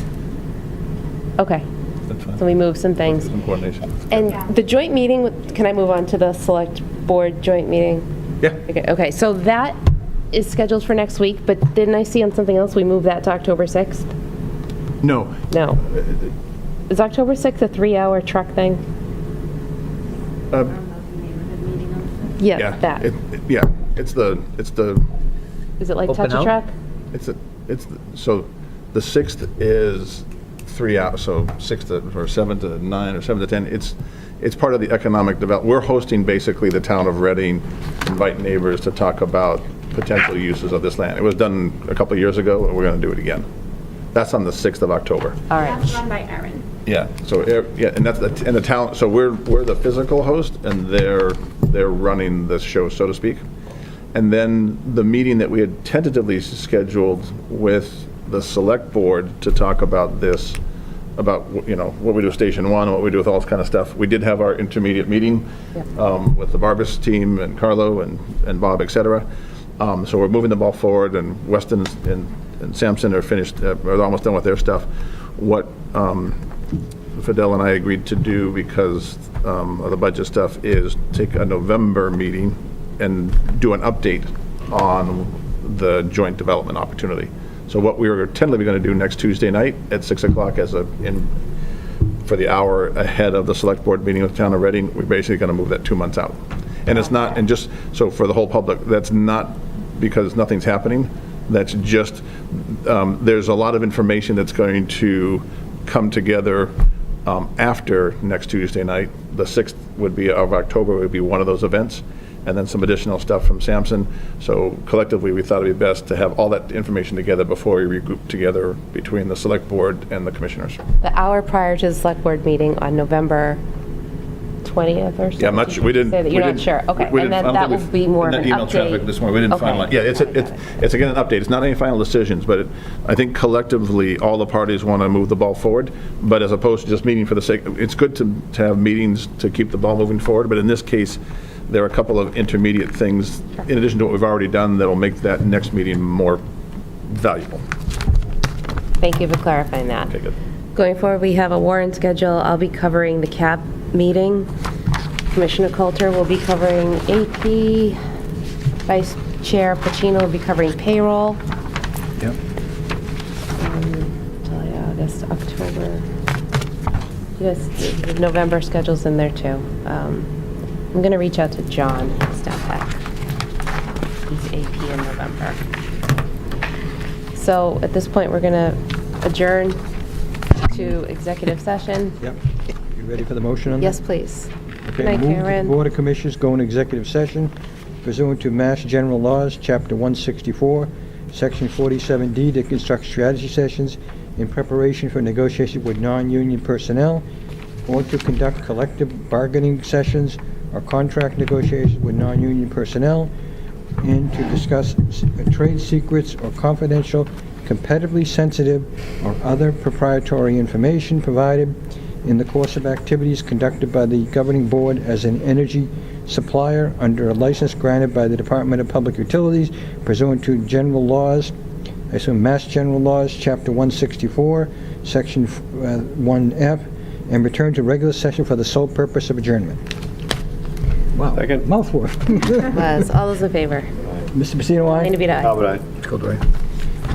Okay, That's fine. so we move some things. Some coordination. And the joint meeting, can I move on to the select board joint meeting? Yeah. Okay, so that is scheduled for next week, but didn't I see on something else, we moved that to October 6th? No. No. Is October 6th a 3-hour truck thing? Yeah, that. Yeah, it's the, Is it like Open touch a out? truck? so the 6th is 3 hours, so 6 to, or 7 to 9, or 7 to 10. It's part of the economic development. We're hosting basically the town of Reading, invite neighbors to talk about potential uses of this land. It was done a couple of years ago, and we're going to do it again. That's on the 6th of October. All right. That's run by Erin. Yeah, so, yeah, and that's, and the town, so we're the physical host, and they're running the show, so to speak. And then the meeting that we had tentatively scheduled with the select board to talk about this, about, you know, what we do with Station 1, and what we do with all this kind of stuff. We did have our intermediate meeting with the Barbas team, and Carlo, and Bob, et cetera. So we're moving the ball forward, and Weston and Sampson are finished, are almost done with their stuff. What Fidel and I agreed to do, because of the budget stuff, is take a November meeting and do an update on the joint development opportunity. So what we were tentatively going to do next Tuesday night at 6 o'clock for the hour ahead of the select board meeting with the town of Reading, we're basically going to move that 2 months out. And it's not, and just so for the whole public, that's not because nothing's happening. That's just, there's a lot of information that's going to come together after next Tuesday night. The 6th of October would be one of those events, and then some additional stuff from Sampson. So collectively, we thought it'd be best to have all that information together before we regroup together between the select board and the commissioners. The hour prior to the select board meeting on November 20th or something? Yeah, I'm not sure, we didn't. Say that we you're not didn't- sure, okay. we And didn't- I then don't that think will we've- be more of in an that email traffic update. this morning, we didn't Okay. finalize, yeah, it's again an update, it's not any final decisions, but I think collectively, all the parties want to move the ball forward, but as opposed to just meeting for the sake, it's good to have meetings to keep the ball moving forward, but in this case, there are a couple of intermediate things, in addition to what we've already done, that'll make that next meeting more valuable. Thank you for clarifying that. Okay, good. Going forward, we have a warrant schedule. I'll be covering the CAB meeting. Commissioner Coulter will be covering AP. Vice Chair Pacino will be covering payroll. Yep. July, August, October. Yes, the November schedule's in there too. I'm going to reach out to John Stempek. He's AP in November. So at this point, we're going to adjourn to executive session. Yep. You ready for the motion on that? Yes, please. Okay, Good night, move that the Karen. Board of Commissioners go into executive session pursuant to Mass General Laws, Chapter 164, Section 47D, to conduct strategy sessions in preparation for negotiations with non-union personnel, or to conduct collective bargaining sessions or contract negotiations with non-union personnel, and to discuss trade secrets or confidential, competitively sensitive, or other proprietary information provided in the course of activities conducted by the governing board as an energy supplier under a license granted by the Department of Public Utilities pursuant to general laws, I assume Mass General Laws, Chapter 164, Section 1F, and return to regular session for the sole purpose of adjournment. Wow. Second. Mouthful. Was, all those in favor? Mr. Pacino, aye? Elena Vida, aye. How about I? Go Dwayne.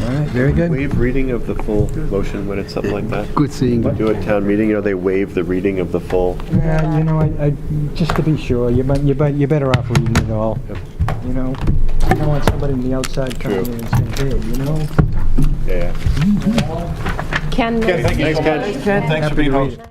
All right, very good. Waive reading of the full motion when it's something like that? Good seeing you. Do a town meeting, they waive the reading of the full. Yeah, I just to be sure, you're better off reading it all. You know, I don't want somebody on the outside coming in and saying, hey, you know? Yeah. Ken? Thanks, Ken. Thanks for being host.